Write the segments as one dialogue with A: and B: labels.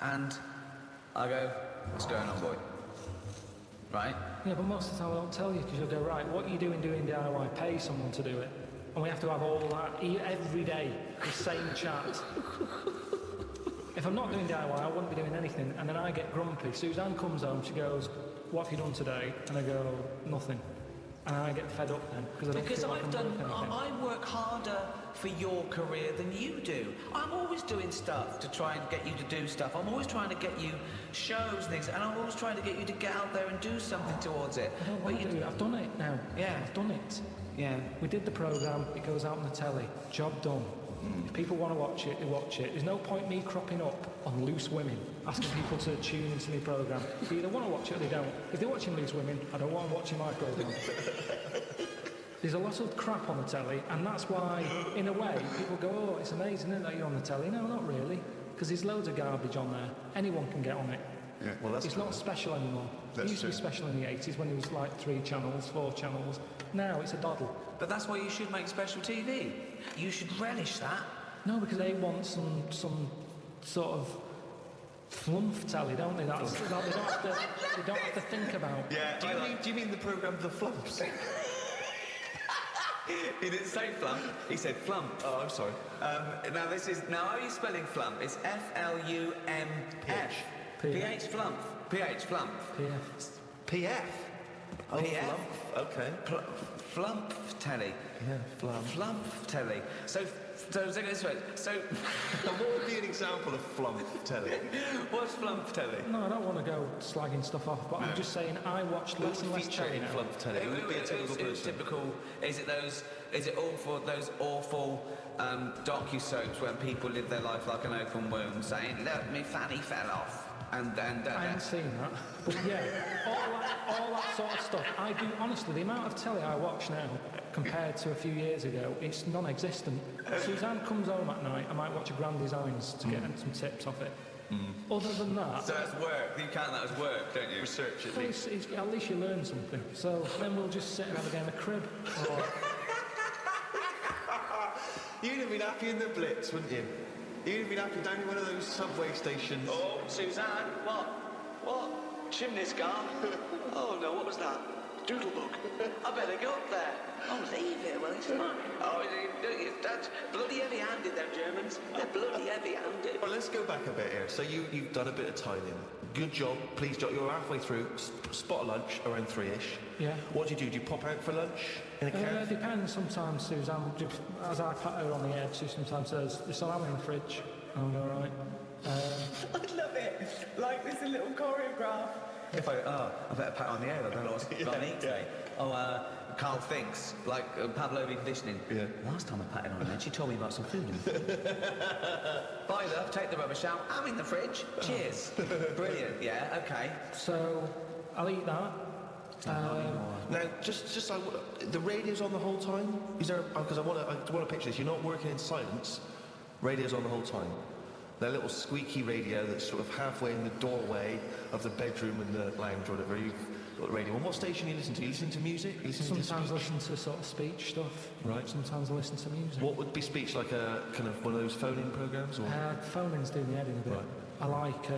A: And I go, what's going on, boy? Right?
B: Yeah, but most of the time I don't tell you because you'll go, right, what are you doing DIY? Pay someone to do it. And we have to have all that every day, the same chat. If I'm not doing DIY, I wouldn't be doing anything. And then I get grumpy. Suzanne comes home, she goes, what have you done today? And I go, nothing. And I get fed up then because I don't feel like I'm doing anything.
A: I work harder for your career than you do. I'm always doing stuff to try and get you to do stuff. I'm always trying to get you shows and things, and I'm always trying to get you to get out there and do something towards it.
B: I don't want to do it. I've done it now.
A: Yeah.
B: I've done it.
A: Yeah.
B: We did the programme, it goes out on the telly. Job done. If people want to watch it, they watch it. There's no point me cropping up on Loose Women, asking people to tune into my programme. They either want to watch it or they don't. If they're watching Loose Women, I don't want them watching my programme. There's a lot of crap on the telly, and that's why, in a way, people go, oh, it's amazing, isn't it, that you're on the telly? No, not really, because there's loads of garbage on there. Anyone can get on it.
C: Yeah, well, that's
B: it's not special anymore. It used to be special in the 80s when it was like 3 channels, 4 channels. Now it's a doddle.
A: But that's why you should make special TV. You should relish that.
B: No, because they want some sort of flump telly, don't they? They don't have to think about.
C: Yeah. Do you mean the programme The Flumps?
A: He didn't say flump, he said flump.
C: Oh, I'm sorry.
A: Now how are you spelling flump? It's F-L-U-M-F. PH flump. PH flump.
B: PF.
C: PF? Oh,
A: PF?
C: Flump. Okay.
A: Flump telly.
C: Yeah, flump.
A: Flump telly. So take it this way. So
C: what would be an example of flump telly?
A: What's flump telly?
B: No, I don't want to go slagging stuff off, but I'm just saying I watched less and less telly now.
C: Flump telly. It would be a typical person.
A: Is it all for those awful docu-soaps when people live their life like an open wound, saying, look, me fanny fell off?
B: I haven't seen that, but yeah, all that sort of stuff. I do, honestly, the amount of telly I watch now compared to a few years ago, it's non-existent. Suzanne comes home at night, I might watch a Grand Designs to get some tips off it. Other than that...
A: So that's work, you count that as work, don't you?
C: Research at least.
B: At least you learn something. So then we'll just sit and have a game of crib.
C: You'd have been happy in the Blitz, wouldn't you? You'd have been happy down in one of those subway stations.
A: Oh, Suzanne, what? Chimney's gone. Oh no, what was that? Doodlebug. I better go up there. Oh, leave it, well, it's fine. Oh, that's bloody heavy-handed, them Germans. They're bloody heavy-handed.
C: Well, let's go back a bit here. So you've done a bit of tiling. Good job, please job. You're halfway through. Spot lunch around 3ish.
B: Yeah.
C: What do? Do you pop out for lunch in a cab?
B: It depends. Sometimes Suzanne, as I pat her on the head, she sometimes says, there's some ham in the fridge. And I'll go, right.
A: I love it. Like there's a little choreograph. If I better pat on the head, I don't know what's going to eat today. Carl thinks, like Pavlovian conditioning.
C: Yeah.
A: Last time I patted on her head, she told me about some food. Bye, love, take the rubbish out. I'm in the fridge. Cheers. Brilliant, yeah, okay.
B: So, I'll eat that.
C: Now, just the radio's on the whole time? Is there? Because I want to picture this. You're not working in silence. Radio's on the whole time. That little squeaky radio that's sort of halfway in the doorway of the bedroom and the lounge or whatever. You've got the radio. And what station you listen to? You listen to music? You listen
B: sometimes
C: to
B: listen to sort of speech stuff.
C: Right.
B: Sometimes I listen to music.
C: What would be speech, like a kind of one of those phone-in programmes?
B: Phone-ins do me head in a bit.
C: Right.
B: I like,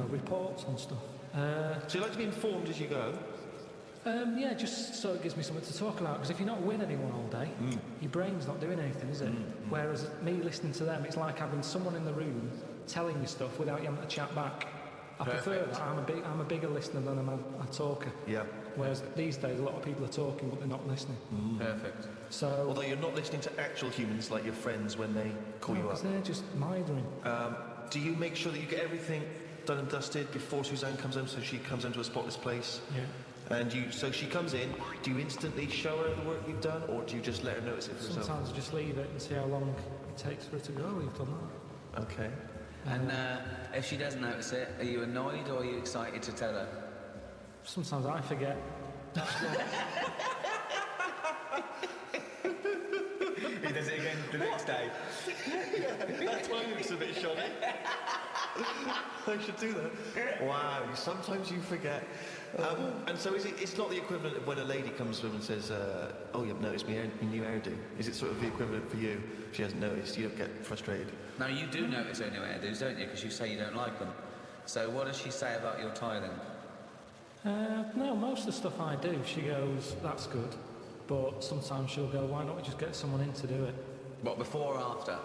B: reports and stuff.
C: So you like to be informed as you go?
B: Yeah, just so it gives me something to talk about. Because if you're not with anyone all day, your brain's not doing anything, is it? Whereas me listening to them, it's like having someone in the room telling you stuff without you having to chat back. I prefer that. I'm a bigger listener than I'm a talker.
C: Yeah.
B: Whereas these days, a lot of people are talking, but they're not listening.
A: Perfect.
B: So,
C: although you're not listening to actual humans like your friends when they call you up.
B: Because they're just mithering.
C: Do you make sure that you get everything done and dusted before Suzanne comes home, so she comes into a spotless place?
B: Yeah.
C: And so she comes in, do you instantly show her the work you've done, or do you just let her notice it for herself?
B: Sometimes I just leave it and see how long it takes for her to go, oh, you've done that.
C: Okay.
A: And if she doesn't notice it, are you annoyed or are you excited to tell her?
B: Sometimes I forget.
A: He does it again the next day.
C: That time looks a bit shoddy. I should do that. Wow, sometimes you forget. And so it's not the equivalent of when a lady comes to him and says, oh, you've noticed my new hairdo. Is it sort of the equivalent for you? If she hasn't noticed, you don't get frustrated.
A: Now, you do notice her new hairdos, don't you? Because you say you don't like them. So what does she say about your tie then?
B: No, most of the stuff I do, she goes, that's good. But sometimes she'll go, why don't we just get someone in to do it?
A: What, before or after?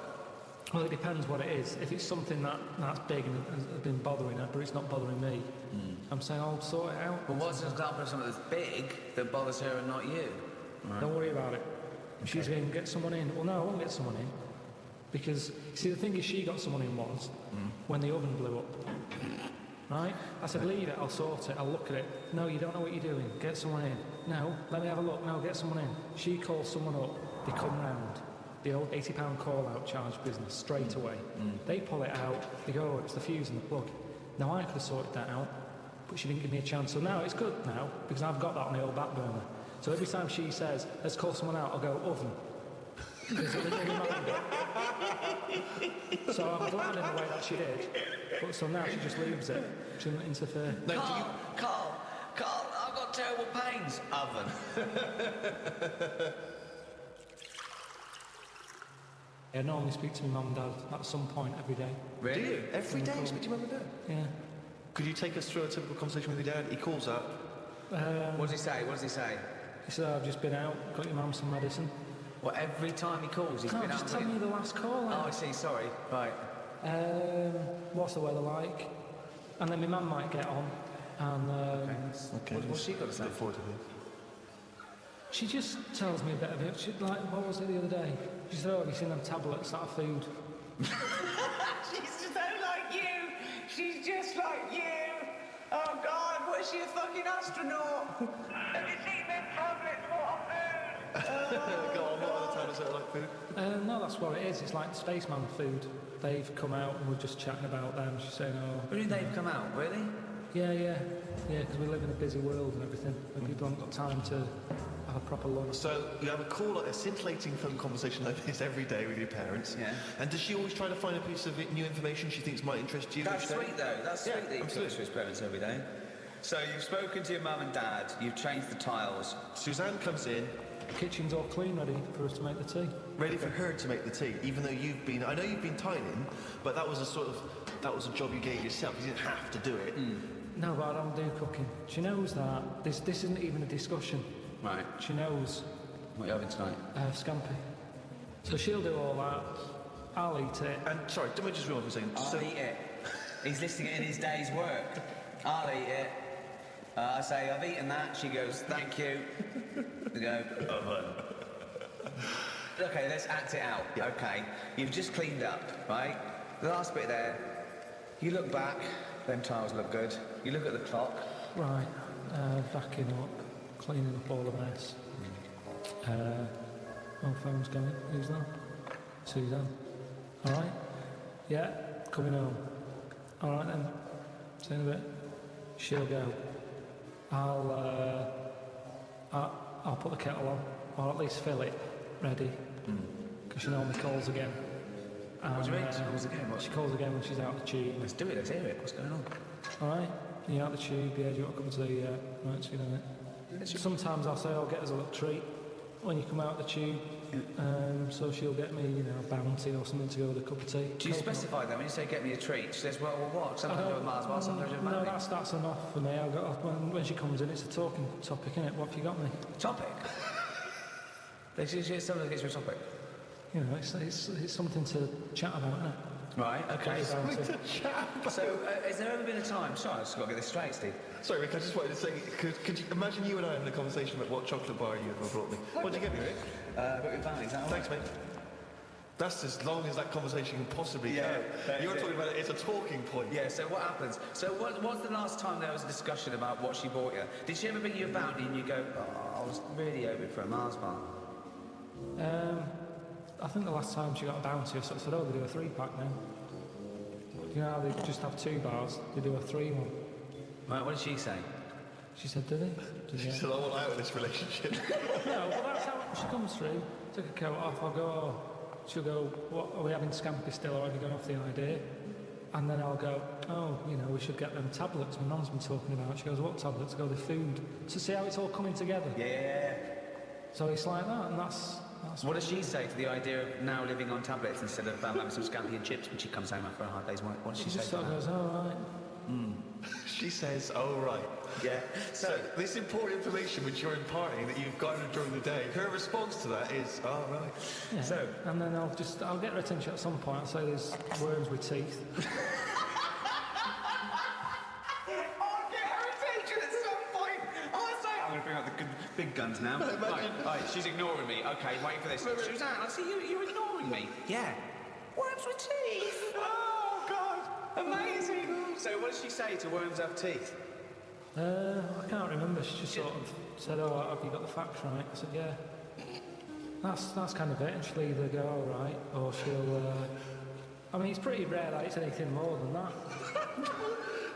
B: Well, it depends what it is. If it's something that's big and has been bothering her, but it's not bothering me, I'm saying I'll sort it out.
A: But what's an example of something that's big that bothers her and not you?
B: Right. Don't worry about it. Okay. She's going to get someone in. Well, no, I won't get someone in. Because, see, the thing is, she got someone in once when the oven blew up. Right? I said, leave it, I'll sort it, I'll look at it. No, you don't know what you're doing. Get someone in. No, let me have a look. No, get someone in. She calls someone up. They come round. The old £80 call-out charge business, straight away. They pull it out. They go, oh, it's the fuse and the plug. Now, I could have sorted that out, but she didn't give me a chance. So now it's good now, because I've got that on the old back burner. So every time she says, let's call someone out, I'll go, oven. Because it doesn't remind her. So I'm glad in a way that she did. But so now she just leaves it. She doesn't interfere.
A: No, Carl, I've got terrible pains. Oven.
B: I normally speak to my mum and dad at some point every day.
A: Really?
C: Do you? Every day you speak to your mum and dad?
B: Yeah.
C: Could you take us through a typical conversation with your dad? He calls up.
A: What does he say?
B: He said, I've just been out, got your mum some medicine.
A: Well, every time he calls, he's been out.
B: Just tell me the last call.
A: Oh, I see, sorry. Right.
B: What's the weather like? And then my mum might get on. And
C: Okay.
A: What's she got to say?
C: Look forward to this.
B: she just tells me a bit of it. She, like, what was it the other day? She said, oh, have you seen them tablets that are food?
A: She's so like you. She's just like you. Oh, God, what is she, a fucking astronaut? Have you seen them tablets? What are food?
C: Go on, what other tablets are like food?
B: No, that's what it is. It's like spaceman food. They've come out and we're just chatting about them. She's saying, oh...
A: Really, they've come out, really?
B: Yeah, because we live in a busy world and everything. And people haven't got time to have a proper lunch.
C: So you have a scintillating phone conversation like this every day with your parents.
A: Yeah.
C: And does she always try to find a piece of new information she thinks might interest you?
A: That's
C: each day?
A: sweet, though. That's sweet that you talk to his parents every day. So you've spoken to your mum and dad, you've changed the tiles.
C: Suzanne comes in.
B: The kitchen's all clean, ready for us to make the tea.
C: Ready for her to make the tea, even though I know you've been tiling, but that was a job you gave yourself. You didn't have to do it.
B: No, but I don't do cooking. She knows that. This isn't even a discussion.
A: Right.
B: She knows.
A: What are you having tonight?
B: Scampi. So she'll do all that. I'll eat it.
C: And sorry, don't we just realize what I'm saying?
A: I'll eat it. He's listing it in his day's work. I'll eat it. I say, I've eaten that. She goes, thank you. They go, okay, let's act it out.
C: Yeah.
A: Okay, you've just cleaned up, right? The last bit there, you look back, them tiles look good. You look at the clock.
B: Right. Backing up. Cleaning up all the mess. Oh, phone's going. Who's that? Suzanne. All right? Yeah, coming home. All right then. See you in a bit. She'll go. I'll put the kettle on, or at least fill it, ready. Because she normally calls again.
A: What do you mean? She calls again? What?
B: She calls again when she's out the tube.
A: Let's do it, let's hear it. What's going on?
B: All right? You out the tube? Yeah, do you want to come to the... right, so you know it. Sometimes I'll say, I'll get us a little treat when you come out the tube. So she'll get me, a bounty or something to go with a cup of tea.
A: Do you specify that when you say get me a treat? She says, well what? Sometimes you have a Mars bar, sometimes you have a
B: No,
A: Mars
B: that's enough for me. When she comes in, it's a talking topic, isn't it? What have you got me?
A: Topic? Sometimes gets you a topic.
B: It's something to chat about, isn't it?
A: Right, okay. So,
C: So,
A: has there ever been a time... Sorry, I've just got to get this straight, Steve.
C: sorry, Rick, I just wanted to say, could you imagine you and I having a conversation about what chocolate bar you ever brought me? What did you get me, Rick?
A: Got your bounty, is that all right?
C: Thanks, mate. That's as long as that conversation can possibly
A: Yeah,
C: go.
A: that
C: You're
A: is
C: talking about it, it's a talking point.
A: Yeah, so what happens? So what's the last time there was a discussion about what she bought you? Did she ever bring you a bounty and you go, oh, I was really hoping for a Mars bar?
B: I think the last time she got a bounty, I sort of said, oh, they do a 3-pack now. You know how they just have 2 bars? They do a 3 one.
A: Right, what did she say?
B: She said, do they?
C: She said, I want out of this relationship.
B: No, well, that's how she comes through. Took a coat off, I'll go, oh. She'll go, what, are we having scampi still, or have you gone off the idea? And then I'll go, oh, you know, we should get them tablets my mum's been talking about. She goes, what tablets? I go, the food. So see how it's all coming together?
D: Yeah.
B: So it's like that, and that's
D: What does she say to the idea of now living on tablets instead of having some scampi and chips when she comes home after a hard day's work? What does she
B: she
D: say
B: just
D: to
B: sort of
D: that?
B: goes, oh, right.
C: She says, oh, right.
D: Yeah.
C: So, this important information which you're imparting that you've gotten during the day, her response to that is, oh, right.
B: Yeah.
D: So-
B: and then I'll get her attention at some point. I'll say there's worms with teeth.
D: I'll get her attention at some point. I'm going to bring out the big guns now. Right, she's ignoring me. Okay, wait for this. Suzanne, I see you're ignoring me. Yeah. Worms with teeth. Oh, God. Amazing. So what does she say to worms have teeth?
B: I can't remember. She just sort of said, oh, have you got the facts right? I said, yeah. That's kind of it. And she'll either go, all right, or she'll... I mean, it's pretty rare that it's anything more than that.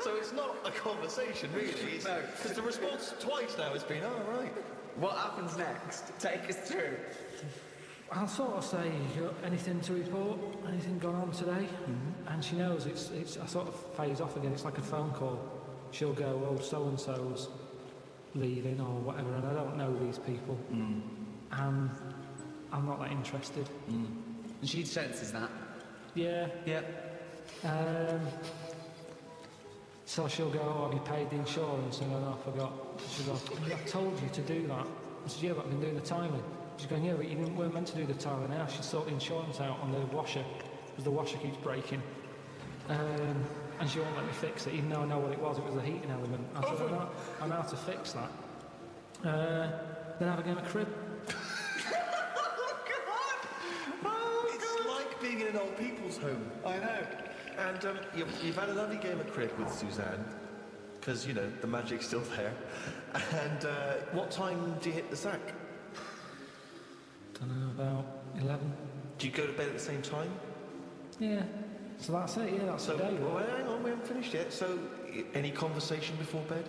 C: So it's not a conversation, really.
D: No.
C: Because the response twice now has been, oh, right.
D: What happens next? Take us through.
B: I'll sort of say, you got anything to report? Anything gone on today? And she knows it's I sort of phase off again. It's like a phone call. She'll go, oh, so-and-so's leaving or whatever, and I don't know these people. And I'm not that interested.
D: And she senses that.
B: Yeah.
D: Yeah.
B: So she'll go, oh, have you paid the insurance? And I go, no, I forgot. She'll go, I told you to do that. I said, yeah, but I've been doing the timing. She's going, yeah, but you weren't meant to do the timing. Now she's sort the insurance out on the washer, because the washer keeps breaking. And she won't let me fix it, even though I know what it was. It was the heating element. I said, I know how to fix that. Then have a game of crib.
C: It's like being in an old people's home.
D: I know.
C: And you've had a lovely game of crib with Suzanne, because, you know, the magic's still there. And what time do you hit the sack?
B: Don't know, about 11.
C: Do you go to bed at the same time?
B: Yeah. So that's it, yeah, that's the day.
C: Well, hang on, we haven't finished yet. So, any conversation before bed?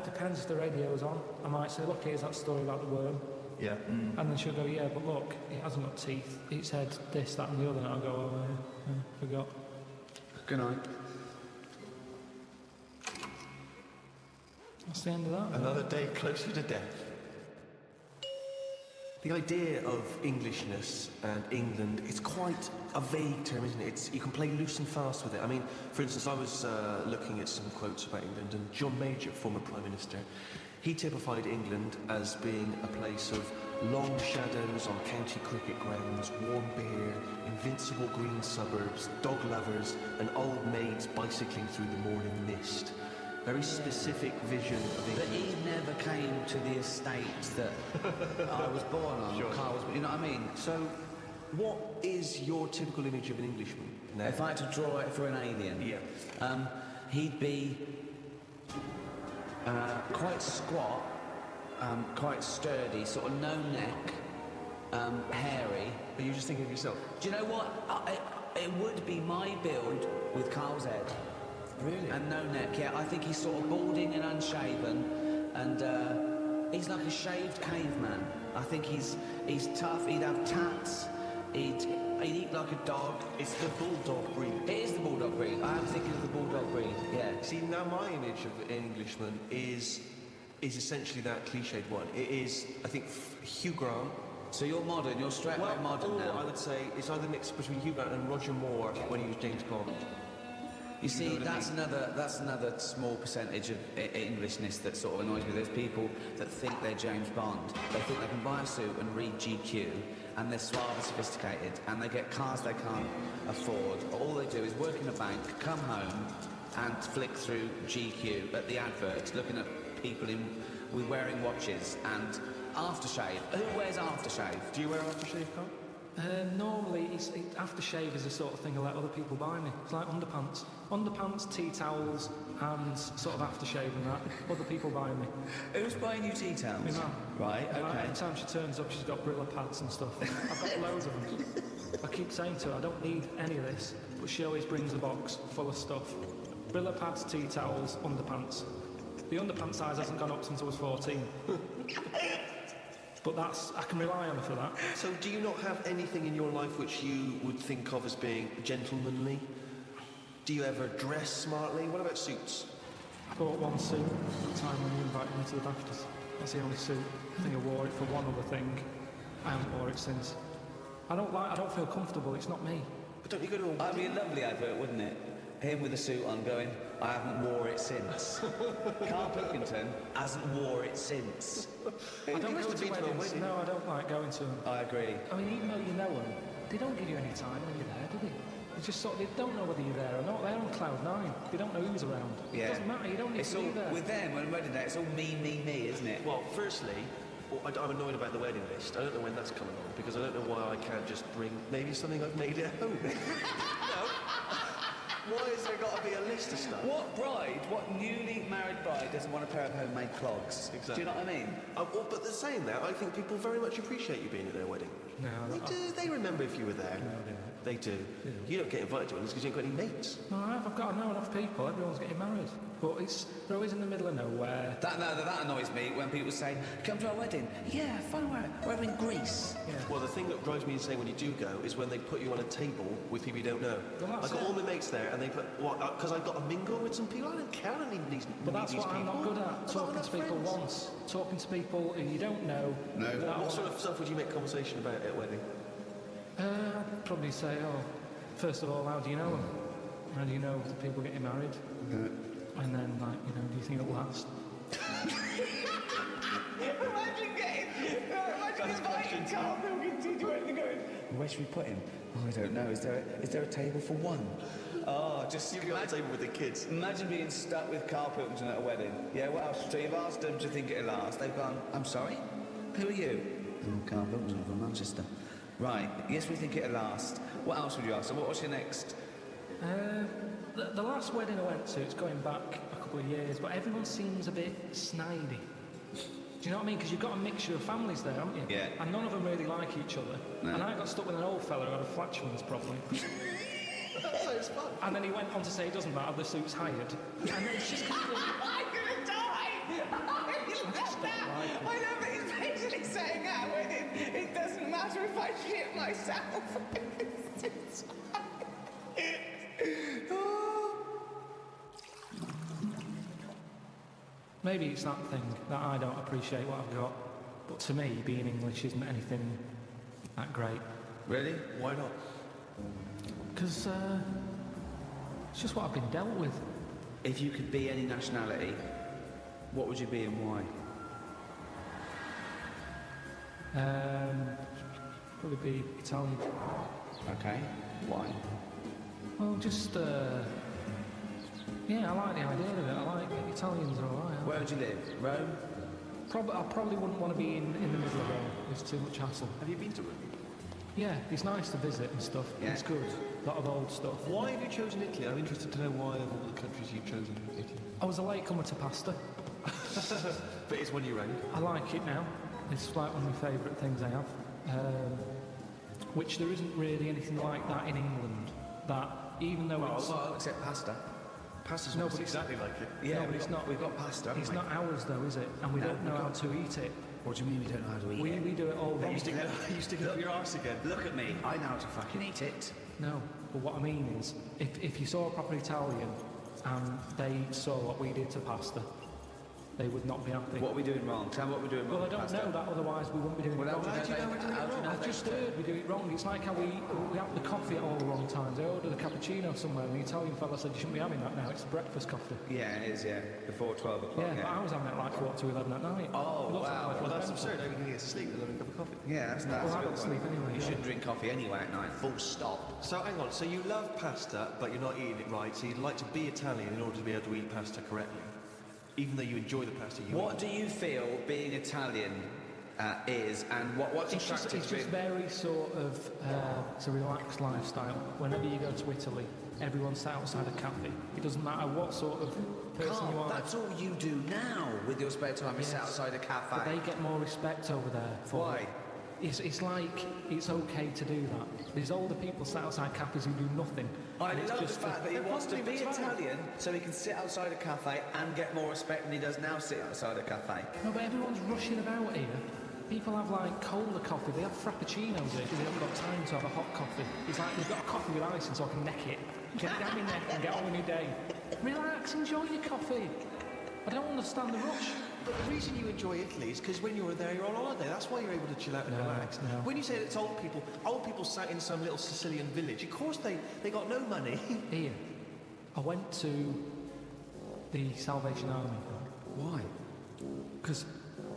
B: Depends if the radio's on. I might say, look, here's that story about the worm.
C: Yeah.
B: And then she'll go, yeah, but look, it hasn't got teeth. It's had this, that and the other. And I'll go, oh, forgot.
D: Good night.
B: That's the end of that.
C: Another day closer to death. The idea of Englishness and England, it's quite a vague term, isn't it? You can play loose and fast with it. I mean, for instance, I was looking at some quotes about England, and John Major, former Prime Minister, he typified England as being a place of long shadows on county cricket grounds, warm beer, invincible green suburbs, dog lovers, and old maids bicycling through the morning mist. Very specific vision of England.
D: But he never came to the estate that I was born on.
C: Sure.
D: Carl was, you know what I mean?
C: So, what is your typical image of an Englishman? Now?
D: If I had to draw it for an alien, he'd be quite squat, quite sturdy, sort of no neck, hairy.
C: Are you just thinking of yourself?
D: Do you know what? It would be my build with Carl's head.
C: Really?
D: And no neck, yeah. I think he's sort of balding and unshaven, and he's like a shaved caveman. I think he's tough. He'd have tats. He'd eat like a dog.
C: It's the bulldog breed.
D: It is the bulldog breed. I am thinking of the bulldog breed. Yeah.
C: See, now my image of an Englishman is essentially that cliched one. It is, I think, Hugh Grant.
D: So you're modern. You're straight away modern now.
C: I would say it's either mixed between Hugh Grant and Roger Moore when he was James Bond.
D: You see,
C: know what I
D: that's another small percentage of Englishness that sort of annoys me. There's people that think they're James Bond. They think they can buy a suit and read GQ, and they're suave and sophisticated, and they get cars they can't afford. All they do is work in a bank, come home, and flick through GQ at the adverts, looking at people with wearing watches and aftershave. Who wears aftershave?
C: Do you wear aftershave, Carl?
B: Normally, aftershave is the sort of thing I let other people buy me. It's like underpants. Underpants, tea towels, and sort of aftershave and that. Other people buy me.
D: Who's buying you tea towels?
B: My mum.
D: Right,
B: And
D: okay.
B: every time she turns up, she's got Brilla pads and stuff. I've got loads of them. I keep saying to her, I don't need any of this, but she always brings a box full of stuff. Brilla pads, tea towels, underpants. The underpants size hasn't gone up since I was 14. But I can rely on her for that.
C: So do you not have anything in your life which you would think of as being gentlemanly? Do you ever dress smartly? What about suits?
B: I bought one suit at the time when you invited me to the BAFTAs. That's the only suit. I think I wore it for one other thing. I haven't wore it since. I don't feel comfortable, it's not me.
C: But don't you go to a
D: That'd be a lovely advert, wouldn't it? Him with a suit on going, I haven't wore it since. Karl Pilkington hasn't wore it since.
B: I don't go to weddings. No, I don't like going to them.
D: I agree.
B: I mean, even though you know them, they don't give you any time when you're there, do they? It's just sort of, they don't know whether you're there or not. They're on cloud nine. They don't know who's around.
D: Yeah.
B: It doesn't matter, you don't need
D: It's
B: to be
D: all,
B: there.
D: with them, on wedding day, it's all me, isn't it?
C: Well, firstly, I'm annoyed about the wedding list. I don't know when that's coming on, because I don't know why I can't just bring maybe something I've made at home. No. Why has there got to be a list of stuff?
D: What newly married bride doesn't want a pair of homemade clogs?
C: Exactly.
D: Do you know what I mean?
C: But they're saying that, I think people very much appreciate you being at their wedding.
B: No,
C: They do. They remember if you were there.
B: No, they don't.
C: They do.
B: Yeah.
C: You don't get invited to weddings because you ain't got any mates.
B: No, I've got to know enough people. Everyone's getting married. But they're always in the middle of nowhere.
D: That annoys me when people say, come to our wedding. Yeah, fun, we're in Greece.
B: Yeah.
C: Well, the thing that drives me insane when you do go is when they put you on a table with people you don't know.
B: Well,
C: I've
B: that's
C: got
B: it.
C: all my mates there, and they put because I've got to mingle with some people. I don't care. I don't need these.
B: But that's
C: these
B: what I'm
C: people.
B: not good at.
C: I've got
B: Talking
C: enough
B: to people
C: friends.
B: once. Talking to people who you don't know.
D: No.
C: What sort of stuff would you make conversation about at a wedding?
B: I'd probably say, first of all, how do you know them? How do you know the people getting married? And then, do you think it'll last?
D: Imagine inviting Karl Pilkington to wedding and going, where should we put him? Oh, I don't know. Is there a table for one? Oh, just
C: You've got a table with the kids.
D: Imagine being stuck with Karl Pilkington at a wedding. Yeah, what else? So you've asked them to think it'll last. They've gone, I'm sorry? Who are you? Oh, Karl Pilkington from Manchester. Right, yes, we think it'll last. What else would you ask? So what's your next?
B: The last wedding I went to, it's going back a couple of years, but everyone seems a bit snidey. Do you know what I mean? Because you've got a mixture of families there, haven't you?
D: Yeah.
B: And none of them really like each other.
D: No.
B: And I got stuck with an old fella who had a flatulence problem.
C: That sounds fun.
B: And then he went on to say it doesn't matter, the suit's hired. And it's just kind of...
E: I'm gonna die! I love that! I love that he's basically saying at a wedding, it doesn't matter if I shit myself.
B: Maybe it's that thing that I don't appreciate what I've got. But to me, being English isn't anything that great.
D: Really?
C: Why not?
B: Because it's just what I've been dealt with.
D: If you could be any nationality, what would you be and why?
B: Probably be Italian.
D: Okay. Why?
B: Well, just, yeah, I like the idea of it. I like it. Italians are alright.
D: Where would you live? Rome?
B: I probably wouldn't want to be in the middle of Rome. It's too much hassle.
C: Have you been to Rome?
B: Yeah, it's nice to visit and stuff.
D: Yeah.
B: It's good. A lot of old stuff.
C: Why have you chosen Italy? I'm interested to know why of all the countries you've chosen Italy.
B: I was a late comer to pasta.
C: But it's when you rang.
B: I like it now. It's like one of my favourite things I have. Which there isn't really anything like that in England. That even though it's...
D: Well, except pasta.
C: Pasta's
B: No,
C: almost
B: but it's-
C: exactly like it.
D: Yeah,
B: but it's not.
D: We've got pasta, haven't
B: It's
D: we?
B: not ours though, is it? And we
D: No,
B: don't know
D: we
B: how
D: can't.
B: to eat it.
D: What do you mean we don't know how to eat it?
B: We do it all wrong.
C: You stick it up your arse again.
D: Look at me. I know how to fucking eat it.
B: No, but what I mean is, if you saw a proper Italian and they saw what we did to pasta, they would not be happy.
D: What are we doing wrong? Tell me what we're doing wrong.
B: Well, I don't
D: pasta.
B: know that, otherwise we wouldn't be doing
D: Well,
B: it wrong.
D: how do you know we're doing it wrong?
B: I've just heard we do it wrong. It's like how we have the coffee at all the wrong times. I ordered a cappuccino somewhere and the Italian fella said you shouldn't be having that now, it's a breakfast coffee.
D: Yeah, it is, yeah. Before 12 o'clock,
B: Yeah, but I was having it like 4 to 11 at night.
D: Oh,
B: It looks
D: wow.
B: like
C: Well, that's
B: mental.
C: absurd. Nobody can get to sleep with a cup of coffee.
D: Yeah, that's
B: Well, I don't sleep anyway.
D: You shouldn't drink coffee anyway at night. Full stop.
C: So hang on. So you love pasta, but you're not eating it right. So you'd like to be Italian in order to be able to eat pasta correctly, even though you enjoy the pasta you
D: What
C: eat.
D: do you feel being Italian is, and what's
B: It's just
D: attractive to
B: very sort of, it's a relaxed lifestyle. Whenever you go to Italy, everyone's sat outside a cafe. It doesn't matter what sort of person you are.
D: That's all you do now with your spare time, is sit outside a cafe.
B: But they get more respect over there. For
D: Why?
B: it. It's like it's okay to do that. There's older people sat outside cafes who do nothing.
D: I
B: and it's
D: love the
B: just
D: fact that he
B: they're
D: wants to
B: probably
D: be
B: retired.
D: Italian so he can sit outside a cafe and get more respect than he does now sit outside a cafe.
B: No, but everyone's rushing about here. People have like colder coffee. They have frappuccinos here because they haven't got time to have a hot coffee. It's like they've got a coffee with ice and so I can neck it. Get it down my neck and get on with your day. Relax, enjoy your coffee. I don't understand the rush.
C: But the reason you enjoy Italy is because when you were there, you're on holiday. That's why you're able to chill out and relax.
B: No.
C: When you say it's old people sat in some little Sicilian village. Of course they got no money.
B: Ian, I went to the Salvation Army.
D: Why?
B: Because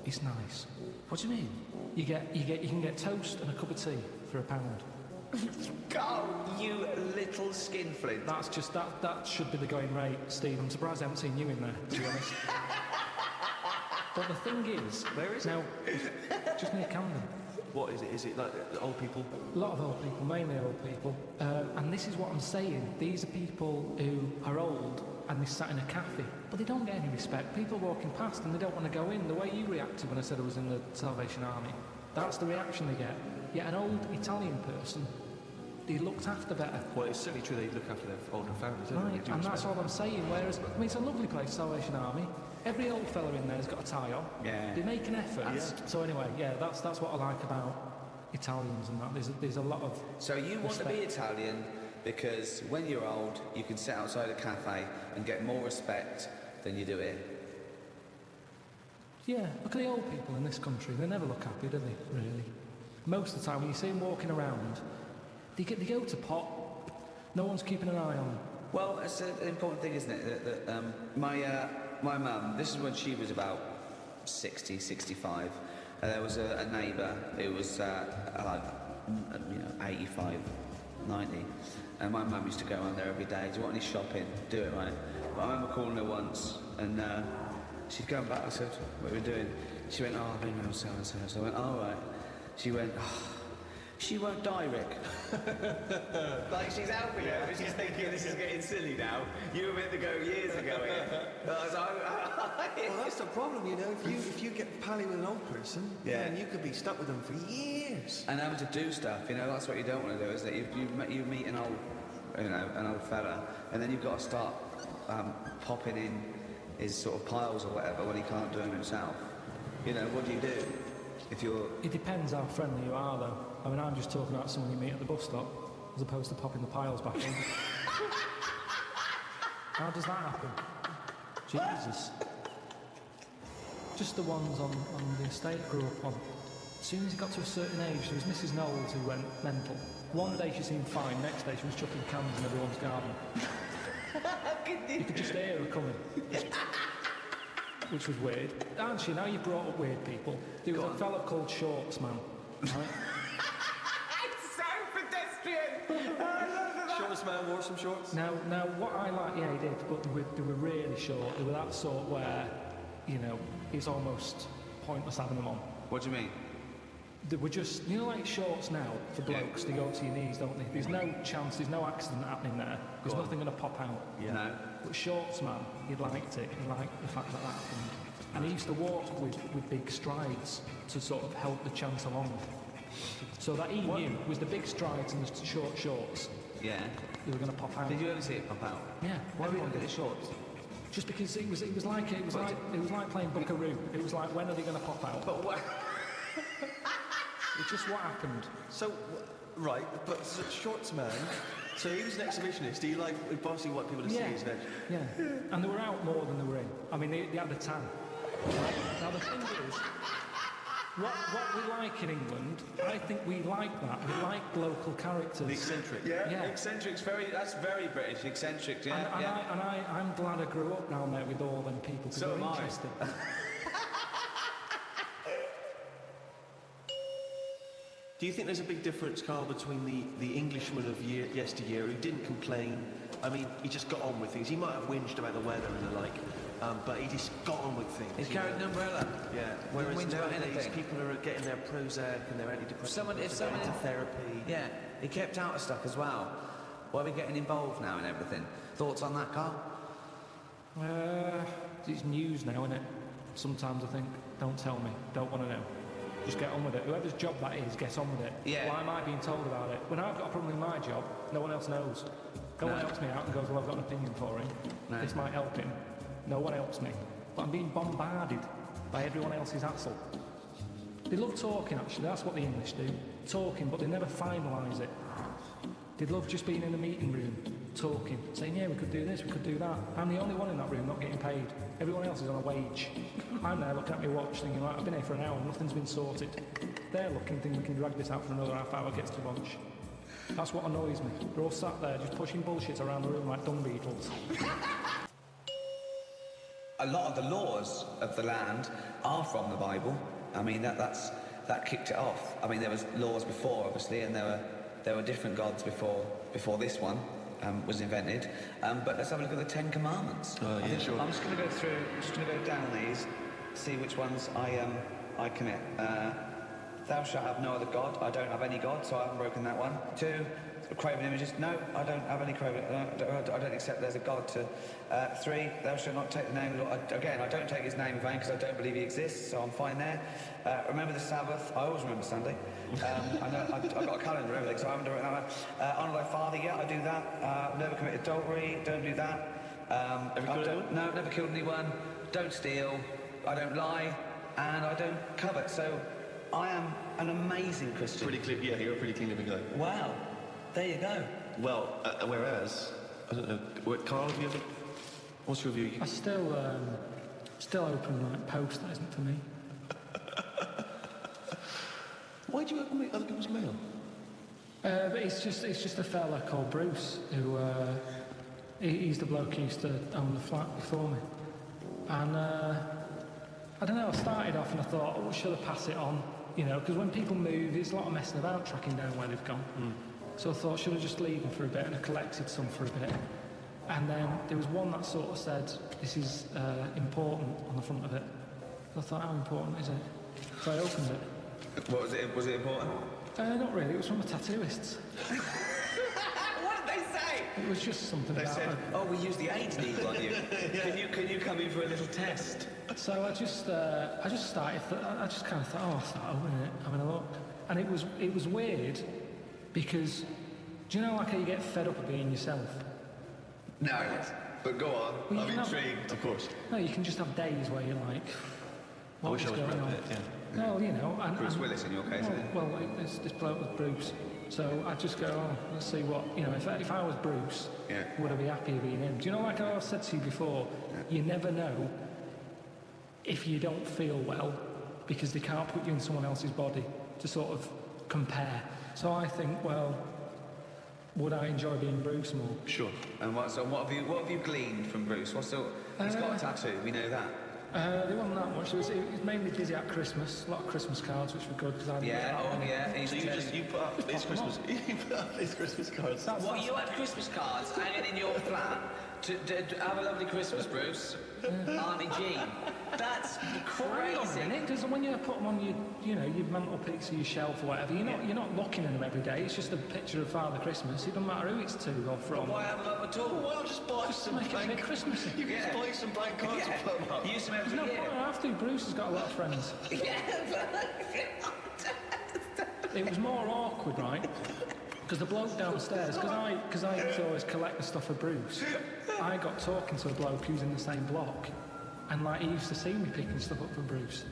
B: it's nice.
D: What do you mean?
B: You can get toast and a cup of tea for £1.
D: Carl, you little skinflint.
B: That's just that should be the going rate, Steve. I'm surprised I haven't seen you in there, to be honest. But the thing is,
C: Where is
B: now, just near Camden.
C: What is it? Is it like old people?
B: A lot of old people, mainly old people. And this is what I'm saying. These are people who are old and they sat in a cafe, but they don't get any respect. People walking past and they don't want to go in. The way you reacted when I said I was in the Salvation Army, that's the reaction they get. Yet an old Italian person, they looked after better.
C: Well, it's certainly true they look after their older families, isn't
B: Right,
C: it?
B: and that's all I'm saying. Whereas, I mean, it's a lovely place, Salvation Army. Every old fella in there's got a tie on.
D: Yeah.
B: They make an effort. So anyway, yeah, that's what I like about Italians and that. There's a lot of
D: So you want to
B: respect.
D: be Italian because when you're old, you can sit outside a cafe and get more respect than you do here.
B: Yeah, look at the old people in this country. They never look happy, do they? Really. Most of the time, when you see them walking around, they go to pot. No one's keeping an eye on them.
D: Well, it's an important thing, isn't it? That my mum, this is when she was about 60, 65. There was a neighbour who was like, 85, 90. And my mum used to go around there every day. Do you want any shopping? Do it, right? But I remember calling her once, and she'd come back. I said, what are we doing? She went, I've been around so-and-so. So I went, all right. She went, she won't die, Rick. Like she's helping you, but she's thinking this is getting silly now. You were meant to go years ago here.
C: Well, that's the problem, you know. If you get pally with an old person, then you could be stuck with them for years.
D: And having to do stuff, that's what you don't want to do, is that you meet an old fella, and then you've got to start popping in his sort of piles or whatever when he can't do them himself. What do you do if you're...
B: It depends how friendly you are, though. I mean, I'm just talking about someone you meet at the bus stop, as opposed to popping the piles back in. How does that happen? Jesus. Just the ones on the estate I grew up on. As soon as he got to a certain age, there was Mrs. Knowles who went mental. One day she seemed fine, next day she was chucking cans in everyone's garden. You could just hear her coming. Which was weird. Aren't you? Now you brought up weird people. There was a fella called Shorts Man. Right?
E: It's so pedestrian. I love that.
C: Shortest man wore some shorts.
B: Now, what I like, yeah, he did, but they were really short. They were that sort where, it's almost pointless having them on.
D: What do you mean?
B: They were just, like shorts now for blokes, they go up to your knees, don't they? There's no chance, there's no accident happening there. There's nothing going to pop out.
C: Yeah.
D: No.
B: But Shorts Man, he liked it. He liked the fact that happened. And he used to walk with big strides to sort of help the chance along. So that he knew was the big strides and the short shorts.
D: Yeah.
B: They were going to pop out.
D: Did you ever see it pop out?
B: Yeah.
D: Why were you
B: everyone
D: looking at
B: did.
D: the shorts?
B: Just because it was like playing Buckaroo. It was like, when are they going to pop out?
D: But what?
B: It's just what happened.
C: So, right, but shorts man. So he was an exhibitionist. He obviously want people to see his veg.
B: Yeah. And they were out more than they were in. I mean, they had the tan. Right? Now the thing is, what we like in England, I think we like that. We like local characters.
C: The eccentric.
B: Yeah.
D: Eccentric's that's very British. Eccentric,
B: And I'm glad I grew up down there with all them people because
D: So
B: they're
D: am I.
B: interesting.
C: Do you think there's a big difference, Carl, between the Englishman of yesteryear who didn't complain? I mean, he just got on with things. He might have whinged about the weather and the like, but he just got on with things.
D: He carried an umbrella.
C: Yeah. Whereas
D: whinge about
C: nowadays,
D: anything.
C: people are getting their Prozac and their antidepressants.
D: If someone
C: into therapy.
D: Yeah, he kept out of stuff as well. Why are we getting involved now in everything? Thoughts on that, Carl?
B: It's news now, isn't it? Sometimes I think, don't tell me, don't want to know. Just get on with it. Whoever's job that is, get on with it.
D: Yeah.
B: Why am I being told about it? When I've got a problem in my job, no one else knows. No one helps me out and goes, well, I've got an opinion for him.
D: No.
B: This might help him. No one helps me. But I'm being bombarded by everyone else's hassle. They love talking, actually. That's what the English do. Talking, but they never finalise it. They love just being in a meeting room talking, saying, yeah, we could do this, we could do that. I'm the only one in that room not getting paid. Everyone else is on a wage. I'm there looking at my watch thinking, like, I've been here for an hour, nothing's been sorted. They're looking, thinking we can drag this out for another half hour, gets to lunch. That's what annoys me. They're all sat there just pushing bullshit around the room like dung beetles.
D: A lot of the laws of the land are from the Bible. I mean, that kicked it off. I mean, there was laws before, obviously, and there were different gods before this one was invented. But let's have a look at the Ten Commandments.
C: Yeah, sure.
D: I'm just going to go through, just going to go down these, see which ones I commit. Thou shalt have no other god. I don't have any god, so I haven't broken that one. 2, graven images. No, I don't have any graven. I don't accept there's a god to. 3, thou shalt not take the name of the Lord. Again, I don't take his name in vain because I don't believe he exists, so I'm fine there. Remember the Sabbath. I always remember Sunday. I know I've got a calendar and everything, so I haven't done it that way. Honour thy father. Yeah, I do that. Never commit adultery. Don't do that.
C: Have you killed anyone?
D: No, never killed anyone. Don't steal. I don't lie, and I don't covet. So I am an amazing Christian.
C: Pretty clean. Yeah, you're a pretty clean living guy.
D: Wow. There you go.
C: Well, whereas, I don't know, Carl, have you ever... What's your view?
B: I still open like post that isn't for me.
C: Why do you open other people's mail?
B: But it's just a fella called Bruce who he's the bloke who used to own the flat before me, and I don't know. I started off and I thought, oh, should I pass it on? You know, because when people move, it's a lot of messing about tracking down where they've gone. So I thought, should I just leave them for a bit? And I collected some for a bit. And then there was one that sort of said, this is important on the front of it. So I thought, how important is it? So I opened it.
D: What was it? Was it important?
B: Not really, it was from a tattooist.
E: What did they say?
B: It was just something
D: They
B: about
D: said,
B: it.
D: oh, we used the AIDS needle on you. Can you come in for a little test?
B: So I just kind of thought, oh, I'll start opening it, having a look. And it was weird because, do you know like how you get fed up of being yourself?
C: No, but go on.
B: Well,
C: I'm
B: you can
C: intrigued. Of course.
B: No, you can just have days where you're like,
C: I
B: what
C: wish
B: is
C: I was
B: going
C: Brad
B: on?
C: Pitt, yeah.
B: No, you know.
D: Bruce Willis in your case, isn't it?
B: Well, it's this bloke with Bruce. So I just go, oh, let's see what, you know, if I was Bruce,
D: Yeah.
B: would I be happy being him? Do you know, like I've said to you before, you never know if you don't feel well because they can't put you in someone else's body to sort of compare. So I think, well, would I enjoy being Bruce more?
C: Sure.
D: And what have you gleaned from Bruce? He's got a tattoo. We know that.
B: There wasn't that much. It was mainly busy at Christmas. A lot of Christmas cards, which were good. Cause I
D: Yeah.
C: So you put up these Christmas... You put up these Christmas cards.
D: What, you had Christmas cards hanging in your flat to have a lovely Christmas, Bruce? Auntie Jean. That's crazy.
B: Because when you put them on your mantelpiece or your shelf or whatever, you're not looking at them every day. It's just a picture of Father Christmas. It doesn't matter who it's to or from.
D: Why have them up at all?
C: Well, just buy some
B: make it a
C: blank...
B: bit Christmassy.
C: You can just buy some blank cards and put them up.
D: Use them
B: There's
D: every
B: no
D: year.
B: point I have to. Bruce has got a lot of friends. It was more awkward, right? Because the bloke downstairs, because I used to always collect the stuff for Bruce, I got talking to a bloke who's in the same block, and like he used to see me picking stuff up for Bruce.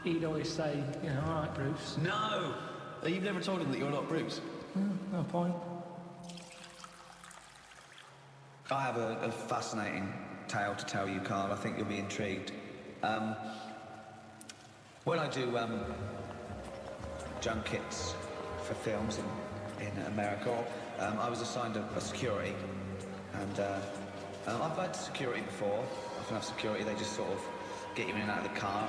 B: He'd always say, all right, Bruce.
D: No.
C: You've never told him that you're not Bruce?
B: No point.
D: I have a fascinating tale to tell you, Carl. I think you'll be intrigued. When I do junkets for films in America, I was assigned a security, and I've had security before. Often have security, they just sort of get you in and out of the car,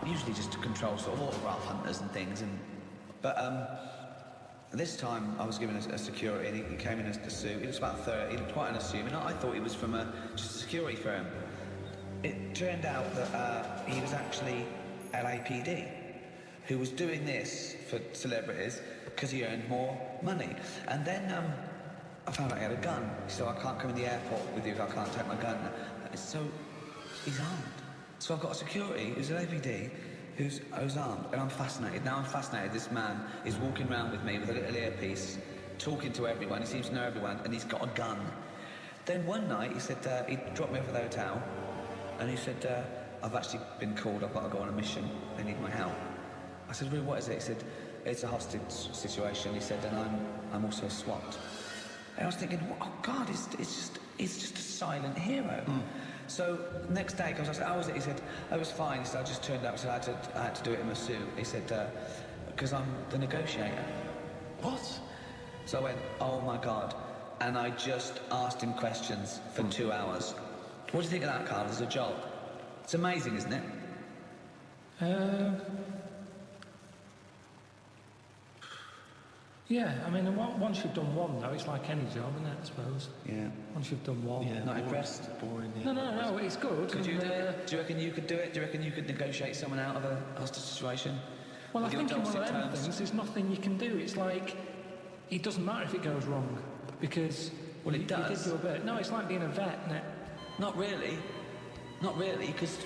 D: and usually just to control sort of autograph hunters and things. But this time I was given a security, and he came in a suit. He was about 30, he looked quite unassuming. I thought he was from just a security firm. It turned out that he was actually LAPD, who was doing this for celebrities because he earned more money. And then I found out he had a gun. So I can't come in the airport with you if I can't take my gun. So he's armed. So I've got a security who's an LAPD who's armed, and I'm fascinated. Now I'm fascinated. This man is walking around with me with a little earpiece, talking to everyone. He seems to know everyone, and he's got a gun. Then one night he said he dropped me off at the hotel, and he said, I've actually been called. I've got to go on a mission. They need my help. I said, really, what is it? He said, it's a hostage situation. He said, and I'm also SWAT. And I was thinking, oh God, it's just a silent hero. So next day, I said, how was it? He said, it was fine. He said, I just turned up. He said, I had to do it in my suit. He said, because I'm the negotiator.
C: What?
D: So I went, oh my God. And I just asked him questions for 2 hours. What do you think of that, Karl, as a job? It's amazing, isn't it?
B: Yeah, I mean, once you've done one, though, it's like any job, isn't it, I suppose?
D: Yeah.
B: Once you've done one.
C: Yeah,
D: Not impressed?
C: Boring, yeah.
B: No, it's good.
D: Could you do it? Do you reckon you could do it? Do you reckon you could negotiate someone out of a hostage situation?
B: Well, I
D: With your
B: think in one of
D: dulcet
B: them
D: tones?
B: things, there's nothing you can do. It's like, it doesn't matter if it goes wrong, because...
D: Well, it
B: you
D: does.
B: did your bit. No, it's like being a vet, isn't it?
D: Not really. Not really, because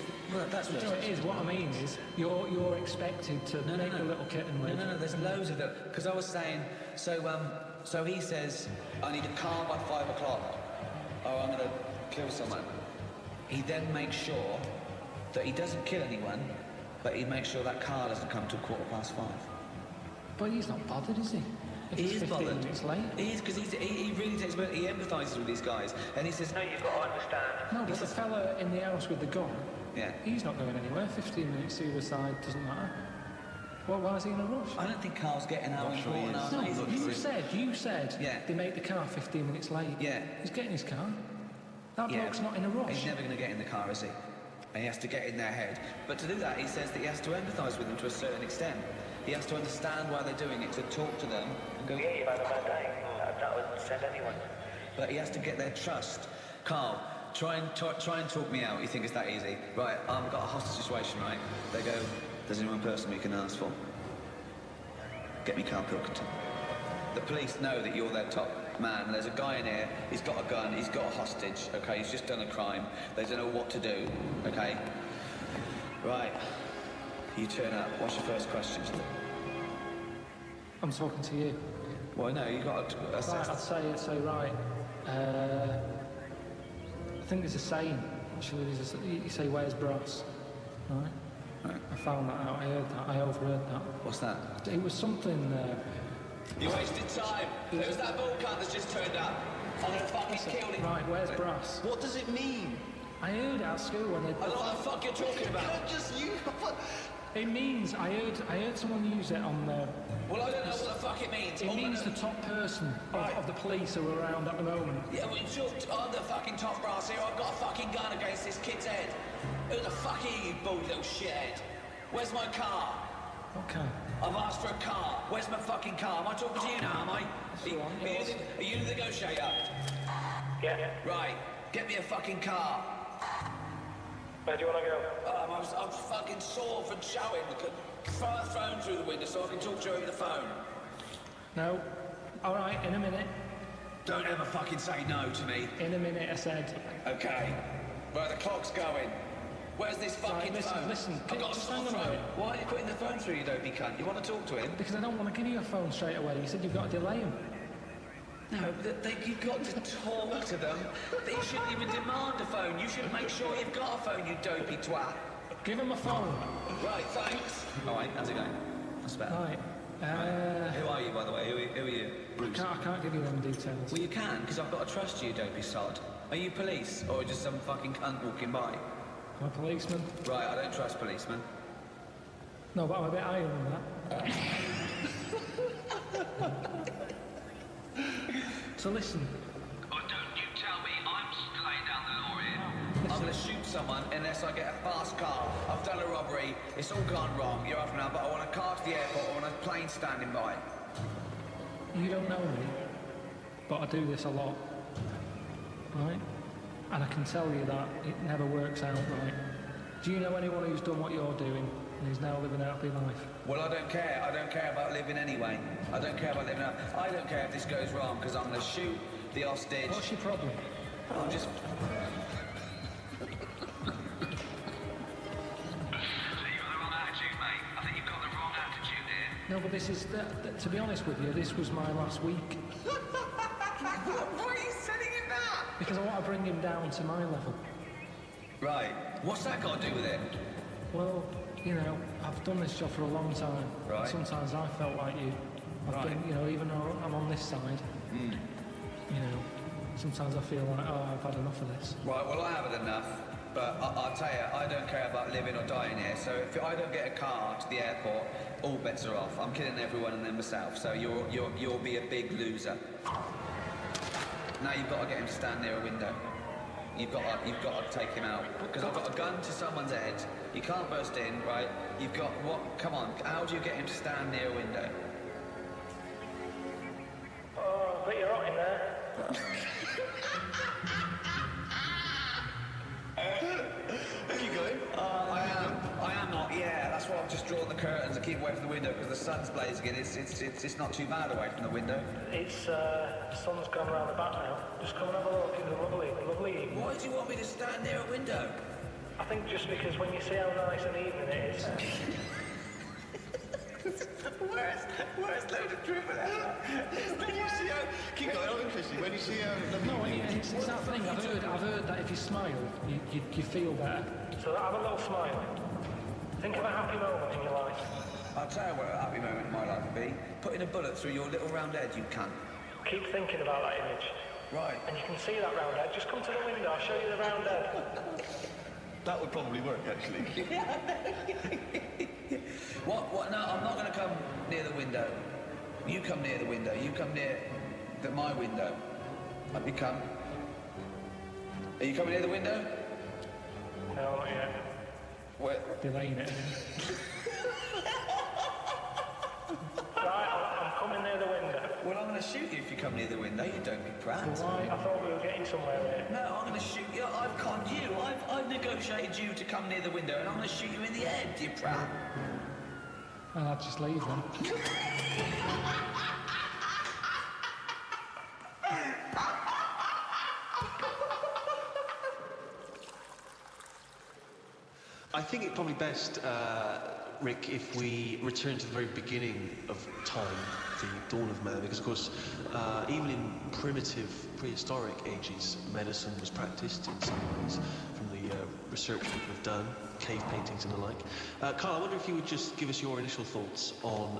D: that's what
B: You know, it is. What I mean is, you're expected to make a little kitten live.
D: No, there's loads of them. Because I was saying, so he says, I need a car by 5 o'clock, or I'm going to kill someone. He then makes sure that he doesn't kill anyone, but he makes sure that car doesn't come till 5:15.
B: But he's not bothered, is he? If
D: He
B: it's
D: is
B: 15
D: bothered.
B: minutes late.
D: He is, because he really takes, he empathises with these guys, and he says, no, you've got to understand.
B: No, but the fella in the house with the gun,
D: Yeah.
B: he's not going anywhere. 15 minutes either side doesn't matter. Well, why is he in a rush?
D: I don't think Karl's getting how
C: Not sure he
D: important
C: is.
D: our
B: No,
D: days are.
B: you said
D: Yeah.
B: they make the car 15 minutes late.
D: Yeah.
B: He's getting his car. That
D: Yeah.
B: bloke's not in a rush.
D: He's never going to get in the car, is he? And he has to get in their head. But to do that, he says that he has to empathise with them to a certain extent. He has to understand why they're doing it, to talk to them and go,
F: Yeah, you've had a bad day. That would send anyone.
D: but he has to get their trust. Karl, try and talk me out. You think it's that easy? Right, I've got a hostage situation, right? They go, there's only one person we can ask for. Get me Karl Pilkington. The police know that you're their top man. There's a guy in here, he's got a gun, he's got a hostage, okay? He's just done a crime. They don't know what to do, okay? Right. You turn up. What's your first question?
B: I'm talking to you.
D: Well, no, you got to
B: Right,
D: assess.
B: I'd say right. I think there's a saying, actually. You say, where's brass? Right?
D: Right.
B: I found that out. I heard that. I overheard that.
D: What's that?
B: It was something...
D: You wasted time. It was that bull cunt that's just turned up. I'm gonna fucking kill him.
B: Right, where's brass?
C: What does it mean?
B: I heard it at school when they...
D: I don't know what the fuck you're talking about.
C: Just you.
B: It means, I heard someone use it on the...
D: Well, I don't know what the fuck it means.
B: It means the top person of the police who are around at the moment.
D: Yeah, well, I'm the fucking top brass here. I've got a fucking gun against this kid's head. Who the fuck are you, bald little shithead? Where's my car?
B: Okay.
D: I've asked for a car. Where's my fucking car? Am I talking to you now, am I? Are you the negotiator?
F: Yeah.
D: Right. Get me a fucking car.
F: Where do you want to go?
D: I'm fucking sore from showing. Throw the phone through the window so I can talk to you over the phone.
B: No. All right, in a minute.
D: Don't ever fucking say no to me.
B: In a minute, I said.
D: Okay. Right, the clock's going. Where's this fucking phone?
B: listen,
D: I've got a
B: just
D: sore
B: hang on a
D: throat.
B: minute.
D: Why are you putting the phone through, you dopey cunt? You want to talk to him?
B: Because I don't want to give you a phone straight away. You said you've got to delay him.
D: No, but you've got to talk to them. They shouldn't even demand a phone. You should make sure you've got a phone, you dopey twat.
B: Give him a phone.
D: Right, thanks. All right, how's it going? That's better.
B: Right.
D: Who are you, by the way? Who are you? Bruce.
B: I can't give you them details.
D: Well, you can, because I've got to trust you, dopey sod. Are you police, or just some fucking cunt walking by?
B: I'm a policeman.
D: Right, I don't trust policemen.
B: No, but I'm a bit higher than that. So listen.
G: Oh, don't you tell me I'm still laying down the law here.
D: I'm going to shoot someone unless I get a fast car. I've done a robbery. It's all gone wrong. You're off now, but I want a car to the airport. I want a plane standing by.
B: You don't know me, but I do this a lot. Right? And I can tell you that it never works out right. Do you know anyone who's done what you're doing and who's now living a happy life?
D: Well, I don't care. I don't care about living anyway. I don't care about living out. I don't care if this goes wrong, because I'm going to shoot the hostage.
B: What's your problem?
D: I'm just...
G: So you've got the wrong attitude, mate. I think you've got the wrong attitude here.
B: No, but this is, to be honest with you, this was my last week.
E: Why are you sending him that?
B: Because I want to bring him down to my level.
D: Right. What's that got to do with it?
B: Well, you know, I've done this job for a long time.
D: Right.
B: Sometimes I felt like you. I've
D: Right.
B: been, you know, even though I'm on this side. you know, sometimes I feel like, oh, I've had enough of this.
D: Right, well, I haven't enough, but I'll tell you, I don't care about living or dying here, so if I don't get a car to the airport, all bets are off. I'm killing everyone and then myself, so you'll be a big loser. Now you've got to get him to stand near a window. You've got to take him out. Because I've got a gun to someone's head. You can't burst in, right? You've got what? Come on, how do you get him to stand near a window?
F: Oh, but you're hot in there.
C: Keep going.
D: I am not. Yeah, that's why I've just drawn the curtains and keep away from the window because the sun's blazing in. It's not too bad away from the window.
F: It's, sun's gone round the back now. Just come and have a look. It's a lovely evening.
D: Why do you want me to stand near a window?
F: I think just because when you see how nice an evening it is.
E: Worst load of drivel ever.
C: When you see how... Keep going, I'm interested. When you see how...
B: No, it's that thing. I've heard that if you smile, you feel better.
F: So have a little smile. Think of a happy moment in your life.
D: I'll tell you what a happy moment in my life would be. Putting a bullet through your little round head, you cunt.
F: Keep thinking about that image.
D: Right.
F: And you can see that round head. Just come to the window, I'll show you the round head.
C: That would probably work, actually.
D: What? No, I'm not going to come near the window. You come near the window. You come near my window. Let me come. Are you coming near the window?
F: No, not yet.
D: Where?
B: Delaying it.
F: Right, I'm coming near the window.
D: Well, I'm going to shoot you if you come near the window. You don't be proud.
F: Why? I thought we were getting somewhere here.
D: No, I'm going to shoot you. I've conned you. I've negotiated you to come near the window, and I'm going to shoot you in the head. You proud?
B: And I'd just leave then.
C: I think it's probably best, Rick, if we return to the very beginning of time, the dawn of man, because of course, even in primitive, prehistoric ages, medicine was practiced in some ways, from the research people have done, cave paintings and the like. Karl, I wonder if you would just give us your initial thoughts on,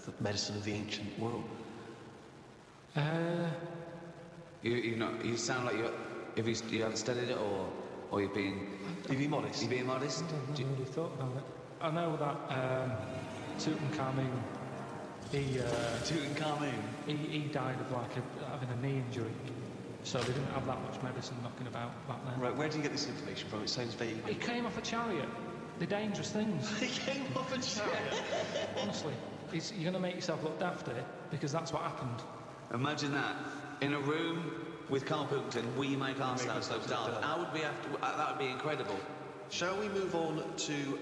C: the medicine of the ancient world.
D: You sound like you haven't studied it, or you're being...
C: You're being modest.
D: You're being modest?
B: I haven't really thought about it. I know that Tutankhamun, he died of having a knee injury, so they didn't have that much medicine knocking about back then.
C: Right, where do you get this information from? It sounds vague.
B: He came off a chariot. They're dangerous things.
C: He came off a chariot?
B: Honestly, you're going to make yourself look daft here, because that's what happened.
D: Imagine that. In a room with Karl Pilkington, we make ourselves look daft. How would we have to... that would be incredible.
C: Shall we move on to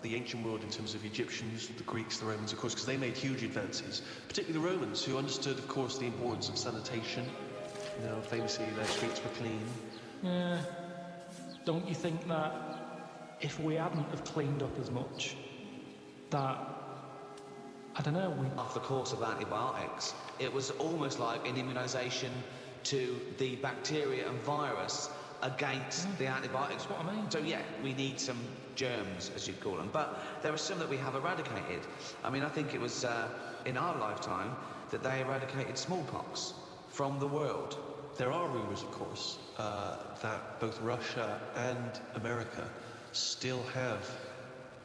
C: the ancient world in terms of Egyptians, the Greeks, the Romans, of course, because they made huge advances, particularly the Romans, who understood, of course, the importance of sanitation. You know, famously, their streets were clean.
B: Yeah. Don't you think that if we hadn't have cleaned up as much, that, I don't know,
D: Off the course of antibiotics, it was almost like an immunisation to the bacteria and virus against the antibiotics.
B: That's what I mean.
D: So yeah, we need some germs, as you'd call them, but there are some that we have eradicated. I mean, I think it was in our lifetime that they eradicated smallpox from the world.
C: There are rumours, of course, that both Russia and America still have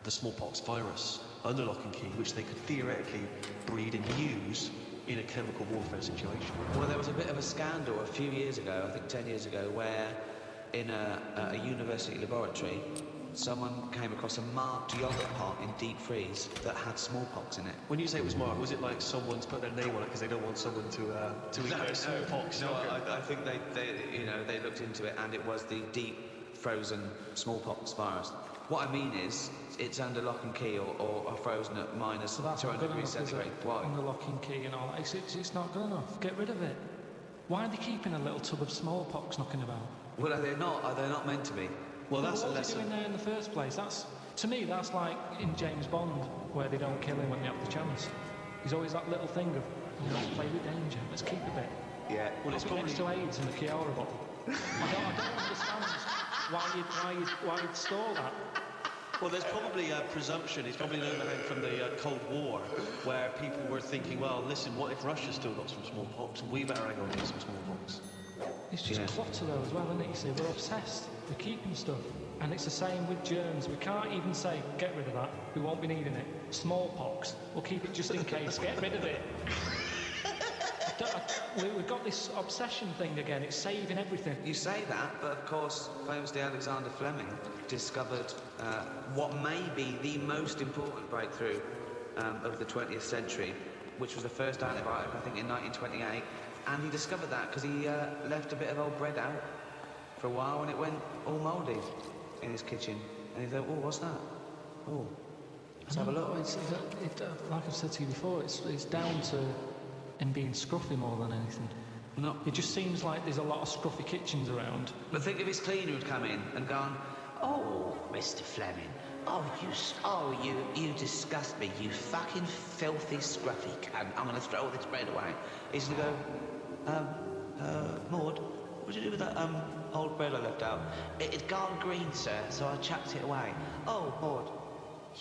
C: the smallpox virus under lock and key, which they could theoretically breed and use in a chemical warfare situation.
D: Well, there was a bit of a scandal a few years ago, I think 10 years ago, where in a university laboratory, someone came across a marked yogurt pot in deep freeze that had smallpox in it.
C: When you say it was marked, was it like someone's put their name on it because they don't want someone to eat their smallpox yogurt?
D: I think they looked into it, and it was the deep frozen smallpox virus. What I mean is, it's under lock and key or frozen at minus
B: So that's
D: 200
B: not good
D: degrees
B: enough, is
D: centigrade.
B: it?
D: Why?
B: On the lock and key and all that. It's not good enough. Get rid of it. Why are they keeping a little tub of smallpox knocking about?
D: Well, are they not meant to be?
C: Well, that's a
B: What was he
C: lesson.
B: doing there in the first place? To me, that's like in James Bond, where they don't kill him when they have the chance. There's always that little thing of, play with danger, let's keep a bit.
D: Yeah.
C: Well, it's
B: Probably
C: probably...
B: next to AIDS in the Chiara bottle. I don't understand why you'd store that.
C: Well, there's probably a presumption, it's probably an overhang from the Cold War, where people were thinking, well, listen, what if Russia's still got some smallpox? We better hang on to some smallpox.
B: It's just clutter though as well, isn't it? You see, we're obsessed with keeping stuff. And it's the same with germs. We can't even say, get rid of that, we won't be needing it. Smallpox, we'll keep it just in case, get rid of it. We've got this obsession thing again, it's saving everything.
D: You say that, but of course, famously Alexander Fleming discovered what may be the most important breakthrough of the 20th century, which was the first antibiotic, I think, in 1928. And he discovered that because he left a bit of old bread out for a while and it went all mouldy in his kitchen. And he thought, oh, what's that? Oh, let's have a look.
B: Like I've said to you before, it's down to him being scruffy more than anything.
D: No.
B: It just seems like there's a lot of scruffy kitchens around.
D: But think of his cleaner who'd come in and gone, oh, Mr. Fleming, you disgust me, you fucking filthy scruffy cunt. I'm going to throw all this bread away. He's going to go, Maud, what did you do with that old bread I left out? It'd gone green, sir, so I chucked it away. Oh, Maud,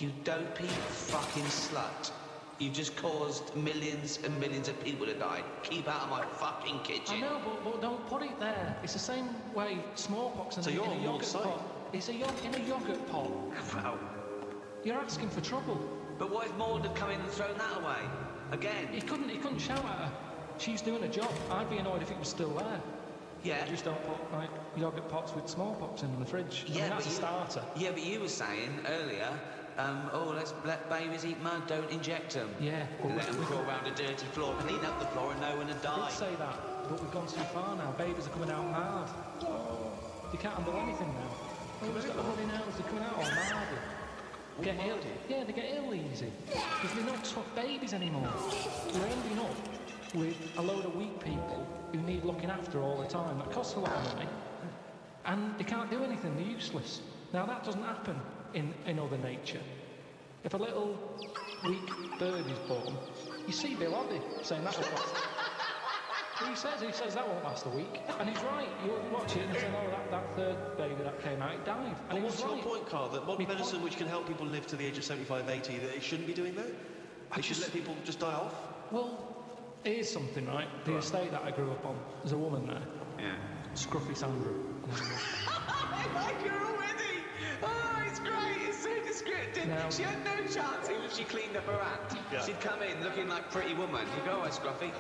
D: you dopey fucking slut. You've just caused millions and millions of people to die. Keep out of my fucking kitchen.
B: I know, but don't put it there. It's the same way smallpox in a yogurt pot. It's in a yogurt pot.
D: Well,
B: you're asking for trouble.
D: But what if Maud had come in and thrown that away? Again?
B: He couldn't shout at her. She's doing a job. I'd be annoyed if it was still there.
D: Yeah.
B: Just don't put like yogurt pots with smallpox in the fridge.
D: Yeah,
B: I mean, that's a starter.
D: Yeah, but you were saying earlier, let's let babies eat mud, don't inject them.
B: Yeah.
D: Let them crawl around a dirty floor, clean up the floor and no one would die.
B: I did say that, but we've gone too far now. Babies are coming out hard. You can't handle anything now. Babies got a runny nose, they're coming out all mardy. Get ill. Yeah, they get ill easy. Because they're not tough babies anymore. We're ending up with a load of weak people who need looking after all the time. That costs a lot of money. And they can't do anything, they're useless. Now that doesn't happen in other nature. If a little weak bird is born, you see Bill Oddie saying that won't last. He says that won't last a week. And he's right. You watch it and say, oh, that third baby that came out, it died. And
C: But what's
B: right.
C: your point, Carl, that modern medicine, which can help people live to the age of 75, 80, that it shouldn't be doing that? It should let people just die off?
B: Well, here's something, right? The estate that I grew up on, there's a woman there.
D: Yeah.
B: Scruffy Sandra.
E: I like her already. Oh, it's great. It's so descriptive.
B: Now-
E: She had no chance.
D: Even if she cleaned up her act,
C: Yeah.
D: she'd come in looking like Pretty Woman. You go, oh, Scruffy.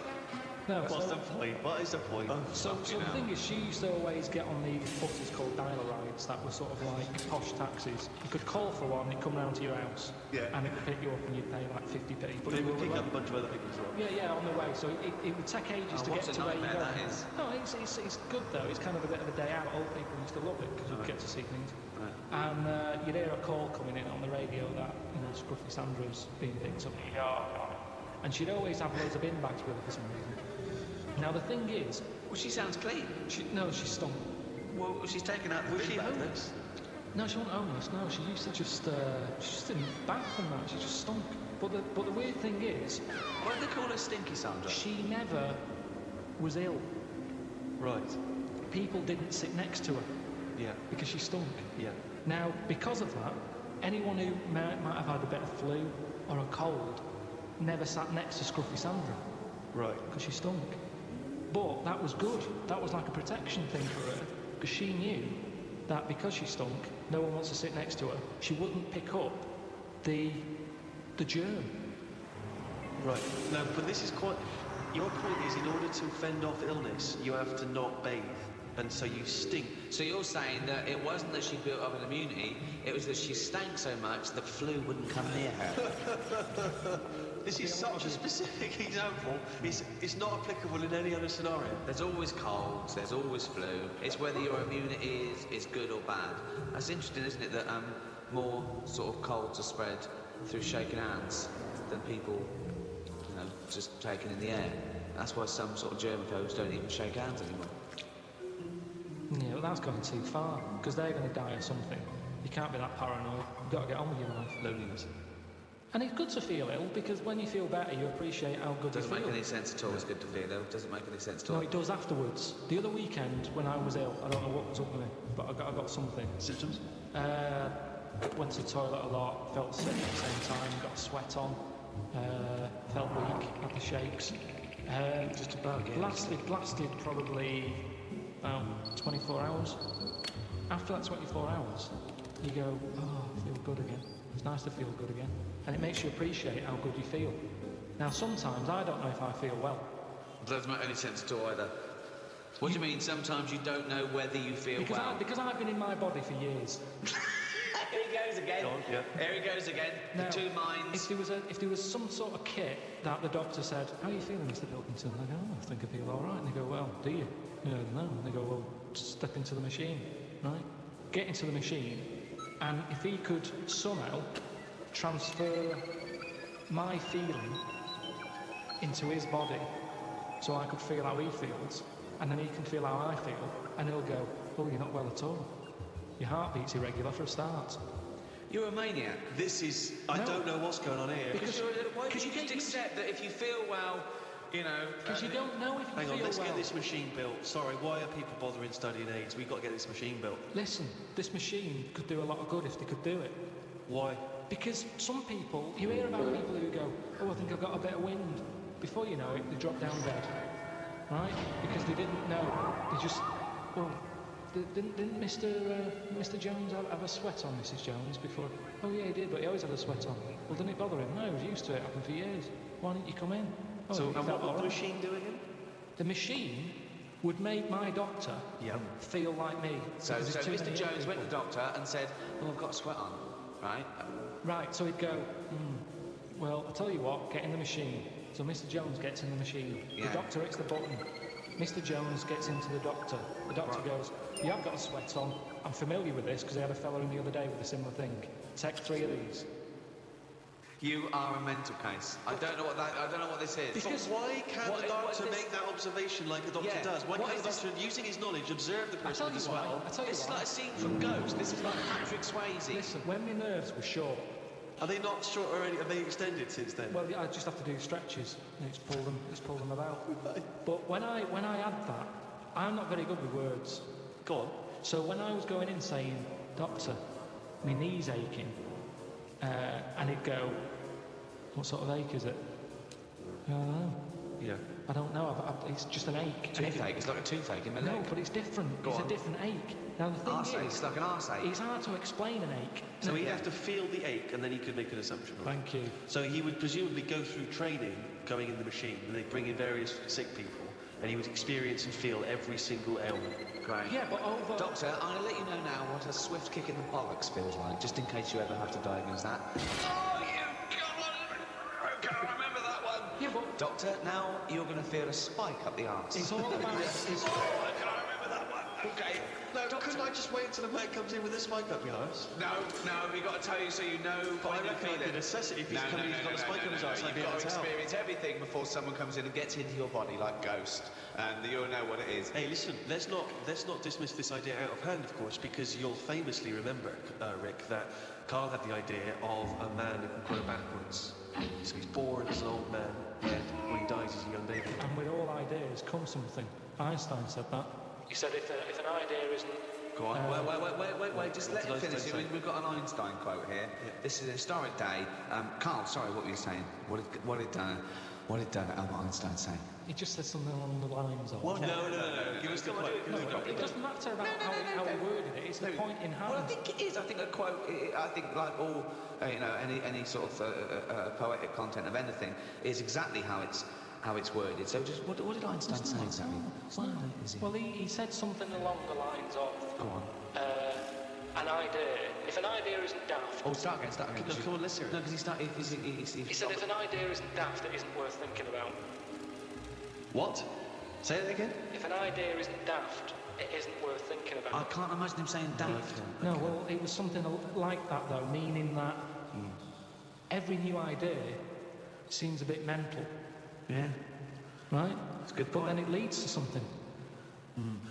B: No,
C: What's
B: so,
C: the point? What is the point?
B: so the thing is, she used to always get on these buses called dial rides that were sort of like posh taxis. You could call for one, it'd come round to your house,
C: Yeah.
B: and it would pick you up and you'd pay like 50p. But
C: They
B: you
C: would
B: were
C: pick
B: away.
C: up a bunch of other people as well.
B: Yeah, on the way. So it would take ages to
D: what
B: get
D: a
B: to where you
D: nightmare
B: go.
D: that is.
B: No, it's good though. It's kind of a bit of a day out. Old people used to love it because you get to see things.
D: Right.
B: And you'd hear a call coming in on the radio that Scruffy Sandra's being picked up. And she'd always have loads of bin bags with her for some reason. Now the thing is,
D: Well, she sounds clean.
B: she stunk.
D: Well, she's taken out the
C: Was
D: bin
C: she
D: bag.
C: homeless?
B: No, she wasn't homeless. No, she used to she just didn't bath and that. She just stunk. But the weird thing is,
D: Why do they call her Stinky Sandra?
B: she never was ill.
C: Right.
B: People didn't sit next to her
C: Yeah.
B: because she stunk.
C: Yeah.
B: Now, because of that, anyone who might have had a bit of flu or a cold never sat next to Scruffy Sandra
C: Right.
B: because she stunk. But that was good. That was like a protection thing for her because she knew that because she stunk, no one wants to sit next to her. She wouldn't pick up the germ.
C: Right. No, but this is quite... Your point is, in order to fend off illness, you have to not bathe. And so you stink.
D: So you're saying that it wasn't that she built up an immunity, it was that she stank so much the flu wouldn't come near her.
C: This is such a specific example. It's not applicable in any other scenario.
D: There's always colds, there's always flu. It's whether your immunity is good or bad. That's interesting, isn't it, that more sort of colds are spread through shaking hands than people, just taking in the air. That's why some sort of germaphobes don't even shake hands anymore.
B: Yeah, well, that's gone too far because they're going to die of something. You can't be that paranoid. You've got to get on with your life.
C: Loneliness.
B: And it's good to feel ill because when you feel better, you appreciate how good
D: Doesn't
B: you feel.
D: make any sense at all. It's good to feel ill. Doesn't make any sense at all.
B: No, it does afterwards. The other weekend when I was ill, I don't know what was up with me, but I got something.
C: Symptoms?
B: went to the toilet a lot, felt sick at the same time, got a sweat on, felt weak, had the shakes.
C: Just about
B: Lasted probably about 24 hours. After that 24 hours, you go, oh, I feel good again. It's nice to feel good again. And it makes you appreciate how good you feel. Now, sometimes I don't know if I feel well.
A: That doesn't make any sense at all either. What do you mean, sometimes you don't know whether you feel well?
B: Because I've been in my body for years.
A: Here he goes again. Here he goes again.
B: Now,
A: the two minds.
B: If there was some sort of kit that the doctor said, how are you feeling, Mr. Pilkington? I go, oh, I think I feel all right. And they go, well, do you? No. And they go, well, step into the machine, right? Get into the machine, and if he could somehow transfer my feeling into his body so I could feel how he feels, and then he can feel how I feel, and he'll go, oh, you're not well at all. Your heartbeat's irregular for a start.
A: You're a maniac.
C: This is... I don't know what's going on here.
A: Because you just accept that if you feel well, you know...
B: Because you don't know if you feel well.
C: Hang on, let's get this machine built. Sorry, why are people bothering studying AIDS? We've got to get this machine built.
B: Listen, this machine could do a lot of good if they could do it.
C: Why?
B: Because some people, you hear about people who go, oh, I think I've got a bit of wind. Before you know it, they drop down dead. Right? Because they didn't know. They just, well, didn't Mr. Jones have a sweat on, Mrs. Jones, before? Oh, yeah, he did, but he always had a sweat on. Well, didn't it bother him? No, he was used to it. Happened for years. Why didn't you come in? Oh,
C: so, and what would the machine do again?
B: The machine would make my doctor feel like me.
A: So Mr. Jones went to the doctor and said, oh, I've got a sweat on, right?
B: Right, so he'd go, well, I'll tell you what, get in the machine. So Mr. Jones gets in the machine.
A: Yeah.
B: The doctor hits the button. Mr. Jones gets into the doctor. The doctor goes, you have got a sweat on. I'm familiar with this because I had a fella in the other day with a similar thing. Take 3 of these.
A: You are a mental case. I don't know what this is.
C: Because why can't the doctor make that observation like a doctor does? Why can't the doctor, using his knowledge, observe the person as well?
A: It's like a scene from Ghost. This is like Patrick Swayze.
B: Listen, when my nerves were short...
C: Are they not short already? Are they extended since then?
B: Well, I just have to do stretches. And just pull them about. But when I had that, I'm not very good with words.
C: Go on.
B: So when I was going in saying, Doctor, my knee's aching, and he'd go, what sort of ache is it? I don't know.
C: Yeah.
B: I don't know. It's just an ache.
A: Toothache. It's like a toothache in my leg.
B: No, but it's different. It's a different ache. Now the thing
A: arse-ache. It's like an arse-ache.
B: It's hard to explain an ache.
C: So he'd have to feel the ache, and then he could make an assumption.
B: Thank you.
C: So he would presumably go through training, going in the machine, and they'd bring in various sick people, and he would experience and feel every single ailment.
A: Great.
B: Yeah, but over...
A: Doctor, I'm going to let you know now what a swift kick in the bollocks feels like, just in case you ever have to diagnose that. Oh, you God! I can't remember that one.
B: Yeah, but...
A: Doctor, now you're going to feel a spike up the arse.
B: It's all about...
A: Oh, I can't remember that one. Okay.
C: No, couldn't I just wait until the man comes in with a spike up the arse?
A: No, we've got to tell you so you know by the feeling.
C: The necessity, if he's coming, he's got a spike up his arse, I'd be able
A: You've
C: to
A: got to
C: tell.
A: experience everything before someone comes in and gets into your body like Ghost, and you'll know what it is.
C: Hey, listen, let's not dismiss this idea out of hand, of course, because you'll famously remember, Rick, that Karl had the idea of a man who can grow backwards. So he's born as an old man, yet when he dies he's a young baby.
B: And with all ideas comes something. Einstein said that. He said if an idea isn't...
A: Go on. Wait. Just let him finish. We've got an Einstein quote here. Yeah. This is a historic day. Carl, sorry, what were you saying? What did Albert Einstein say?
B: He just said something along the lines of...
C: What? No. Give us the quote.
B: It doesn't matter about how he worded it. It's the point in hand.
A: Well, I think it is. I think a quote. I think like all, any sort of poetic content of anything is exactly how it's worded. So just what did Einstein say exactly?
B: Well, he said something along the lines of...
A: Go on.
B: An idea. If an idea isn't daft...
A: Oh, start again.
C: No, come on, let's hear it.
A: No, because he started...
B: He said if an idea isn't daft, it isn't worth thinking about.
C: What? Say it again?
B: If an idea isn't daft, it isn't worth thinking about.
A: I can't imagine him saying daft.
B: No, well, it was something like that, though, meaning that every new idea seems a bit mental.
A: Yeah.
B: Right?
A: That's a good
B: But
A: point.
B: then it leads to something.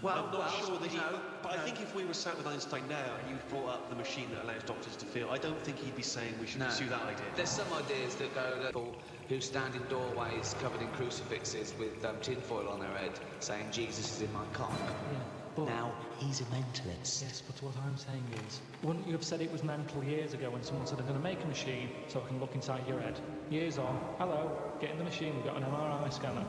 C: Well, I'm not sure that he... But I think if we were sat with Einstein now and you brought up the machine that allows doctors to feel, I don't think he'd be saying we should pursue that idea.
A: There's some ideas that go that people who stand in doorways covered in crucifixes with tinfoil on their head saying, Jesus is in my cock.
B: Yeah. But
A: now, he
H: he's a mentalist.
B: Yes, but what I'm saying is, wouldn't you have said it was mental years ago when someone said, I'm going to make a machine so I can look inside your head? Years on, hello, get in the machine, we've got an MRI scanner.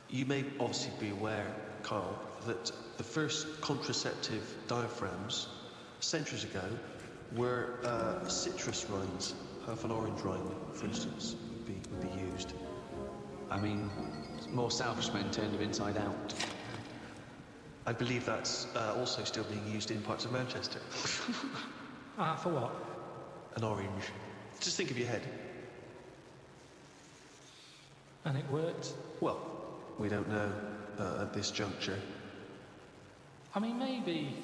C: You may obviously be aware, Karl, that the first contraceptive diaphragms, centuries ago, were citrus rinds. Half an orange rind, for instance, would be used.
D: I mean, more selfish men turned them inside out.
C: I believe that's also still being used in parts of Manchester.
B: For what?
C: An orange. Just think of your head.
B: And it worked?
C: Well, we don't know at this juncture.
B: I mean, maybe...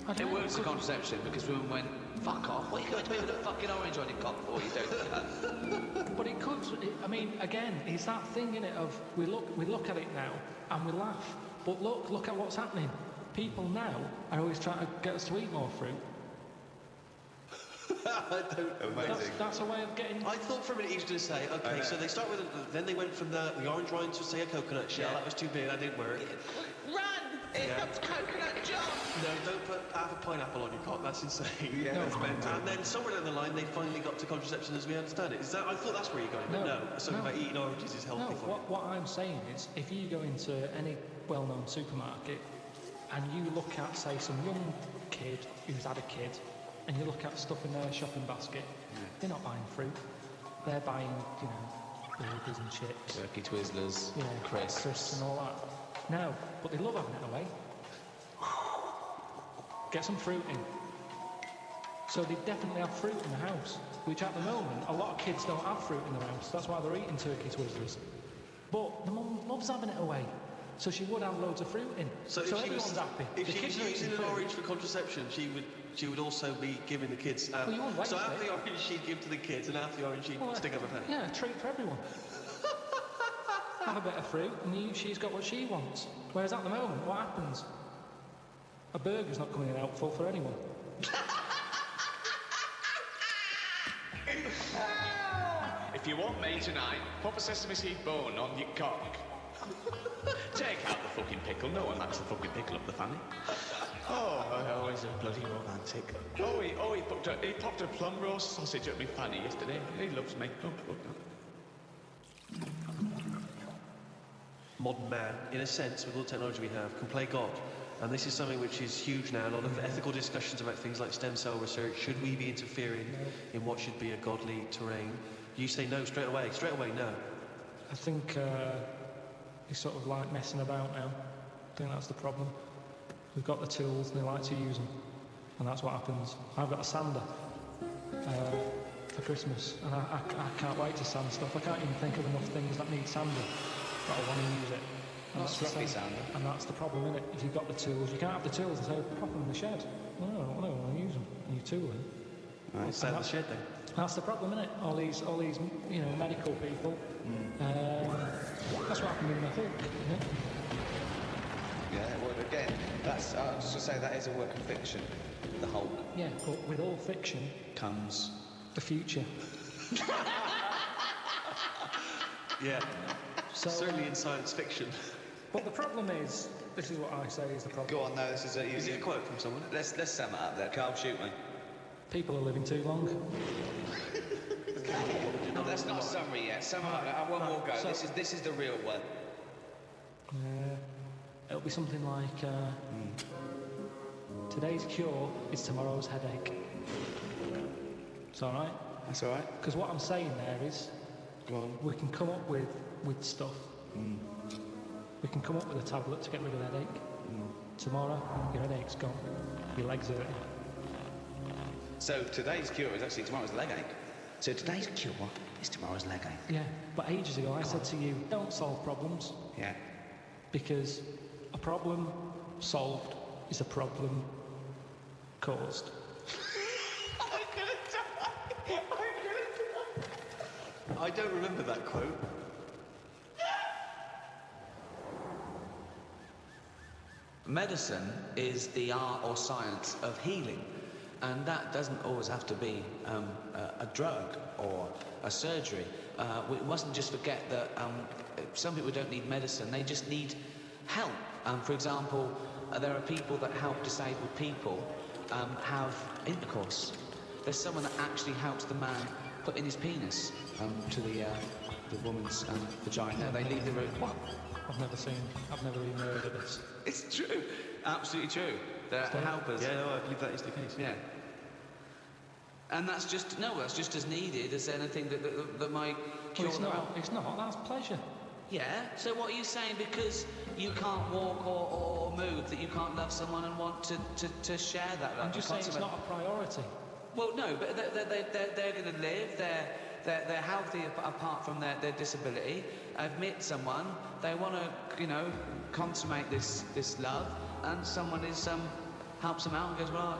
D: It works for contraception because women went, fuck off, what are you going to do with a fucking orange on your cock for? You don't.
B: But it could, I mean, again, it's that thing, innit, of we look at it now and we laugh, but look at what's happening. People now are always trying to get us to eat more fruit.
C: I don't know.
B: That's a way of getting...
C: I thought for a minute he was going to say, okay, so they start with, then they went from the orange rind to, say, a coconut shell. That was too big, that didn't work.
E: Run! It helps coconut John!
C: No, don't put half a pineapple on your cock, that's insane.
D: Yeah, that's mental.
C: And then somewhere down the line, they finally got to contraception as we understand it. I thought that's where you're going, but no. Something about eating oranges is healthy for you.
B: What I'm saying is, if you go into any well-known supermarket and you look at, say, some young kid who's had a kid, and you look at stuff in their shopping basket, they're not buying fruit. They're buying, you know, burgers and chips.
D: Turkey Twizzlers,
B: Yeah,
D: crisps
B: and all that. No, but they love having it away. Get some fruit in. So they definitely have fruit in the house, which at the moment, a lot of kids don't have fruit in their house. That's why they're eating Turkey Twizzlers. But the mum loves having it away. So she would have loads of fruit in. So everyone's happy.
C: If she was
B: are
C: using
B: eating
C: an
B: fruit.
C: orange for contraception, she would also be giving the kids.
B: Well, you wouldn't waste
C: so half
B: it.
C: the orange she'd give to the kids, and half the orange she'd stick up her pen.
B: Yeah, a treat for everyone. Have a bit of fruit, and she's got what she wants. Whereas at the moment, what happens? A burger's not coming out full for anyone.
I: If you want me tonight, pop a sesame seed bone on your cock. Take out the fucking pickle. No one likes the fucking pickle up the fanny. Oh, always a bloody romantic. He popped a plum roast sausage up my fanny yesterday. He loves me.
C: Modern man, in a sense, with all the technology we have, can play God. And this is something which is huge now. A lot of ethical discussions about things like stem cell research. Should we be interfering in what should be a godly terrain? You say no straight away. Straight away, no.
B: I think he's sort of like messing about now. I think that's the problem. We've got the tools and they like to use them. And that's what happens. I've got a sander for Christmas. And I can't wait to sand stuff. I can't even think of enough things that need sanding. But I want to use it. And
D: That's rugby sander.
B: And that's the problem, isn't it? If you've got the tools, you can't have the tools and say, pop them in the shed. No, I don't want to use them. And you tool them.
C: Right, sell the shed then.
B: That's the problem, isn't it? All these, you know, medical people. That's what happened in the Hulk, isn't it?
D: Yeah, well, again, I was just going to say that is a work of fiction, the Hulk.
B: Yeah, but with all fiction
D: comes
B: the future.
C: Yeah,
B: So,
C: certainly in science fiction.
B: But the problem is, this is what I say is the problem.
D: Go on, no, this is a...
C: Is it a quote from someone?
D: Let's sum it up there. Carl, shoot me.
B: People are living too long.
D: No, that's not a summary yet. Sum it up. One more go.
B: So-
D: This is the real one.
B: It'll be something like, today's cure is tomorrow's headache. It's all right?
D: That's all right.
B: Because what I'm saying there is,
D: Go on.
B: we can come up with stuff. We can come up with a tablet to get rid of headache. Tomorrow, your headache's gone. Your legs hurt.
D: So today's cure is actually tomorrow's leg ache. So today's cure is tomorrow's leg ache.
B: Yeah, but ages ago I said to you, don't solve problems.
D: Yeah.
B: Because a problem solved is a problem caused.
C: I don't remember that quote.
D: Medicine is the art or science of healing. And that doesn't always have to be a drug or a surgery. We mustn't just forget that some people don't need medicine, they just need help. For example, there are people that help disabled people have intercourse. There's someone that actually helps the man put in his penis to the woman's vagina. They leave the room. What?
B: I've never even heard of this.
D: It's true. Absolutely true. They're helpers.
C: Yeah, no, I believe that is the case.
D: Yeah. And that's just as needed as anything that might cure
B: It's not, that's pleasure.
D: Yeah, so what are you saying, because you can't walk or move, that you can't love someone and want to share that love?
B: I'm just saying it's not a priority.
D: Well, no, but they're going to live, they're healthy apart from their disability. I've met someone, they want to, consummate this love, and someone helps them out and goes, well,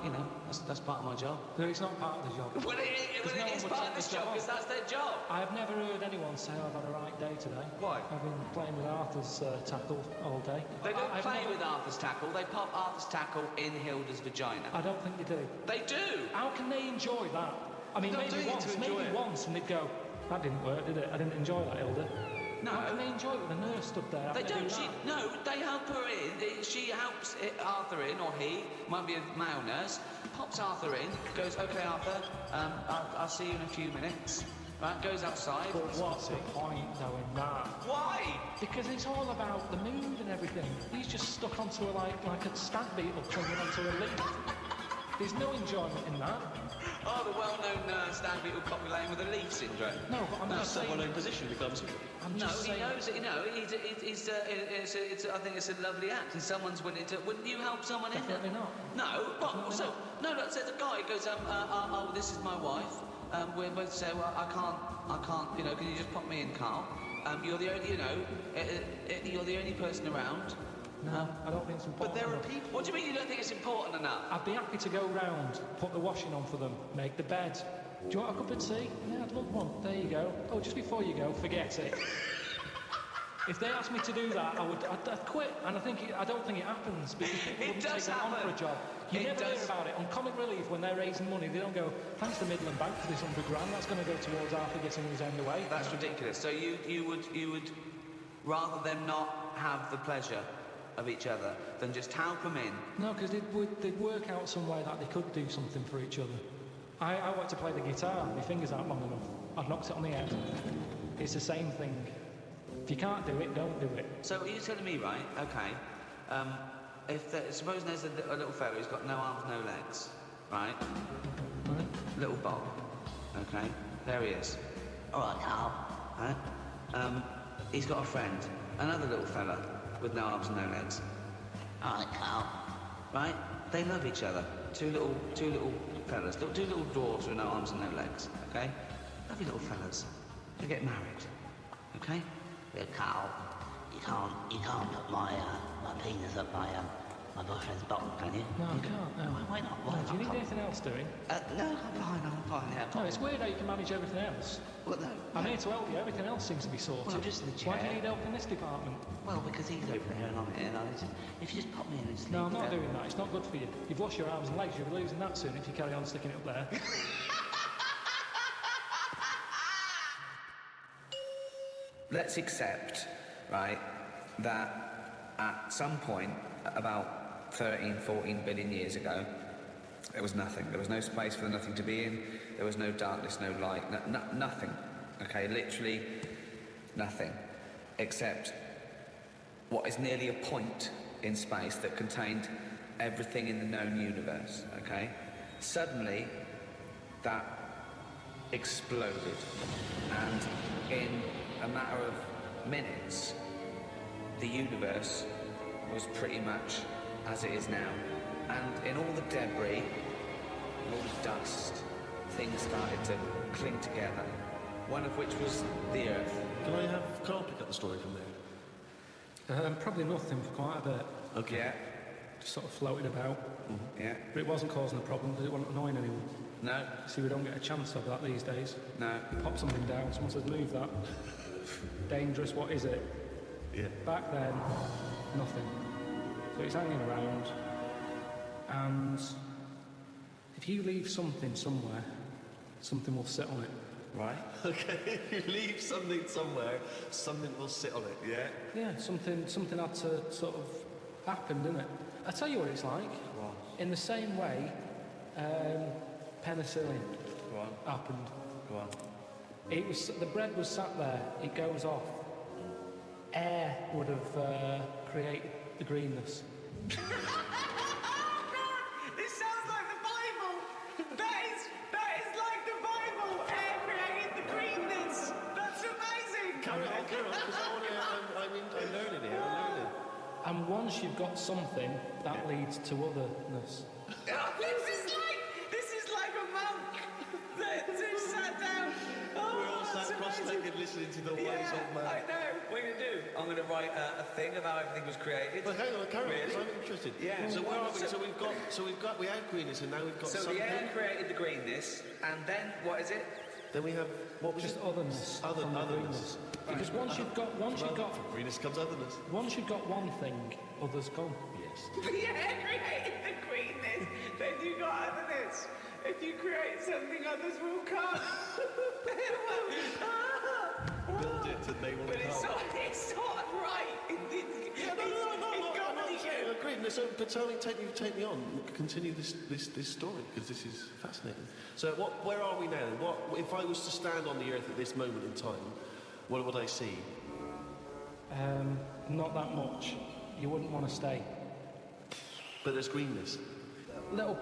D: that's part of my job.
B: No, it's not part of the job.
D: Well, it is part of this job, because that's their job.
B: I've never heard anyone say I've had a right day today.
D: Why?
B: I've been playing with Arthur's tackle all day.
D: They don't play with Arthur's tackle, they pop Arthur's tackle in Hilda's vagina.
B: I don't think they do.
D: They do!
B: How can they enjoy that? I mean, maybe once, and they'd go, that didn't work, did it? I didn't enjoy that, Hilda.
D: No.
B: How can they enjoy it with a nurse stood there?
D: They don't. They help her in. She helps Arthur in, or he, might be a male nurse, pops Arthur in, goes, OK, Arthur, I'll see you in a few minutes. Right, goes outside.
B: But what's the point, though, in that?
D: Why?
B: Because it's all about the mood and everything. He's just stuck onto a, like a stag beetle clinging onto a leaf. There's no enjoyment in that.
D: Oh, the well-known stag beetle copulating with a leaf syndrome.
B: No, but I'm
C: That's
B: just saying...
C: someone in position becomes...
B: I'm just saying...
D: He knows it, I think it's a lovely act, and someone's willing to... Wouldn't you help someone in
B: Definitely not.
D: No? What? So, no, so the guy goes, this is my wife. We're both say, well, I can't, can you just pop me in, Carl? You're the only, you're the only person around.
B: No, I don't think it's important.
C: But there are
B: enough.
C: people...
D: What do you mean you don't think it's important enough?
B: I'd be happy to go round, put the washing on for them, make the bed. Do you want a cup of tea? Yeah, I'd love one. There you go. Oh, just before you go, forget it. If they asked me to do that, I'd quit. And I don't think it happens, because people wouldn't take that on for a job. You never hear about it. On Comic Relief, when they're raising money, they don't go, thanks to Midland Bank for this $100 grand, that's going to go towards Arthur getting his end away.
D: That's ridiculous. So you would rather them not have the pleasure of each other than just help them in?
B: No, because they'd work out some way that they could do something for each other. I like to play the guitar. My fingers aren't long enough. I've knocked it on the head. It's the same thing. If you can't do it, don't do it.
D: So are you telling me, right, okay, suppose there's a little fellow who's got no arms, no legs, right? Little Bob, okay? There he is. All right, Carl. Right? He's got a friend, another little fella with no arms and no legs. All right, Carl. Right? They love each other. Two little fellas, two little dwarves with no arms and no legs, okay? Lovely little fellas. They get married, okay?
H: Yeah, Carl, you can't put my penis up my boyfriend's bottom, can you?
B: No, I can't. No.
H: Why not?
B: No, do you need anything else doing?
H: No, I'm fine. Yeah,
B: No, it's weird how you can manage everything else.
H: Well, no.
B: I'm here to help you. Everything else seems to be sorted.
H: Well, I'm just in the chair.
B: Why do you need help in this department?
H: Well, because he's over there and I'm here, and if you just pop me in and sleep.
B: No, I'm not doing that. It's not good for you. You've lost your arms and legs. You'll be losing that soon if you carry on sticking it up there.
D: Let's accept, right, that at some point, about 13, 14 billion years ago, there was nothing. There was no space for the nothing to be in. There was no darkness, no light, nothing. Okay, literally nothing. Except what is nearly a point in space that contained everything in the known universe, okay? Suddenly, that exploded. And in a matter of minutes, the universe was pretty much as it is now. And in all the debris, all the dust, things started to cling together, one of which was the Earth.
C: Can I have Carl pick up the story from there?
B: Probably nothing for quite a bit.
C: Okay.
D: Yeah.
B: Just sort of floated about.
C: Mm-hmm.
D: Yeah.
B: But it wasn't causing a problem because it wasn't annoying anyone.
D: No.
B: See, we don't get a chance of that these days.
D: No.
B: You pop something down, someone says, move that. Dangerous, what is it?
C: Yeah.
B: Back then, nothing. So it's hanging around, and If you leave something somewhere, something will sit on it.
C: Right. Okay, if you leave something somewhere, something will sit on it, yeah?
B: Yeah, something had to sort of happen, didn't it? I tell you what it's like.
C: What?
B: In the same way, penicillin
C: Go on.
B: happened.
C: Go on.
B: The bread was sat there. It goes off. Air would have created the greenness.
E: Oh, God! This sounds like the Bible! That is like the Bible! Air created the greenness! That's amazing!
C: Carry on, because I'm learning here, I'm learning.
B: And once you've got something, that leads to otherness.
E: This is like a monk that just sat down. Oh,
C: We're all
E: that's
C: sat
E: amazing.
C: cross-legged listening to the ways
E: Yeah,
C: of man.
E: I know.
D: What are you going to do? I'm going to write a thing of how everything was created.
C: But hang on, carry on,
D: Really?
C: 'cause I'm interested.
D: Yeah.
C: So where are we?
D: So-
C: We had greenness and now we've got
D: So
C: something.
D: the air created the greenness, and then, what is it?
C: Then we have, what was
B: Just
C: it?
B: otherness. from the
C: Otherness.
B: greenness. Because once you've got
C: From greenness comes otherness.
B: once you've got one thing, others gone.
C: Yes.
E: The air created the greenness, then you got otherness. If you create something, others will come.
C: Build it and they will
E: But it's
C: come.
E: not right. It's comedy show.
C: Great. So, but tell me, take me on. Continue this story because this is fascinating. So, where are we now? What if I was to stand on the earth at this moment in time? What would I see?
B: Not that much. You wouldn't want to stay.
C: But there's greenness.
B: Little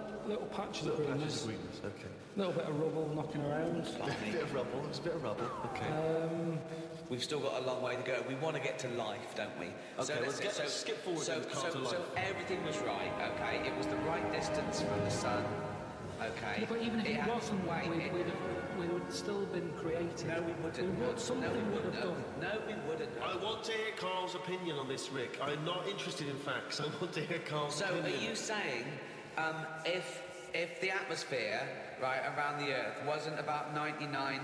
B: patches of
C: Little
B: greenness.
C: patches of greenness. Okay.
B: Little bit of rubble knocking around.
C: A bit of rubble. There's a bit of rubble. Okay.
D: We've still got a long way to go. We want to get to life, don't we?
C: Okay, let's skip forward
D: So,
C: and come to life.
D: so everything was right, okay? It was the right distance from the sun, okay?
B: Yeah, but even if it
D: had
B: wasn't,
D: to wait.
B: we would still have been created.
D: No, we wouldn't.
B: Something
D: no, we
B: would
D: wouldn't.
B: have done.
D: No, we wouldn't.
C: I want to hear Carl's opinion on this, Rick. I'm not interested in facts. I want to hear Carl's
D: So
C: opinion.
D: are you saying if the atmosphere, right, around the Earth wasn't about 99%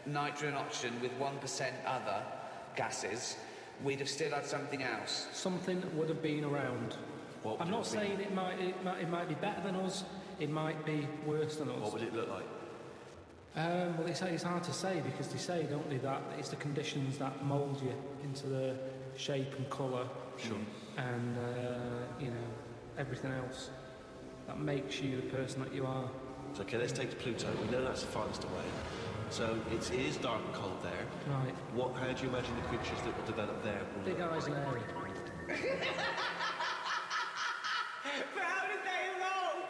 D: nitrogen oxygen with 1% other gases, we'd have still had something else?
B: Something would have been around.
C: What
B: I'm
C: would
B: not
C: it be?
B: saying it might be better than us. It might be worse than us.
C: What would it look like?
B: Well, it's hard to say because they say, don't they, that it's the conditions that mould you into the shape and colour.
C: Sure.
B: And, everything else that makes you the person that you are.
C: So, okay, let's take Pluto. We know that's the farthest away. So it is dark and cold there.
B: Right.
C: How do you imagine the creatures that will develop there? Will
B: Big
C: look?
B: eyes and hairy.
E: But how did they evolve?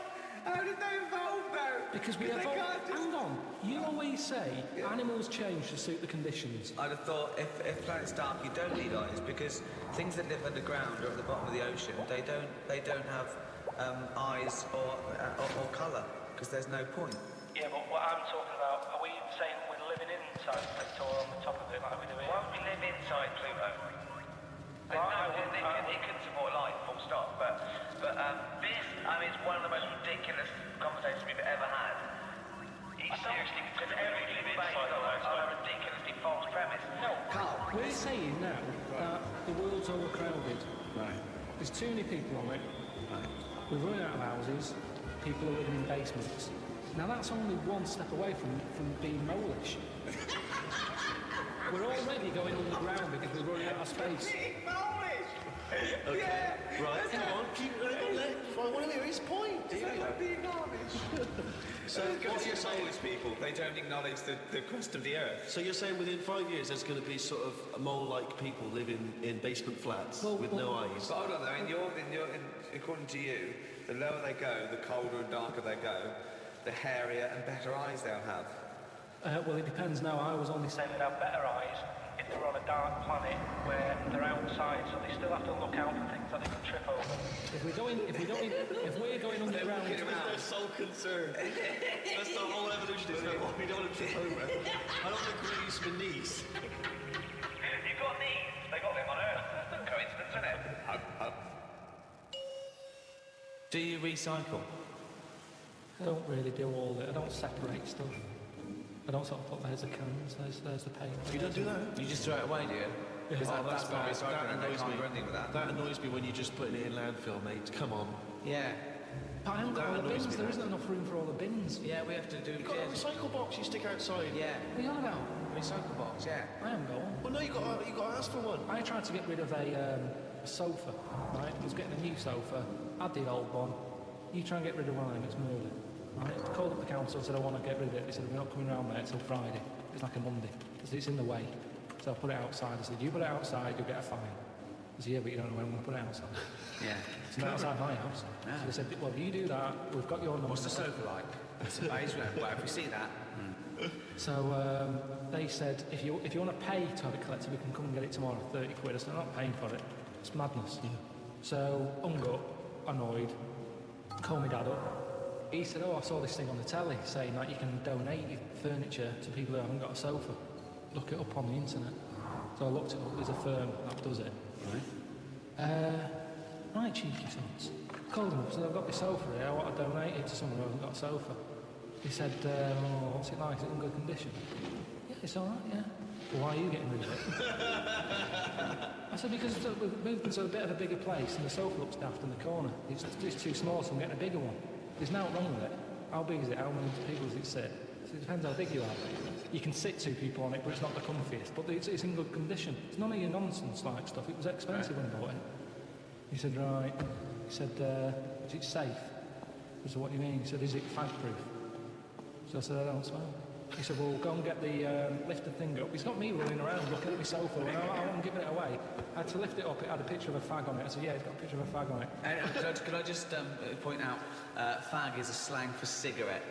E: How did they evolve, though?
B: Because we
E: they
B: evolved.
E: can't just...
B: Hang on. You always say animals change to suit the conditions.
D: I'd have thought if planet's dark, you don't need eyes because things that live underground or at the bottom of the ocean, they don't have eyes or colour because there's no point.
F: Yeah, but what I'm talking about, are we saying we're living inside Pluto or on the top of it like we do here?
G: Why would we live inside Pluto? It can support life, full stop. But this, it's one of the most ridiculous conversations we've ever had. Seriously, because everything is based on a ridiculously false premise. No,
D: Carl,
B: We're saying now that the world's overcrowded.
D: right.
B: There's too many people on it.
D: Right.
B: We're running out of houses. People are living in basements. Now that's only one step away from being molish. We're already going underground because we're running out of space.
E: Being Polish!
C: Okay.
E: Yeah.
C: Right, come on. I want to hear his point.
E: Being Polish.
C: So what you're saying is,
D: people, they don't acknowledge the crust of the Earth.
C: so you're saying within 5 years there's going to be sort of mole-like people living in basement flats with no eyes.
D: But hold on, though, according to you, the lower they go, the colder and darker they go, the hairier and better eyes they'll have.
B: Well, it depends now. I was only saying
F: They'd have better eyes if they're on a dark planet where they're outside, so they still have to look out for things that they can trip over.
B: if we're going underground.
C: Their sole concern. That's the whole evolution. Is that what we don't want to trip over? I don't want to graze my knees.
G: you've got knees. They got them on Earth. Coincidence, isn't it?
D: Do you recycle?
B: I don't really do all that. I don't separate stuff. I don't sort of put there's the cans, there's the paint.
C: You don't do that?
D: You just throw it away, do you? Because that's not recycling, and they can't do anything with that.
C: That annoys me when you're just putting it in landfill, mate. Come on.
D: Yeah.
B: But I haven't got all the bins. There isn't enough room for all the bins.
D: Yeah, we have to do...
C: You've got a recycle box you stick outside.
D: Yeah.
B: What are you on about?
D: Recycle box, yeah.
B: I haven't got one.
C: Well, no, you got to ask for one.
B: I tried to get rid of a sofa, right? I was getting a new sofa, had the old one. You try and get rid of one, it's murder. Right? I called up the council, said I want to get rid of it. They said we're not coming around there until Friday. It's like a Monday. It's in the way. So I put it outside. I said, you put it outside, you'll get a fine. I said, yeah, but you don't know when I'm going to put it outside.
D: Yeah.
B: It's not outside my house.
D: Yeah.
B: So they said, well, you do that, we've got your number.
D: What's the sofa like? It's a beige one. Well, if we see that...
B: So they said, if you want to pay to have it collected, we can come and get it tomorrow, 30 quid. I said, I'm not paying for it. It's madness. Yeah. So, hung up, annoyed, called my dad up. He said, I saw this thing on the telly saying that you can donate your furniture to people who haven't got a sofa. Look it up on the internet. So I looked it up, there's a firm that does it. Right, cheeky sons. Called him up, said, I've got this sofa here, I want to donate it to someone who hasn't got a sofa. He said, what's it like? Is it in good condition? Yeah, it's all right, yeah. Well, why are you getting rid of it? I said, because we've moved into a bit of a bigger place and the sofa looks daft in the corner. It's too small, so I'm getting a bigger one. There's nothing wrong with it. How big is it? How many people does it sit? So it depends how big you are. You can sit 2 people on it, but it's not the comfiest. But it's in good condition. It's none of your nonsense-like stuff. It was expensive when I bought it. He said, right. He said, is it safe? I said, what do you mean? He said, is it fag-proof? So I said, I don't smoke. He said, well, go and get the lifted thing up. He's got me running around looking at my sofa and I wasn't giving it away. I had to lift it up. It had a picture of a fag on it. I said, yeah, it's got a picture of a fag on it.
D: Could I just point out, fag is a slang for cigarette.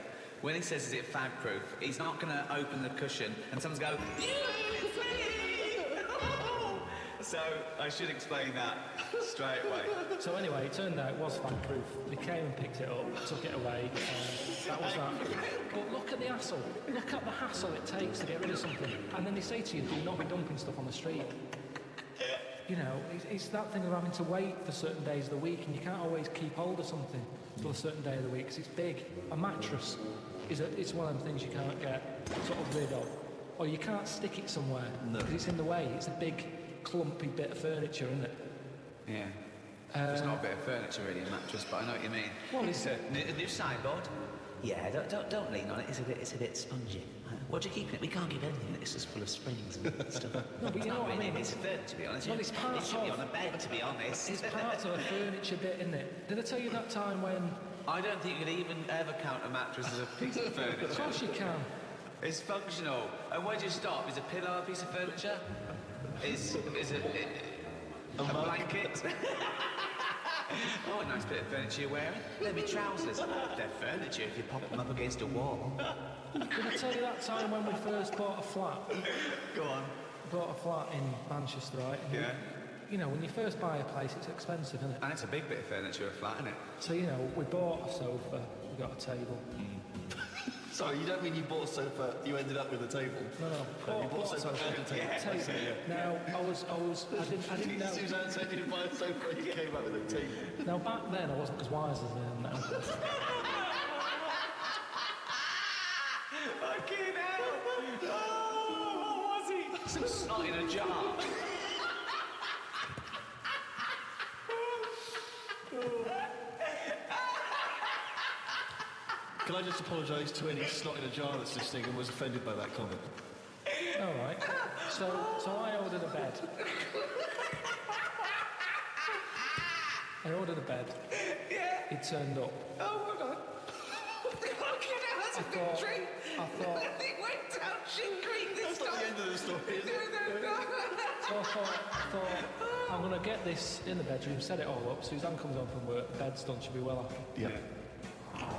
D: When he says, is it fag-proof, he's not going to open the cushion and someone's go, so I should explain that straight away.
B: So anyway, it turned out it was fag-proof. They came and picked it up, took it away. That was that. But look at the hassle. Look at the hassle it takes to get rid of something. And then they say to you, do not be dumping stuff on the street. You know, it's that thing of having to wait for certain days of the week, and you can't always keep hold of something till a certain day of the week because it's big. A mattress it's one of them things you can't get sort of rid of, or you can't stick it somewhere because it's in the way. It's a big, clumpy bit of furniture, isn't it?
D: Yeah. It's not a bit of furniture really, a mattress, but I know what you mean.
B: Well,
D: it's a new sideboard.
H: Yeah, don't lean on it. It's a bit spongy. What do you keep it? We can't keep anything. It's just full of springs and stuff.
B: No, but you know what I mean.
H: It's furniture, to be honest.
B: Well, it's part
H: it should be
B: of-
H: on a bed, to be honest.
B: It's part of a furniture bit, isn't it? Did I tell you that time when...
D: I don't think you could even ever count a mattress as a piece of furniture.
B: Of course you can.
D: It's functional. And where do you stop? Is a pillow a piece of furniture? Is a blanket? Oh, a nice bit of furniture you're wearing. They're my trousers. They're furniture if you pop them up against a wall.
B: Did I tell you that time when we first bought a flat?
D: Go on.
B: Bought a flat in Manchester, right? And
D: Yeah.
B: You know, when you first buy a place, it's expensive, isn't it?
D: And it's a big bit of furniture, a flat, isn't it?
B: So, you know, we bought a sofa, we got a table.
C: Sorry, you don't mean you bought a sofa, you ended up with a table?
B: No.
C: You bought a sofa and a table.
B: Table. Now, I didn't know.
C: Suzanne said you didn't buy a sofa, you came up with a table.
B: Now, back then, I wasn't as wise as I am now.
D: Fucking hell! Oh, what was he? Some snot in a jar.
C: Can I just apologise to any snot in a jar that's listening and was offended by that comment?
B: All right. So I ordered a bed. Yeah. It turned up.
E: Oh, my God. Fucking hell, that's a big drink.
B: I thought...
E: It went down shit creek this
C: That's not
E: time.
C: the end of the story, is it?
E: No.
B: So I thought, I'm going to get this in the bedroom, set it all up. Suzanne comes home from work, bed's done, she'll be well happy.
C: Yeah.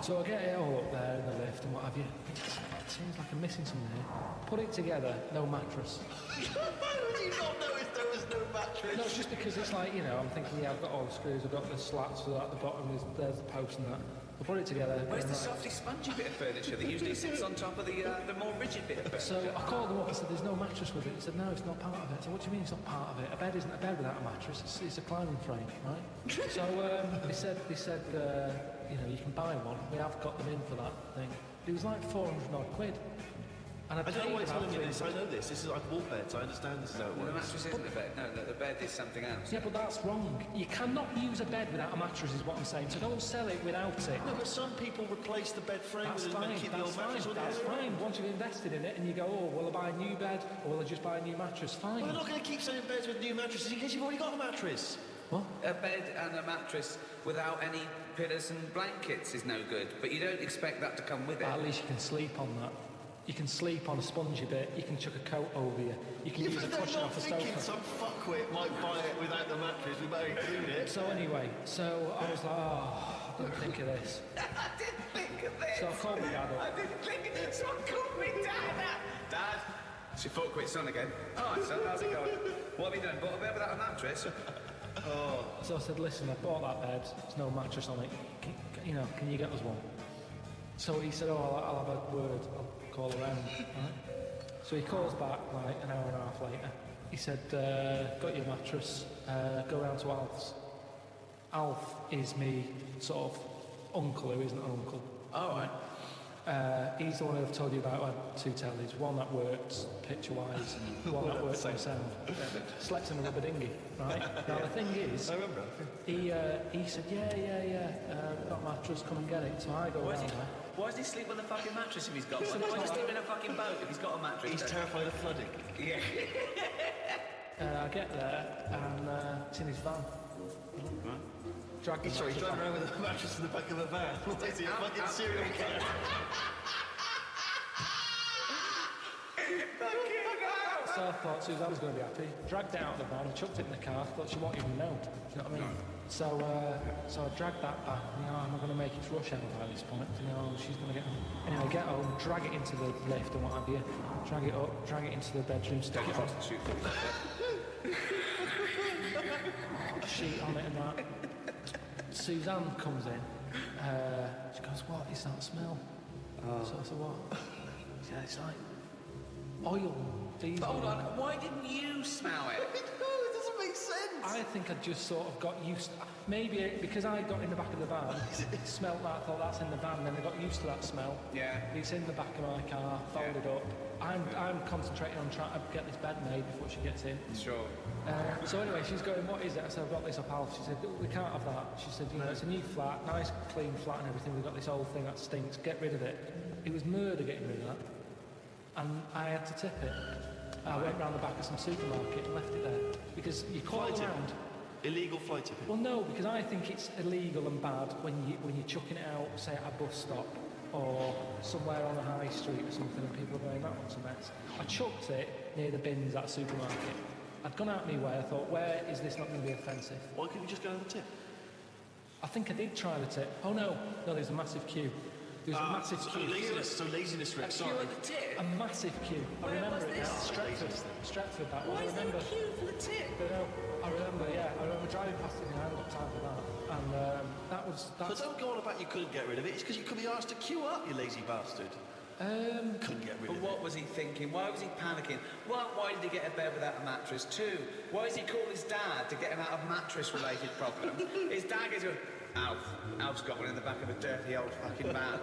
B: So I get it all up there in the lift and what have you. It seems like I'm missing something here. Put it together, no mattress.
C: Why would you not notice there was no mattress?
B: No, it's just because it's like, you know, I'm thinking, yeah, I've got all the screws, I've got the slats so that at the bottom, there's the post and that. I put it together.
D: Where's the
B: right.
D: softy, spongy bit of furniture that usually sits on top of the more rigid bit of furniture?
B: So I called them up and said, there's no mattress with it. He said, no, it's not part of it. I said, what do you mean it's not part of it? A bed isn't a bed without a mattress. It's a climbing frame, right? So they said, you know, you can buy one. We have got them in for that thing. It was like 400 odd quid. And
C: I don't know why you're telling me
B: about
C: this. I know this. This is like wall beds. I understand this is how it
D: The
C: works.
D: mattress isn't a bed. No, the bed is something else.
B: Yeah, but that's wrong. You cannot use a bed without a mattress, is what I'm saying. So don't sell it without it.
C: No, but some people replace the bed frame
B: That's
C: and
B: fine.
C: keep the
B: That's
C: old
B: fine.
C: mattress on
B: That's
C: it.
B: fine. Once you've invested in it and you go, oh, will I buy a new bed or will I just buy a new mattress? Fine.
C: Well, they're not going to keep selling beds with new mattresses in case you've already got a mattress.
B: What?
D: A bed and a mattress without any pillows and blankets is no good, but you don't expect that to come with it.
B: But at least you can sleep on that. You can sleep on a spongy bit. You can chuck a coat over you. You can use a cushion off a sofa.
C: Some fuckwit might buy it without the mattress. We better include it.
B: So anyway, I was like, oh, I didn't think of this.
E: I didn't think of this.
B: So I called my dad
E: I
B: up.
E: didn't think of this. So I called me dad.
D: Dad, it's your fuckwit son again. All right, son, how's it going? What have you done? Bought a bed without a mattress?
B: So I said, listen, I bought that bed. There's no mattress on it. Can you get us one? So he said, oh, I'll have a word. I'll call around. Right? So he calls back like an hour and a half later. He said, got your mattress. Go round to Alf's. Alf is me sort of uncle who isn't an uncle.
D: All right.
B: He's the one I've told you about. I had two tellies. One that works picture-wise, one that works on sound. Slept in a rubber dinghy, right? Now the thing is,
C: I remember.
B: he said, yeah, got a mattress, come and get it. So I go
D: Why
B: round
D: does
B: there.
D: Why does he sleep on a fucking mattress if he's got one? Why does he sleep in a fucking boat if he's got a mattress?
C: He's terrified of flooding.
D: Yeah.
B: I get there and it's in his van. Drag the
C: He's
B: mattress
C: driving
B: back.
C: around with a mattress in the back of a van. What is he, a fucking serial killer?
B: So I thought Suzanne's going to be happy. Dragged it out of the van, chucked it in the car. Thought she won't even know. Do you know what I mean? So I dragged that back. I'm not going to make it to rush hour by this point. She's going to get home. Anyway, get home, drag it into the lift and what have you. Drag it up, drag it into the bedroom, stick it on.
D: Prostitute.
B: A sheet on it and that. Suzanne comes in. She goes, what is that smell? So I said, what? She said, it's like oil, diesel.
D: But hold on, why didn't you smell it?
C: No, it doesn't make sense.
B: I think I just sort of got used. Maybe because I got in the back of the van, smelled that, thought that's in the van, then I got used to that smell.
D: Yeah.
B: It's in the back of my car, folded up. I'm concentrating on trying to get this bed made before she gets in.
D: Sure.
B: So anyway, she's going, what is it? I said, I've got this up Alf. She said, we can't have that. She said, it's a new flat, nice clean flat and everything. We've got this old thing that stinks. Get rid of it. It was murder getting rid of that. And I had to tip it. I went round the back of some supermarket and left it there. Because you call
C: Fly
B: around...
C: Illegal fly tipping.
B: Well, no, because I think it's illegal and bad when you're chucking it out, say, at a bus stop or somewhere on a high street or something and people are going, that looks a mess. I chucked it near the bins at a supermarket. I'd gone out my way, I thought, where is this not going to be offensive?
C: Why couldn't you just go to the tip?
B: I think I did try the tip. Oh, no, there's a massive queue. There's a massive queue.
C: Laziness, Rick,
D: A
C: sorry.
D: queue at the tip?
B: A massive queue. I remember it now. Stretford, that one.
E: Why
B: I
E: is there
B: remember.
E: a queue for the tip?
B: I remember driving past it and I hadn't got time for that. And
C: So
B: that's...
C: don't go on about you couldn't get rid of it. It's because you could be asked to queue up, you lazy bastard. Couldn't get rid
D: But
C: of
D: what
C: it.
D: was he thinking? Why was he panicking? Why did he get a bed without a mattress? 2, why does he call his dad to get him out of mattress-related problem? His dad goes, Alf's got one in the back of a dirty old fucking van.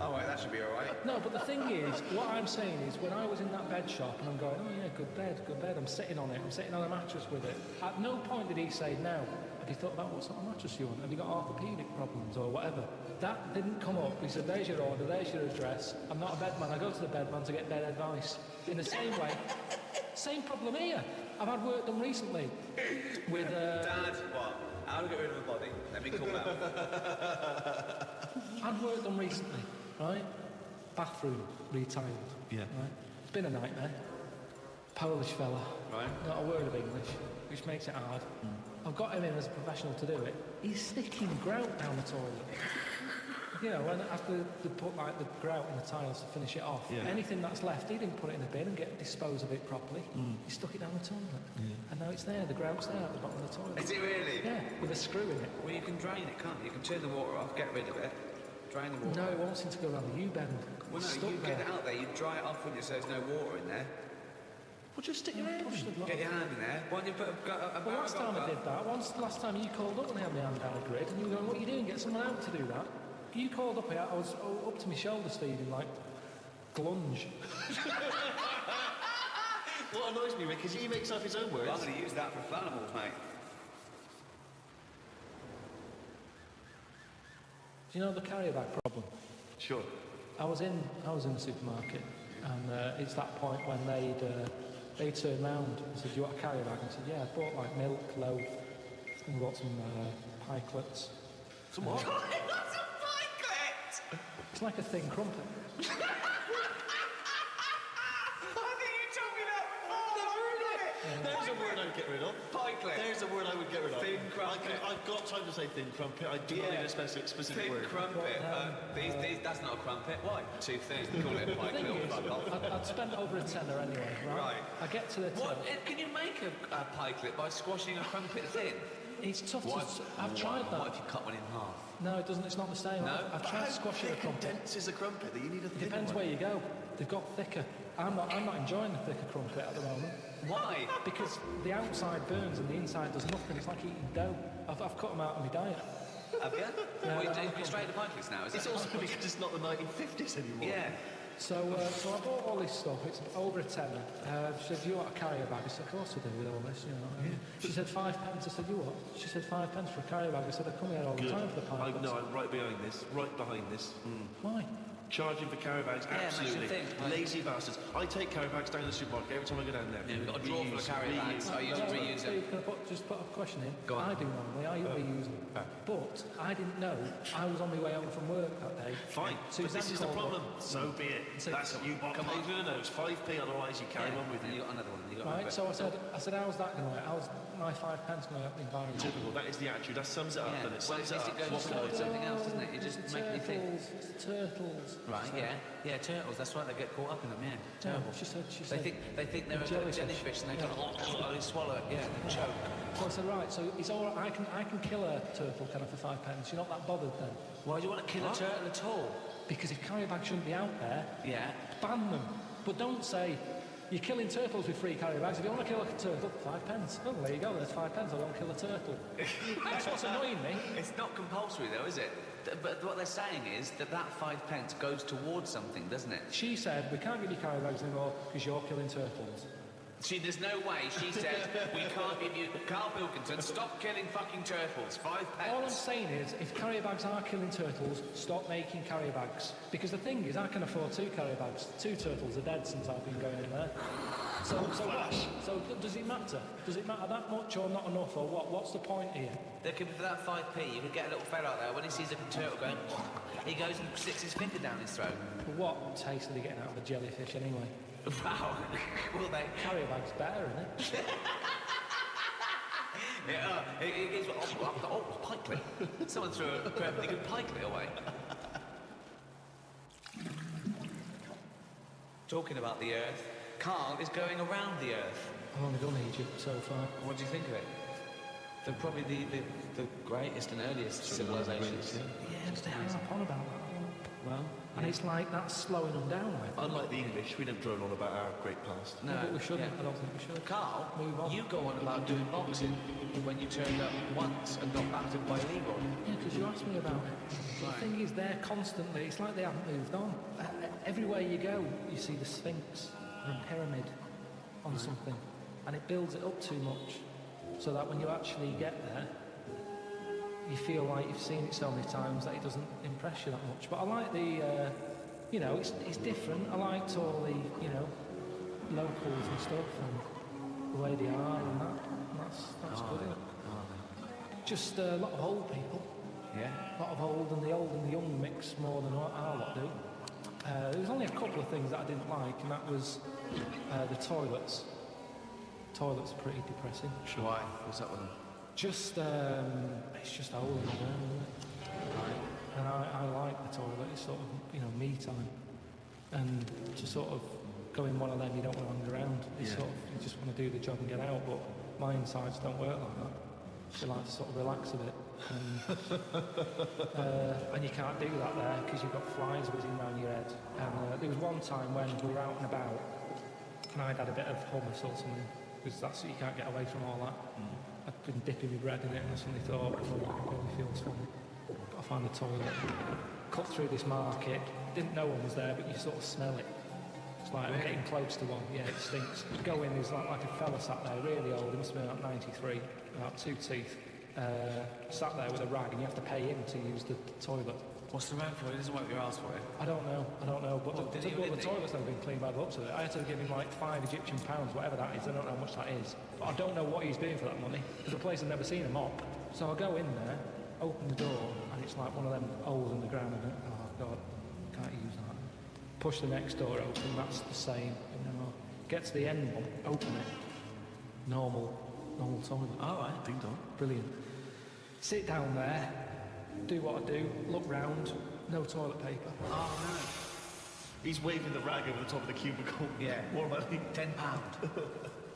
D: Oh, right, that should be all right.
B: No, but the thing is, what I'm saying is, when I was in that bed shop and I'm going, oh yeah, good bed, I'm sitting on it, I'm sitting on a mattress with it. At no point did he say, now, have you thought about what sort of mattress you want? Have you got orthopaedic problems or whatever? That didn't come up. He said, there's your order, there's your address. I'm not a bed man, I go to the bed man to get bed advice. In the same way, same problem here. I've had work done recently with...
D: Dad, what? How to get rid of a body? Let me call that.
B: I'd work done recently, right? Bathroom retiled.
C: Yeah.
B: Right? It's been a nightmare. Polish fella.
C: Right.
B: Not a word of English, which makes it hard. I've got him in as a professional to do it. He's sticking grout down the toilet. When after they put like the grout in the tiles to finish it off, anything that's left, he didn't put it in the bin and dispose of it properly. He stuck it down the toilet. And now it's there, the grout's there at the bottom of the toilet.
D: Is it really?
B: Yeah, with a screw in it.
D: Well, you can drain it, can't you? You can turn the water off, get rid of it, drain the water.
B: No, it wants him to go around the U-bend.
D: Well, no, you get it out there, you dry it off when you say there's no water in there.
C: Well, just stick your hand in.
D: Get your hand in there. Why don't you put a
B: Well, last time I did that, last time you called up when I had my hand down a grid, and you were going, what are you doing? Get someone out to do that. You called up here, I was up to my shoulder, Stevie, like, Glunge.
C: What annoys me, Rick, is he makes up his own words.
D: Well, I'm going to use that for Flanimals, mate.
B: Do you know the carrier bag problem?
C: Sure.
B: I was in the supermarket, and it's that point when they'd turn round and said, "Do you want a carrier bag?" And I said, "Yeah, I bought like milk, loaf, and I bought some pikelets."
C: Some what?
E: Some pikelets!
B: It's like a thin crumpet.
E: I think you told me that before. Never heard of it.
C: There's a word I'd get rid of.
D: Pikelet.
C: There's a word I would get rid of.
D: Thin crumpet.
C: I've got time to say thin crumpet. I do not need a specific
D: Thin
C: word.
D: crumpet. That's not a crumpet. Why? Too thin. Call it a
B: The thing
D: pikelet.
B: is, I'd spent over a tenner anyway, right?
D: Right.
B: I get to the till.
D: What? Can you make a pikelet by squashing a crumpet thin?
B: It's tough
D: What?
B: to... I've tried that.
D: What if you cut one in half?
B: No, it doesn't. It's not the same.
D: No?
B: I've tried squashing a
C: Thick and
B: crumpet.
C: dense is a crumpet that you need a thin
B: Depends
C: one.
B: where you go. They've got thicker. I'm not enjoying the thicker crumpet at the moment.
D: Why?
B: Because the outside burns and the inside does nothing. It's like eating dough. I've cut them out of my diet.
D: Have you?
B: Yeah,
D: Well,
B: I'm
D: you straight to pikelets now, is
C: It's
D: it?
C: also because it's not the 1950s anymore.
D: Yeah.
B: So I bought all this stuff. It's over a tenner. She said, "Do you want a carrier bag?" I said, "Of course I do with all this, you know." She said, "5 pence." I said, "You what?" She said, "5 pence for a carrier bag." I said, "I come here all the
C: Good.
B: time for the pilots."
C: No, I'm right behind this. Right behind this.
B: Why?
C: Charging for carrier bags,
D: Yeah, makes you
C: absolutely.
D: think, like-
C: Lazy bastards. I take carrier bags down to the supermarket every time I go down there.
D: Yeah, we've got a drawer full of
C: Reuse,
D: carrier bags.
C: reuse.
D: I usually reuse them.
B: Steve, can I just put a question in?
D: Go on.
B: I do normally. I reuse them. But I didn't know. I was on my way home from work that day.
C: Fine, but
B: Suzanne
C: this is the
B: called
C: problem.
B: up.
C: So be it.
B: So-
C: That's you. Come on, the nose. 5p, otherwise you carry on with
D: And you
C: you.
D: got another one. You got
B: Right,
D: another
B: so
D: bit.
B: I said, how's that going to work? How's my 5 pence going to help the environment?
C: Typical. That is the attitude. That sums it up.
D: Yeah.
C: And it
D: Well,
C: sums
D: at
C: it
D: least
C: up.
D: it goes towards something else, doesn't it? It just
B: It's the
D: makes you think.
B: turtles. It's the turtles.
D: Right, yeah, turtles. That's right. They get caught up in them. Yeah, terrible.
B: She said.
D: They think they're a jellyfish, and they they swallow it. Yeah, they choke.
B: So I said, right, so it's all right. I can kill a turtle kind of for 5 pence. You're not that bothered then?
D: Why do you want to kill a turtle at all?
B: Because if carrier bags shouldn't be out there,
D: Yeah.
B: ban them. But don't say, you're killing turtles with free carrier bags. If you want to kill a turtle, 5 pence. Oh, there you go, there's 5 pence. I won't kill a turtle. That's what's annoying me.
D: It's not compulsory though, is it? But what they're saying is that 5 pence goes towards something, doesn't it?
B: She said, we can't give you carrier bags anymore because you're killing turtles.
D: There's no way. She said, we can't give you... Karl Pilkington, stop killing fucking turtles. 5 pence.
B: All I'm saying is, if carrier bags are killing turtles, stop making carrier bags. Because the thing is, I can afford 2 carrier bags. 2 turtles are dead since I've been going in there. So does it matter? Does it matter that much or not enough, or what? What's the point here?
D: There could be for that 5p, you could get a little fella out there, when he sees a turtle going, he goes and sticks his finger down his throat.
B: But what taste are they getting out of the jellyfish anyway?
D: Wow. Will they?
B: Carrier bag's better, isn't it?
D: Yeah, it is. Pikelet. Someone threw a perfectly good pikelet away. Talking about the Earth, Karl is going around the Earth.
B: I've only done Egypt so far.
D: What do you think of it? They're probably the greatest and earliest civilizations.
B: Yeah, they harp on about that.
D: Well,
B: And it's like that's slowing them down, I think.
C: Unlike the English, we don't drone on about our great past.
D: no,
B: But we shouldn't.
D: yeah.
B: I don't think we should.
D: Karl,
B: Move on.
D: you go on about doing boxing when you turned up once and got battered by Leroy.
B: Yeah, because you asked me about it. The thing is, they're constantly, it's like they haven't moved on. Everywhere you go, you see the Sphinx or a pyramid on something, and it builds it up too much, so that when you actually get there, you feel like you've seen it so many times that it doesn't impress you that much. But I like the, it's different. I liked all the, locals and stuff, and the way they are, and that's good. Isn't it? Just a lot of old people.
D: Yeah.
B: A lot of old and the young mix more than what our lot do. There was only a couple of things that I didn't like, and that was the toilets. Toilets are pretty depressing.
D: Why? What's up with them?
B: Just, it's just old and around, isn't it? And I like the toilet. It's sort of, me time. And to sort of go in one of them, you don't want to hang around. It's sort of, you just want to do the job and get out, but my insides don't work like that. You like to sort of relax a bit. And you can't do that there because you've got flies whizzing around your head. And there was one time when we were out and about and I'd had a bit of hummus or something, because that's you can't get away from all that. I'd been dipping my bread in it and I suddenly thought, oh, it probably feels funny. Got to find the toilet. Cut through this market, didn't know one was there, but you sort of smell it. It's like I'm getting close to one. Yeah, it stinks. Go in, there's like a fella sat there, really old. He must have been about 93, about 2 teeth. Sat there with a rag, and you have to pay him to use the toilet.
D: What's the rag for? He doesn't wipe your ass for it.
B: I don't know. But the toilet's never been cleaned by the looks of it. I had to give him like 5 Egyptian pounds, whatever that is. I don't know how much that is. But I don't know what he's doing for that money, because the place has never seen a mop. So I go in there, open the door, and it's like one of them holes in the ground. And oh God, can't use that. Push the next door open, that's the same. Get to the end one, open it. Normal toilet.
C: All right, ding dong.
B: Brilliant. Sit down there, do what I do, look round, no toilet paper.
D: Oh no.
C: He's waving the rag over the top of the cubicle.
D: Yeah.
C: More money.
D: £10.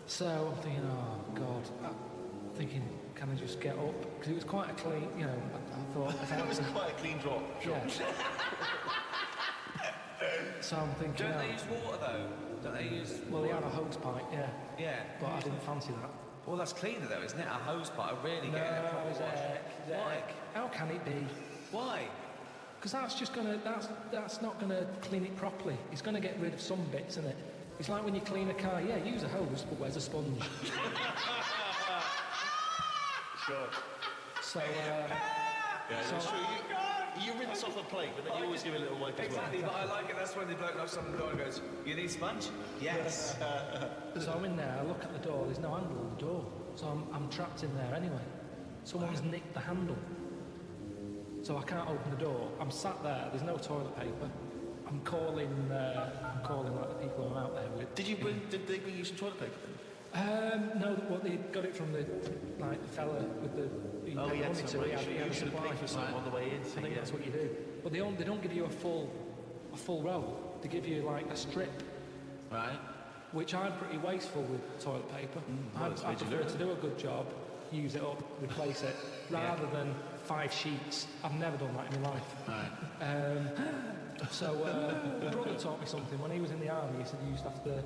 B: So I'm thinking, oh God. I'm thinking, can I just get up? Because it was quite a clean, I thought...
C: It was quite a clean drop. Sure.
B: Yeah. So I'm thinking...
D: Don't they use water though? Don't they use...
B: Well, they had a hose pipe, yeah.
D: Yeah.
B: But I didn't fancy that.
D: Well, that's cleaner though, isn't it? A hose pipe, really getting a proper wash. Why?
B: How can it be?
D: Why?
B: Because that's not gonna clean it properly. It's gonna get rid of some bits, isn't it? It's like when you clean a car. Yeah, use a hose, but where's a sponge?
C: Sure.
B: So,
C: That's true. You rinse off a plate, but then you always give it a little wipe as well.
D: Exactly, but I like it. That's when the bloke knocks on the door and goes, "You need sponge?" Yes.
B: So I'm in there, I look at the door, there's no handle on the door. So I'm trapped in there anyway. Someone's nicked the handle. So I can't open the door. I'm sat there, there's no toilet paper. I'm calling like the people I'm out there with.
C: Did they bring you some toilet paper then?
B: No, they got it from the fella with the...
C: You should have paid for some on the way in.
B: I think that's what you do. But they don't give you a full roll. They give you like a strip.
D: Right.
B: Which I'm pretty wasteful with toilet paper. I prefer to do a good job, use it up, replace it, rather than 5 sheets. I've never done that in my life.
D: Right.
B: So my brother taught me something. When he was in the army, he said you used to have to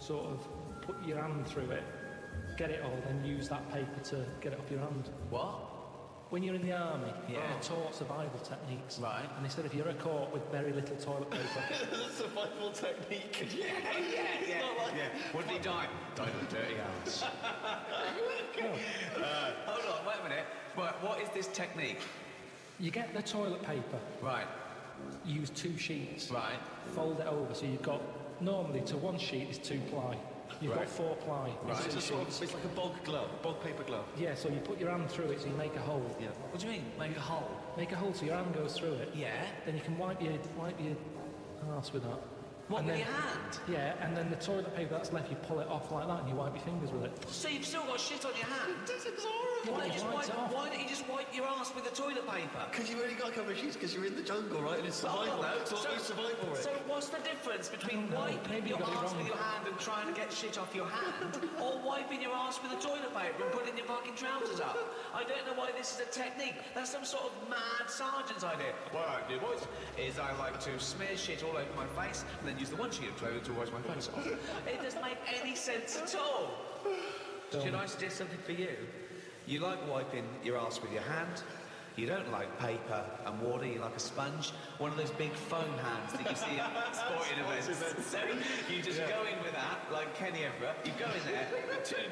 B: sort of put your hand through it, get it all, then use that paper to get it up your hand.
D: What?
B: When you're in the army,
D: Yeah.
B: they're taught survival techniques.
D: Right.
B: And they said if you're caught with very little toilet paper...
C: Survival technique.
D: Yeah. What did he die? Died of dirty hands. Hold on, wait a minute. What is this technique?
B: You get the toilet paper,
D: Right.
B: use 2 sheets,
D: Right.
B: fold it over, so you've got... Normally, to 1 sheet is 2 ply. You've got 4 ply.
C: Right.
B: It's 2 sheets.
C: It's like a bog paper glove.
B: Yeah, so you put your hand through it, so you make a hole.
C: Yeah.
D: What do you mean? Make a hole?
B: Make a hole so your hand goes through it.
D: Yeah.
B: Then you can wipe your arse with that.
D: What,
B: And
D: with
B: then-
D: your hand?
B: Yeah, and then the toilet paper that's left, you pull it off like that and you wipe your fingers with it.
D: So you've still got shit on your hand?
C: This is horrible.
B: Yeah,
D: Why don't you just wipe your ass with the toilet paper?
C: Because you've only got a couple of sheets because you're in the jungle, right? And it's survival. So you survive for it.
D: So what's the difference between
B: know.
D: wiping
B: Maybe
D: your
B: you got it
D: ass
B: wrong.
D: with your hand and trying to get shit off your hand, or wiping your ass with the toilet paper and putting your fucking trousers up? I don't know why this is a technique. That's some sort of mad sergeant's idea. What I do, boys, is I like to smear shit all over my face and then use the one sheet of clothing to wash my face off. It doesn't make any sense at all. Should I suggest something for you? You like wiping your ass with your hand. You don't like paper and water, you like a sponge. One of those big foam hands that you see at sporting events. So you just go in with that, like Kenny Everett. You go in there,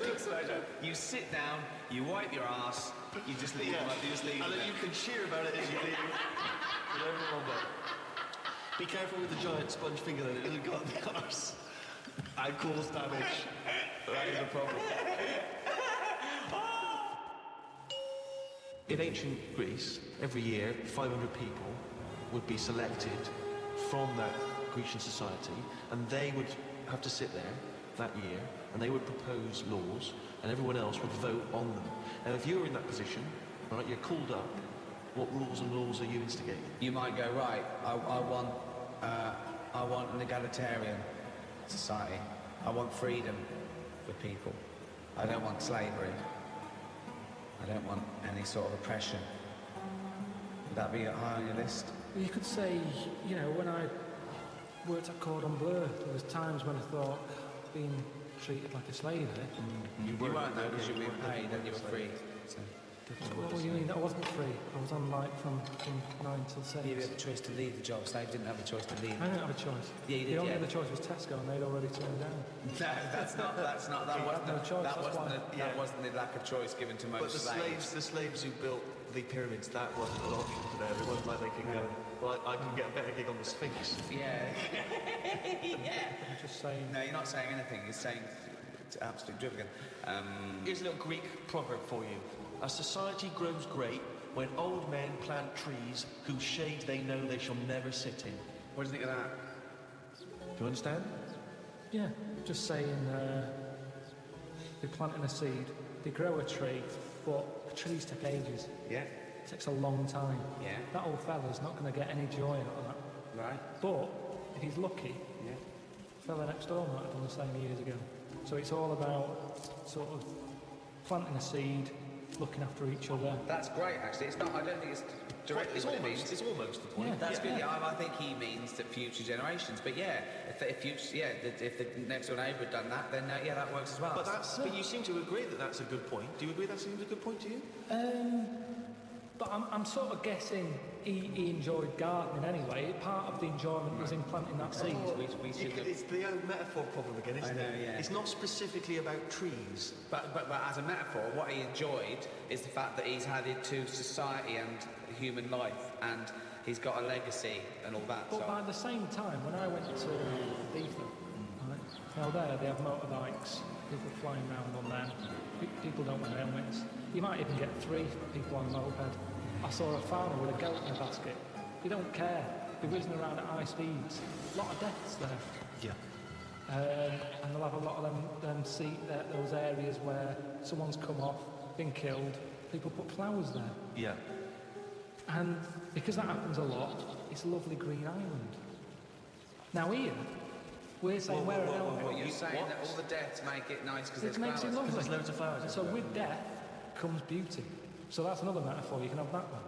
D: big sponge, you sit down, you wipe your ass, you just leave it. You just leave
C: And
D: it
C: then
D: there.
C: you can cheer about it as you leave. You don't remember. Be careful with the giant sponge finger then, it'll go up the arse and cause damage. That is the problem. In ancient Greece, every year 500 people would be selected from that Grecian society, and they would have to sit there that year, and they would propose laws, and everyone else would vote on them. And if you're in that position, right, you're called up, what rules and laws are you instigating?
D: You might go, right, I want an egalitarian society. I want freedom for people. I don't want slavery. I don't want any sort of oppression. Would that be high on your list?
B: Well, you could say, when I worked at Cordon Bleu, there was times when I thought being treated like a slave.
D: You weren't though, because you were being paid and you were free. So.
B: What do you mean? I wasn't free. I was on like from 9 till 6.
D: You had the choice to leave the job. Slave didn't have a choice to leave.
B: I didn't have a choice.
D: Yeah, you did.
B: The only other choice was Tesco, and they'd already turned down.
D: No, that wasn't the lack of choice given to most
C: But the slaves who built the pyramids, that wasn't an option for them. It wasn't like they could go, well, I can get a better gig on the Sphinx.
D: Yeah.
B: I'm just saying.
D: No, you're not saying anything. You're saying it's absolute drivel.
C: Here's a little Greek proverb for you. A society grows great when old men plant trees whose shade they know they shall never sit in.
D: What do you think of that?
C: Do you understand?
B: Yeah, just saying, they're planting a seed, they grow a tree, but trees take ages.
D: Yeah.
B: It takes a long time.
D: Yeah.
B: That old fella's not going to get any joy out of that.
D: Right.
B: But, if he's lucky,
D: Yeah.
B: the fella next door might have done the same years ago. So it's all about sort of planting a seed, looking after each other.
D: That's great, actually. It's not. I don't think it's directly what it means.
C: It's almost the point.
B: Yeah.
D: That's good. Yeah, I think he means that future generations. But yeah, if the next door neighbour had done that, then yeah, that works as well.
C: But you seem to agree that that's a good point. Do you agree that seems a good point to you?
B: But I'm sort of guessing he enjoyed gardening anyway. Part of the enjoyment was in planting that seed.
D: We should have...
C: It's the old metaphor problem again, isn't it?
D: Yeah.
C: It's not specifically about trees.
D: But as a metaphor, what he enjoyed is the fact that he's added to society and human life, and he's got a legacy and all that.
B: But by the same time, when I went to Ibiza, right, now there they have motorbikes, people flying around on them, people don't wear helmets. You might even get 3 people on a moped. I saw a farmer with a goat in a basket. They don't care. They're whizzing around at high speeds. A lot of deaths there.
C: Yeah.
B: And they'll have a lot of them see those areas where someone's come off, been killed. People put flowers there.
C: Yeah.
B: And because that happens a lot, it's a lovely green island. Now here, we're saying wear a helmet.
D: You're saying that all the deaths make it nice because there's
B: It makes it
D: flowers.
B: lovely.
C: There's loads of flowers.
B: And so with death comes beauty. So that's another metaphor. You can have that one.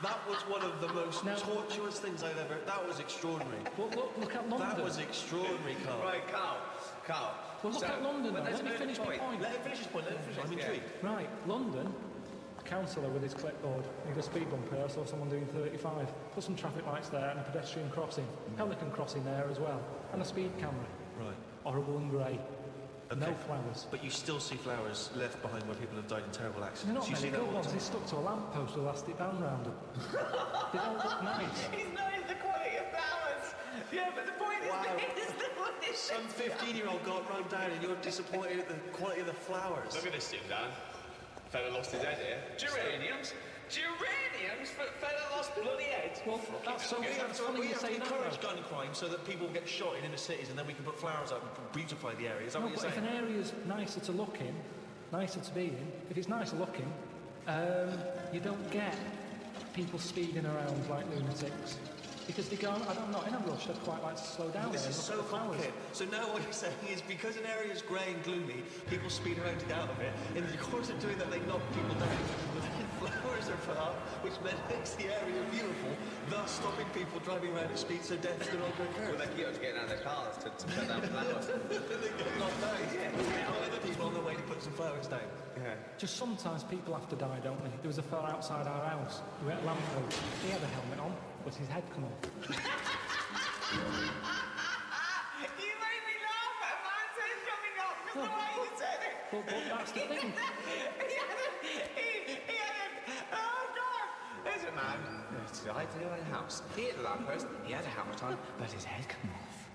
C: That was one of the most tortuous things I've ever... That was extraordinary.
B: Well, look at London.
C: That was extraordinary, Carl.
D: Right, Carl.
B: Well, look at London.
D: But
B: Let me finish my point.
C: Let him finish his point. I'm intrigued.
B: Right, London, councillor with his clipboard, need a speed bump here, I saw someone doing 35. Put some traffic lights there and a pedestrian crossing. Pelican crossing there as well. And a speed camera.
C: Right.
B: Horrible and grey.
C: Okay.
B: No flowers.
C: But you still see flowers left behind where people have died in terrible accidents.
B: They're not
C: You see
B: many
C: that
B: good
C: all the
B: ones.
C: time.
B: They stuck to a lamppost with elastic band round them. They don't look nice.
E: He's noticed the quality of flowers. Yeah, but the point is
C: Some 15-year-old got run down and you're disappointed at the quality of the flowers.
I: Look at this dude, Dan. Fella lost his head here. Geraniums? Geraniums? Fella lost bloody head?
B: Well, that's so
C: We have
B: funny
C: to
B: you say that.
C: encourage gun crime so that people get shot in inner cities and then we can put flowers up and beautify the area. Is that
B: No,
C: what
B: but
C: you're
B: if
C: saying?
B: an area's nicer to look in, nicer to be in, if it's nicer looking, you don't get people speeding around like lunatics. Because they go, I'm not in a rush, I'd quite like to slow down.
C: This
B: there
C: is
B: and
C: so
B: look at the flowers.
C: complicated. So now what you're saying is because an area is grey and gloomy, people speed around to get out of it. In the course of doing that, they knock people down. But then flowers are put up, which then makes the area beautiful, thus stopping people driving around at speed so deaths do not occur.
D: Well, they keep getting out of their cars to put down flowers.
C: They get knocked down. Yeah. Other people on the way to put some flowers down.
D: Yeah.
B: Just sometimes people have to die, don't they? There was a fella outside our house who had a lamppost. He had a helmet on, but his head come off.
E: You made me laugh at a man's head coming up because the way you said it.
B: But that's the thing.
E: He had a... Oh, God.
D: There's a man who died in a house. He had a lamppost, he had a helmet on, but his head come off.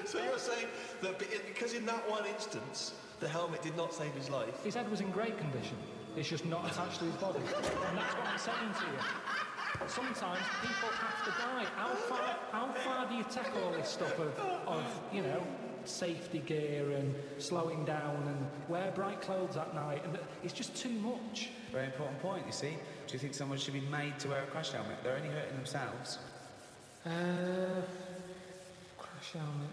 C: So you're saying that because in that one instance, the helmet did not save his life.
B: His head was in great condition. It's just not attached to his body. And that's what I'm saying to you. Sometimes people have to die. How far do you take all this stuff of you know, safety gear and slowing down and wear bright clothes at night? And it's just too much.
D: Very important point, you see. Do you think someone should be made to wear a crash helmet? They're only hurting themselves.
B: Crash helmet.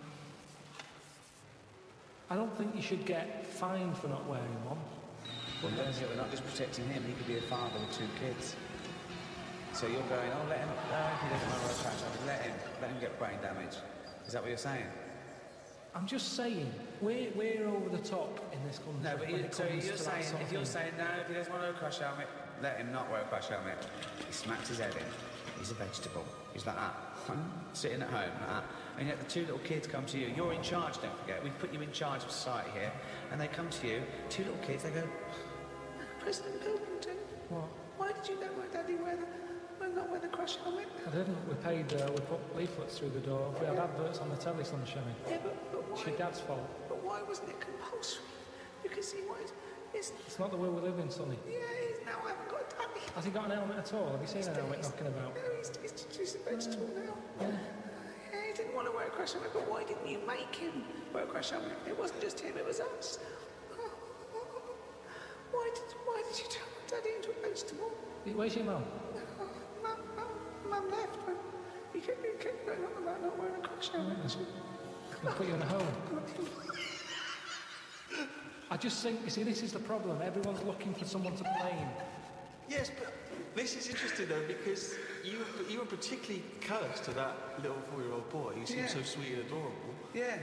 B: I don't think you should get fined for not wearing one.
D: Well, we're not just protecting him, he could be a father with 2 kids. So you're going, oh, let him, if he doesn't want to wear a crash helmet, let him get brain damage. Is that what you're saying?
B: I'm just saying, we're over the top in this country.
D: No, but
B: when it
D: so
B: comes
D: you're
B: to that
D: saying,
B: sort of
D: if you're
B: thing.
D: saying no, if he doesn't want to wear a crash helmet, let him not wear a crash helmet. He smacks his head in. He's a vegetable. He's like that, sitting at home like that. And yet the two little kids come to you. You're in charge, don't forget. We've put you in charge of society here. And they come to you, two little kids, they go, President Pilkington,
B: What?
D: why did you let my daddy not wear the crash helmet?
B: I didn't. We put leaflets through the door. We had adverts on the telly, sunshine.
D: Yeah, but
B: It's
D: why?
B: your dad's fault.
D: But why wasn't it compulsory? You can see why it's
B: It's not the way we live in, Sonny.
D: yeah, now I haven't got a daddy.
B: Has he got an helmet at all? Have you seen an helmet knocking about?
D: No, he's a vegetable now. Yeah, he didn't want to wear a crash helmet, but why didn't you make him wear a crash helmet? It wasn't just him, it was us. Why did you turn my daddy into a vegetable?
B: Where's your mum?
D: Mum left when he kept going on about not wearing a crash helmet.
B: We'll put you in a home. I just think, you see, this is the problem. Everyone's looking for someone to blame.
C: Yes, but this is interesting though because you were particularly callous to that little 4-year-old boy who seemed so sweet and adorable.
D: Yeah.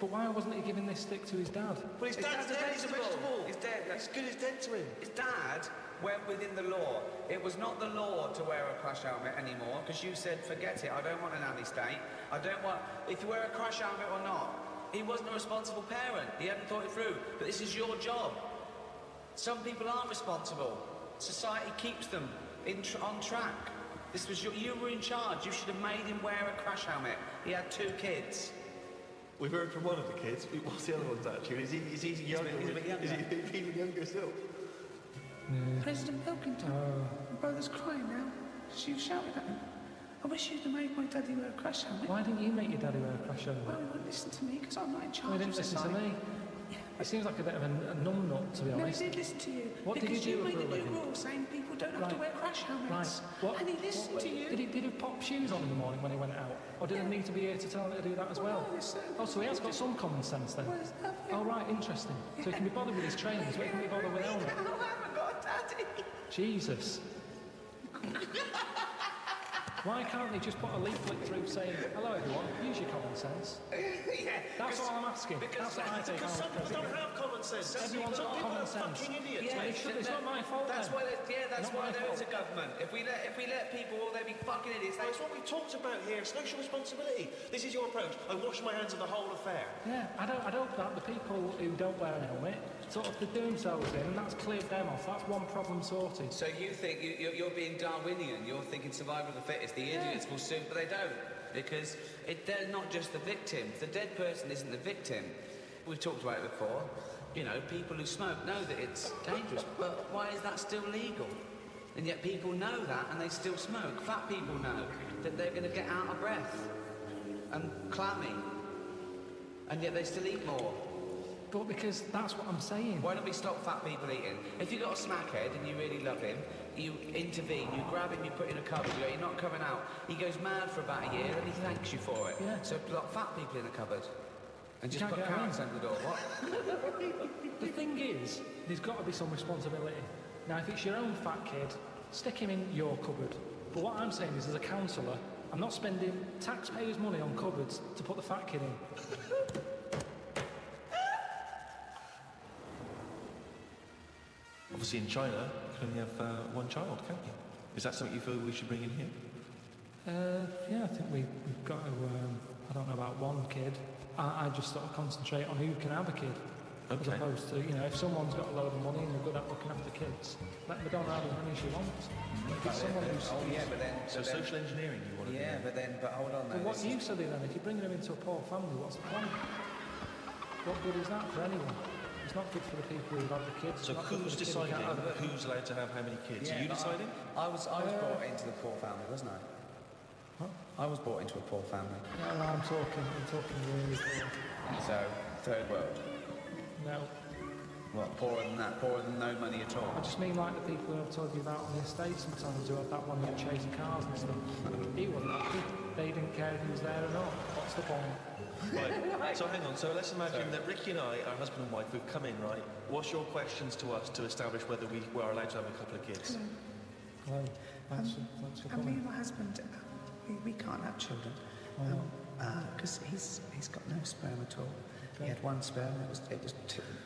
B: But why wasn't he giving this stick to his dad?
C: Well, his dad's dead. He's a vegetable.
D: He's dead.
C: He's good as dead to him.
D: His dad went within the law. It was not the law to wear a crash helmet anymore because you said, forget it, I don't want a nanny state. I don't want, if you wear a crash helmet or not. He wasn't a responsible parent. He hadn't thought it through. But this is your job. Some people aren't responsible. Society keeps them on track. This was you were in charge. You should have made him wear a crash helmet. He had 2 kids.
C: We've heard from one of the kids. What's the other one's attitude? Is he younger?
D: He's a bit younger.
C: Is he even younger still?
D: President Pilkington, my brother's crying now. She shouted at him. I wish you'd have made my daddy wear a crash helmet.
B: Why didn't you make your daddy wear a crash helmet?
D: Well, he wouldn't listen to me because I'm not in charge.
B: Well, he didn't
D: of
B: listen to
D: society.
B: me. It seems like a bit of a numb nut, to be
D: No,
B: honest.
D: he did listen to you.
B: What did
D: because
B: you do
D: made
B: for a
D: a new
B: living?
D: rule saying people don't have to wear crash helmets.
B: Right.
D: And he listened to you.
B: Did he pop shoes on in the morning when he went out? Or did he need to be here to tell him to do that as well?
D: no, listen.
B: Oh, so he has got some common sense then?
D: Well, it's nothing.
B: Oh, right, interesting. So he can be bothered with his trainings, but he can be bothered with helmet.
D: I haven't got a daddy.
B: Jesus. Why can't they just put a leaflet through saying, hello everyone, use your common sense?
D: Yeah.
B: That's all I'm asking. That's what I take
C: Because
B: on
C: some people don't have common sense.
B: Everyone's got common sense.
C: Fucking idiots.
B: Yeah, it's not my fault
D: That's
B: then.
D: why. That's
B: Not
D: why
B: my
D: there is a
B: fault.
D: government. If we let people, all they be fucking idiots.
C: That's what we talked about here. Social responsibility. This is your approach. I wash my hands of the whole affair.
B: Yeah, I'd hope that the people who don't wear a helmet sort of they do themselves in, and that's cleared them off. That's one problem sorted.
D: So you think you're being Darwinian? You're thinking survival of the fittest. The idiots will soon, but they don't, because they're not just the victim. The dead person isn't the victim. We've talked about it before. You know, people who smoke know that it's dangerous, but why is that still legal? And yet people know that, and they still smoke. Fat people know that they're going to get out of breath and clammy, and yet they still eat more.
B: But because that's what I'm saying.
D: Why don't we stop fat people eating? If you've got a smackhead and you really love him, you intervene, you grab him, you put him in a cupboard, you go, you're not coming out. He goes mad for about a year and he thanks you for it.
B: Yeah.
D: So lock fat people in a cupboard. And just
B: can't
D: put
B: get him
D: carrots
B: in.
D: under the door. What?
B: The thing is, there's got to be some responsibility. Now, if it's your own fat kid, stick him in your cupboard. But what I'm saying is, as a counsellor, I'm not spending taxpayers' money on cupboards to put the fat kid in.
C: Obviously, in China, you can only have one child, can't you? Is that something you feel we should bring in here?
B: Yeah, I think we've got to, I don't know about one kid. I just sort of concentrate on who can have a kid. As
C: Okay.
B: opposed to, you know, if someone's got a load of money and they're good at looking after kids, let Madonna have as many as she wants. If it's someone who's...
D: Oh yeah, but then...
C: So social engineering, you want to
D: Yeah, but hold on
B: But
D: though.
B: what use are they then? If you're bringing them into a poor family, what's the point? What good is that for anyone? It's not good for the people who have the kids.
C: So
B: it's not good
C: who's
B: for the kid who
C: deciding
B: can't have it.
C: who's allowed to have how many kids?
D: Yeah,
C: Are you
D: but
C: deciding?
D: I was brought into the poor family, wasn't I?
B: What?
D: I was brought into a poor family.
B: No, I'm talking really poor.
D: So, third world.
B: No,
D: What, poorer than that? Poorer than no money at all?
B: I just mean like the people who I've told you about on the estate sometimes who have that one who chasing cars and stuff. He wasn't happy. They didn't care if he was there or not. What's the point?
C: Right. So hang on. So let's imagine that Ricky and I, our husband and wife, we've come in, right? What's your questions to us to establish whether we are allowed to have a couple of kids?
B: Hello. Thanks for
E: And me
B: coming.
E: and my husband, we can't have children. Because he's got no sperm at all. He had one sperm. It was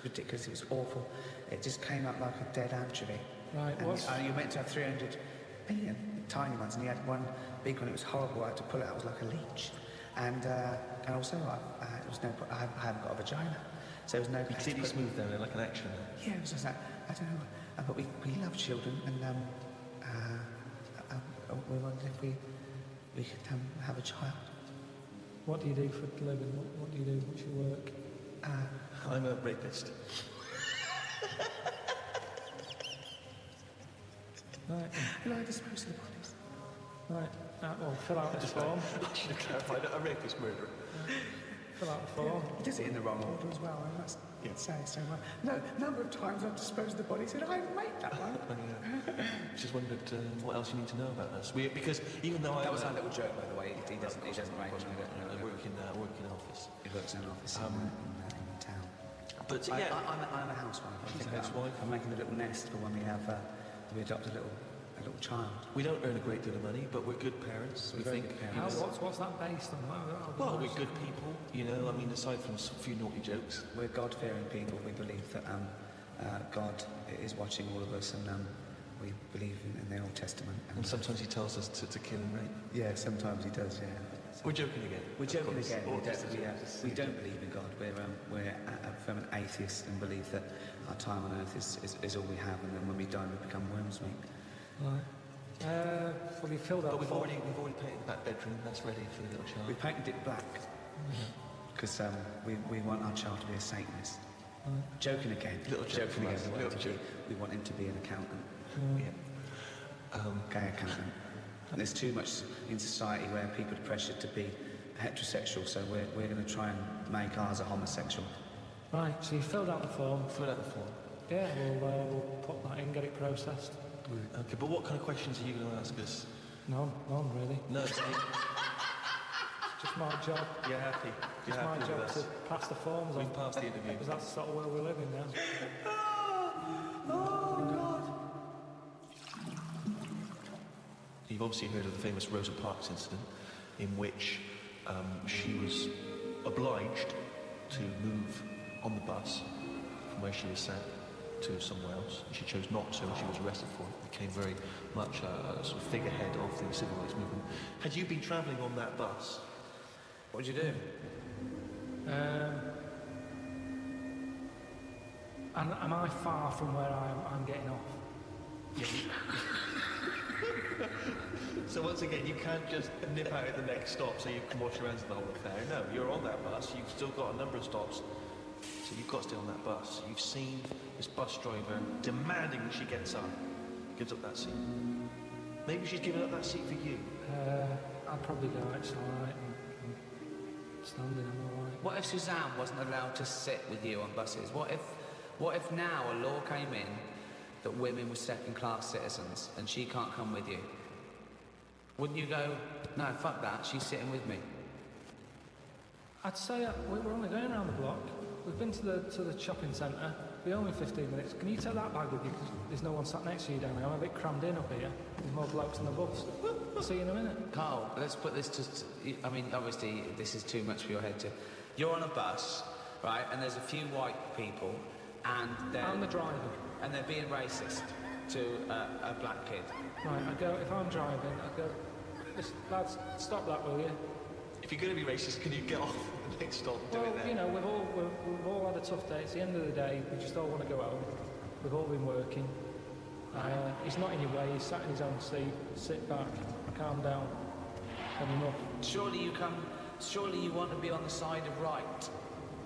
E: ridiculous. It was awful. It just came up like a dead anchovy.
B: Right.
E: And you meant to have 300 million tiny ones, and he had one big one. It was horrible. I had to pull it out. It was like a leech. And also, I haven't got a vagina, so there was no.
C: Completely smooth down there, like an action.
E: Yeah, it was just like, I don't know. But we love children, and we wondered if we could have a child.
B: What do you do for a living? What do you do? What's your work?
C: I'm a rapist.
B: Right.
E: And I dispose of the bodies.
B: Right. Well, fill out this form.
C: Should have clarified that. A rapist murderer.
B: Fill out the form.
E: He does it in the wrong order as well, I must say. So, no, number of times I've disposed of the bodies, and I make that one.
C: Just wondered what else you need to know about us. Because even though
D: That was our little joke, by the way. He doesn't range.
C: I work in office.
D: He works in an office in town.
C: But yeah,
E: I'm a housewife.
C: She's a housewife.
E: I'm making a little nest for when we adopt a little child.
C: We don't earn a great deal of money, but we're good parents. We think.
B: What's that based on?
C: Well, we're good people, you know. I mean, aside from a few naughty jokes,
E: We're God-fearing people. We believe that God is watching all of us, and we believe in the Old Testament.
C: and sometimes he tells us to kill and rape.
E: Yeah, sometimes he does. Yeah.
C: We're joking again.
E: We're joking
C: Of course.
E: again. We don't believe in God. We're from an atheist and believe that our time on earth is all we have, and then when we die, we become worms meat.
B: Right. Well, you filled out.
C: But we've already painted that bedroom. That's ready for the little child.
E: We painted it black because we want our child to be a Satanist. Joking again. Joking again. We want him to be an accountant.
C: Yeah.
E: Gay accountant. And there's too much in society where people are pressured to be heterosexual, so we're going to try and make ours a homosexual.
B: Right. So you filled out the form. Yeah. We'll put that in, get it processed.
C: Okay, but what kind of questions are you going to ask us?
B: None really.
C: No, it's
B: Just my job.
C: You're happy. You're
B: It's my
C: happy
B: job
C: with
B: to
C: us.
B: pass the forms on.
C: We've passed the interview.
B: Because that's the sort of world we live in now.
C: You've obviously heard of the famous Rosa Parks incident, in which she was obliged to move on the bus from where she was sat to somewhere else. She chose not to, and she was arrested for it. Became very much a sort of figurehead of the civil rights movement. Had you been travelling on that bus?
D: What did you do?
B: And am I far from where I'm getting off?
C: So once again, you can't just nip out at the next stop so you can wash your hands of the whole affair. No, you're on that bus. You've still got a number of stops. So you've got to stay on that bus. You've seen this bus driver demanding that she gives up that seat. Maybe she's given up that seat for you.
B: I'd probably go, it's alright. I'm standing, I'm alright.
D: What if Suzanne wasn't allowed to sit with you on buses? What if now a law came in that women were second-class citizens and she can't come with you? Wouldn't you go, no, fuck that, she's sitting with me?
B: I'd say we're only going around the block. We've been to the shopping centre. We're only 15 minutes. Can you take that bag with you? Because there's no one sat next to you down here. I'm a bit crammed in up here. There's more blokes on the bus. I'll see you in a minute.
D: Carl, let's put this to... I mean, obviously, this is too much for your head to... You're on a bus, right, and there's a few white people, and they're...
B: I'm the driver.
D: And they're being racist to a black kid.
B: Right, I go, if I'm driving, I go, listen, lads, stop that, will you?
C: If you're going to be racist, can you get off at the next stop and do it there?
B: You know, we've all had a tough day. It's the end of the day. We just all want to go home. We've all been working. He's not in your way. He's sat in his own seat. Sit back. Calm down. Had enough.
D: Surely you want to be on the side of right.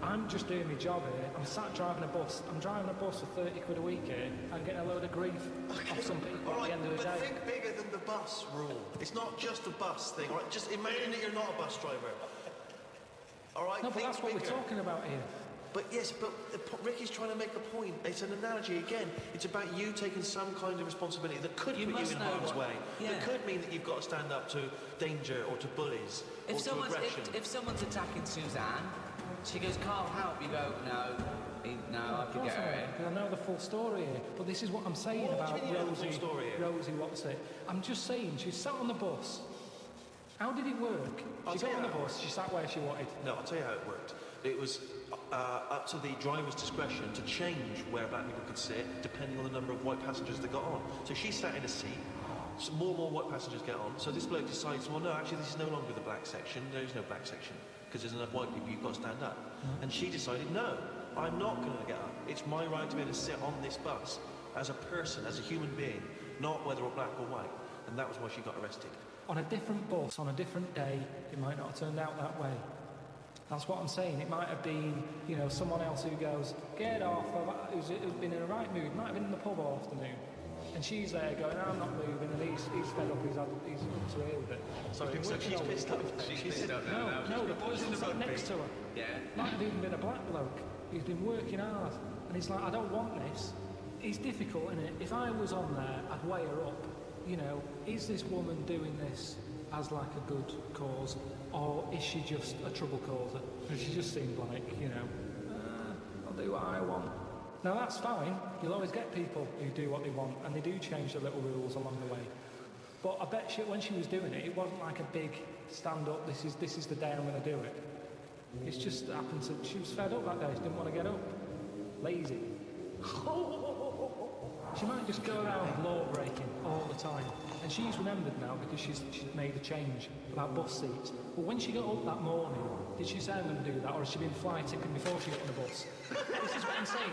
B: I'm just doing my job here. I'm sat driving a bus. I'm driving a bus for 30 quid a week here. I'm getting a load of grief off some people at the end of the day.
C: But think bigger than the bus rule. It's not just a bus thing, all right? Just imagine that you're not a bus driver. All right?
B: No, but that's what we're talking about here.
C: But yes, but Ricky's trying to make a point. It's an analogy again. It's about you taking some kind of responsibility that could put you in harm's way. Yeah. That could mean that you've got to stand up to danger or to bullies or to aggression.
D: If someone's attacking Suzanne, she goes, Carl, help. You go, no, I can get her in.
B: Because I know the full story here. But this is what I'm saying about Rosie, what's it? I'm just saying, she sat on the bus. How did it work? She got on the bus, she sat where she wanted.
C: No, I'll tell you how it worked. it was up to the driver's discretion to change where black people could sit depending on the number of white passengers that got on. So she sat in a seat, so more and more white passengers get on, so this bloke decides, well no, actually this is no longer the black section, there is no black section, because there's enough white people, you've got to stand up. And she decided, no, I'm not going to get up. It's my right to be able to sit on this bus as a person, as a human being, not whether or black or white. And that was why she got arrested.
B: On a different bus, on a different day, it might not have turned out that way. That's what I'm saying. It might have been, you know, someone else who goes, get off, who's been in a right mood, might have been in the pub all afternoon. And she's there going, I'm not moving, and he's fed up, he's up to here with it.
C: So she's pissed off.
I: She's pissed off now.
B: No, the person sat next to her.
I: Yeah.
B: Might have even been a black bloke. He's been working hard. And he's like, I don't want this. It's difficult, isn't it? If I was on there, I'd weigh her up. You know, is this woman doing this as like a good cause, or is she just a trouble causer? And she just seemed like, you know, I'll do what I want. Now that's fine. You'll always get people who do what they want, and they do change the little rules along the way. But I bet when she was doing it, it wasn't like a big stand up. This is the day I'm going to do it. It's just happened to. She was fed up that day. She didn't want to get up. Lazy. She might just go around law breaking all the time. And she's remembered now because she's made a change about bus seats. But when she got up that morning, did she say I'm going to do that, or has she been fly tipping before she got on the bus? This is what I'm saying.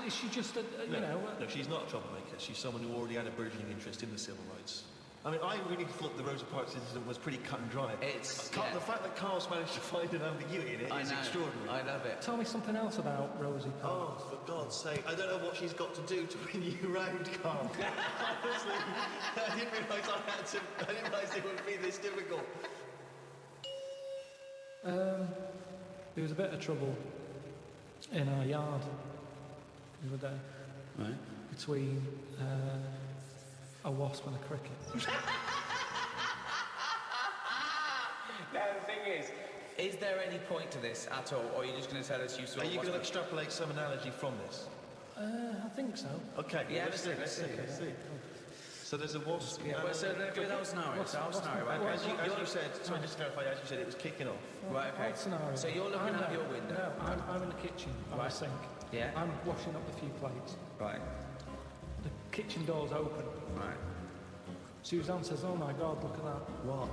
B: Is she just a you know?
C: No, she's not a troublemaker. She's someone who already had a burgeoning interest in the civil rights. I mean, I really thought the Rosa Parks incident was pretty cut and dry. The fact that Carl's managed to find an ambiguity in it is extraordinary.
D: I love it.
B: Tell me something else about Rosie Parks.
C: Oh, for God's sake. I don't know what she's got to do to win you round, Carl. Honestly, I didn't realise it would be this difficult.
B: There was a bit of trouble in our yard the other day.
D: Right.
B: Between a wasp and a cricket.
D: Now the thing is there any point to this at all, or are you just going to tell us you saw?
C: Are you going to extrapolate some analogy from this?
B: I think so.
C: Okay.
D: Yeah,
C: let's see. So there's a wasp.
D: Yeah, well, so give me the whole scenario.
C: As you said, sorry, just to clarify, as you said, it was kicking off.
D: Right, okay.
B: What scenario?
D: So you're looking out your window.
B: No, I'm in the kitchen by the sink.
D: Yeah.
B: I'm washing up a few plates.
D: Right.
B: The kitchen door's open.
D: Right.
B: Suzanne says, oh my God, look at that.
C: What?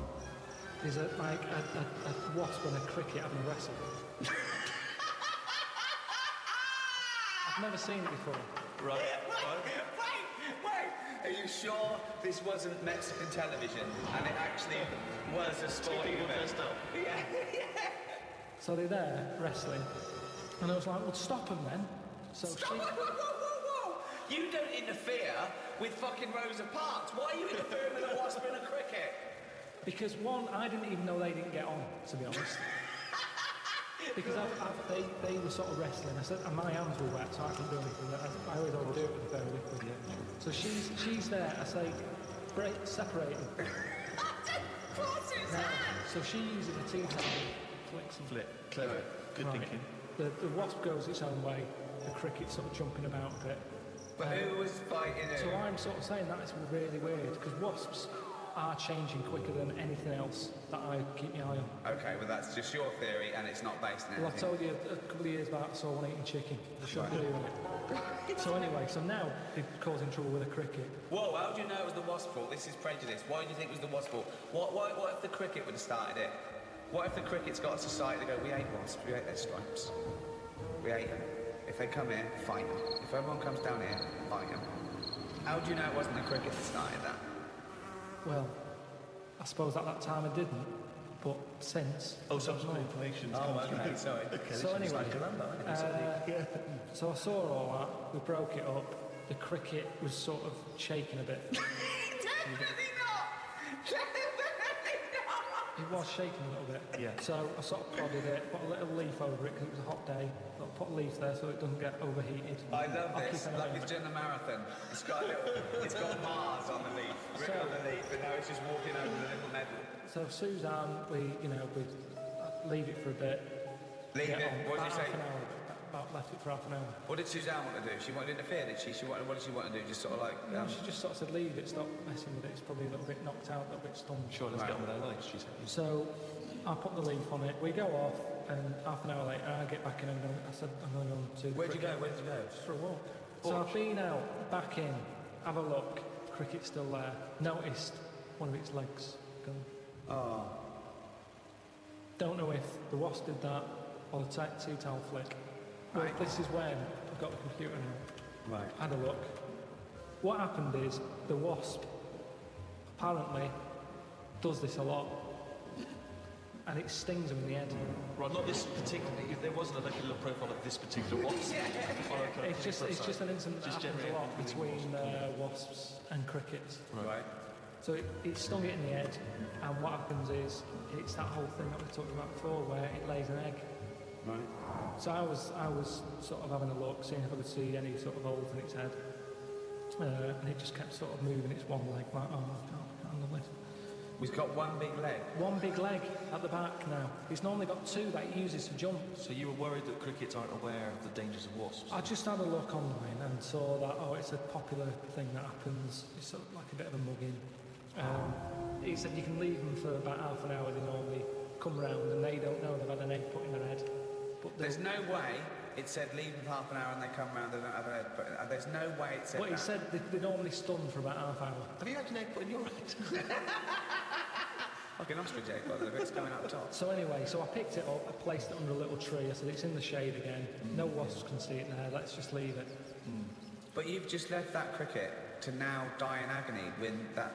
B: There's a wasp and a cricket having a wrestle. I've never seen it before.
C: Right.
D: Wait! Are you sure this wasn't Mexican television and it actually was a sporting event? Yeah.
B: So they're there, wrestling. And I was like, well, stop them then. So
D: Stop! Whoa! You don't interfere with fucking Rosa Parks. Why are you interfering with a wasp and a cricket?
B: Because one, I didn't even know they didn't get on, to be honest. Because they were sort of wrestling. I said, and my hands were wet, so I couldn't do anything. I always overdo it with the very liquid. Yeah. So she's there. I say, break, separate them. So she uses a tea towel, flicks and
C: Flip. Clever. Good
B: right.
C: thinking.
B: The wasp goes its own way. The cricket's sort of jumping about a bit.
D: But who was fighting who?
B: So I'm sort of saying that is really weird because wasps are changing quicker than anything else that I keep my eye on.
D: Okay, well that's just your theory and it's not based on
B: Well, I
D: anything.
B: told you a couple of years back I saw one eating chicken. The shot doing it. So anyway, so now they're causing trouble with a cricket.
D: Whoa, how do you know it was the wasp's fault? This is prejudice. Why do you think it was the wasp's fault? What if the cricket would have started it? What if the cricket's got a society to go, we hate wasps, we hate their stripes. We hate them. If they come here, fight them. If everyone comes down here, fight them. How do you know it wasn't the cricket that started that?
B: Well, I suppose at that time I didn't, but since...
C: Oh, subsequent information.
D: Okay, sorry.
C: Okay,
B: So anyway,
C: yeah.
B: so I saw all that, we broke it up, the cricket was sort of shaking a bit.
D: Definitely not!
B: It was shaking a little bit.
C: Yeah.
B: So I sort of prodded it, put a little leaf over it because it was a hot day. So I put a leaf there so it doesn't get overheated.
D: I love
B: I'll
D: this,
B: keep an eye
D: like
B: on
D: it's
B: it.
D: doing the marathon. It's got Mars on the leaf, written on the leaf, and now it's just walking over the little medal.
B: So Suzanne, we leave it for a bit.
D: Leave
B: get
D: it?
B: on.
D: What did
B: About
D: you say?
B: half an hour. About left it for half an hour.
D: What did Suzanne want to do? She wanted to interfere, did she? What did she want to do? Just sort of like...
B: No, she just sort of said leave it, stop messing with it. It's probably a little bit knocked out, a little bit stunned.
C: Sure, let's get on with our lives, she said.
B: So I put the leaf on it, we go off, and half an hour later I get back in and I said, I'm going on to the
C: Where'd you go?
B: cricket.
C: Where'd you go?
B: Just for a walk. So I've been out, back in, have a look, cricket's still there. Noticed one of its legs gone.
E: Oh.
B: Don't know if the wasp did that or the tea towel flick. Well,
E: Right.
B: this is when I got the computer out.
E: Right.
B: Had a look. What happened is the wasp apparently does this a lot, and it stings them in the head.
C: Right, not this particularly. If there wasn't a little profile of this particular wasp.
B: It's just an incident that
C: Just
B: happens a
C: generally
B: lot between wasps and crickets.
E: Right.
B: So it stung it in the head, and what happens is it's that whole thing that we talked about before, where it lays an egg.
E: Right.
B: So I was sort of having a look, seeing if I could see any sort of holes in its head, and it just kept sort of moving its one leg, like, oh, I can't handle it.
E: We've got one big leg.
B: One big leg at the back now. It's normally got two that it uses to jump.
C: So you were worried that crickets aren't aware of the dangers of wasps?
B: I just had a look online and saw that, it's a popular thing that happens. It's sort of like a bit of a mugging. He said you can leave them for about half an hour. They normally come round and they don't know they've had an egg put in their head. But
E: There's no way it said leave them for half an hour and they come round, they don't have an egg. But there's no way it said
B: Well,
E: that.
B: he said they normally stun for about half hour.
C: Have you had an egg put in your head?
E: Like an ostrich egg, by the way, it's going up top.
B: So anyway, I picked it up, I placed it under a little tree. I said it's in the shade again. No wasps can see it there. Let's just leave it.
E: But you've just left that cricket to now die in agony when that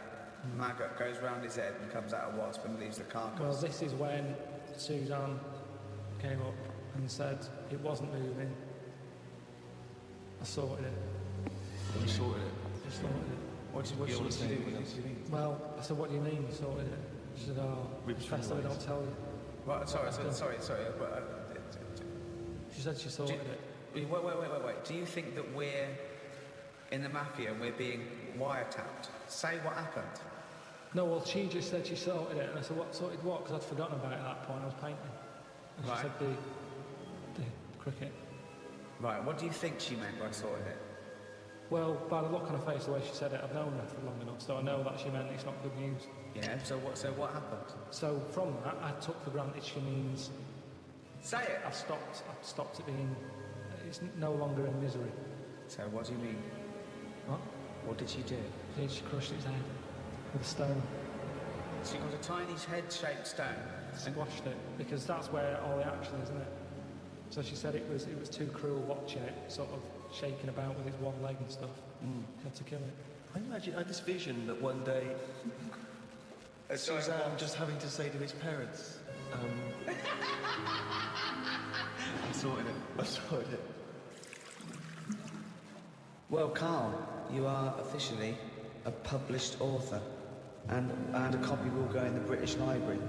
E: maggot goes round his head and comes out a wasp and leaves the carcass.
B: Well, this is when Suzanne came up and said it wasn't moving. I sorted it.
C: You sorted it.
B: I sorted it.
E: What did you do?
B: Well, I said, what do you mean you sorted it? She said,
C: Ribs
B: best
C: from
B: I
C: the
B: don't tell you.
E: Right, sorry. But,
B: She said she sorted it.
E: wait. Do you think that we're in the mafia and we're being wiretapped? Say what happened.
B: No, well, she just said she sorted it, and I said, what, sorted what? Because I'd forgotten about it at that point, I was painting. And
E: Right.
B: she said the cricket.
E: Right, what do you think she meant by sorted it?
B: Well, by the look on her face, the way she said it, I've known her for long enough, so I know that she meant it's not good news.
E: Yeah, so what happened?
B: So from that, I took for granted she means
E: Say it!
B: I've stopped it being, it's no longer in misery.
E: So what do you mean?
B: What?
E: What did she do?
B: She crushed its head with a stone.
E: She got a tiny head-shaped stone.
B: Squashed it, because that's where all the action is, isn't it? So she said it was too cruel watching it sort of shaking about with its one leg and stuff. She had to kill it.
C: I had this vision that one day Suzanne just having to say to his parents, I sorted it. I sorted it.
E: Well, Karl, you are officially a published author, and a copy will go in the British Library.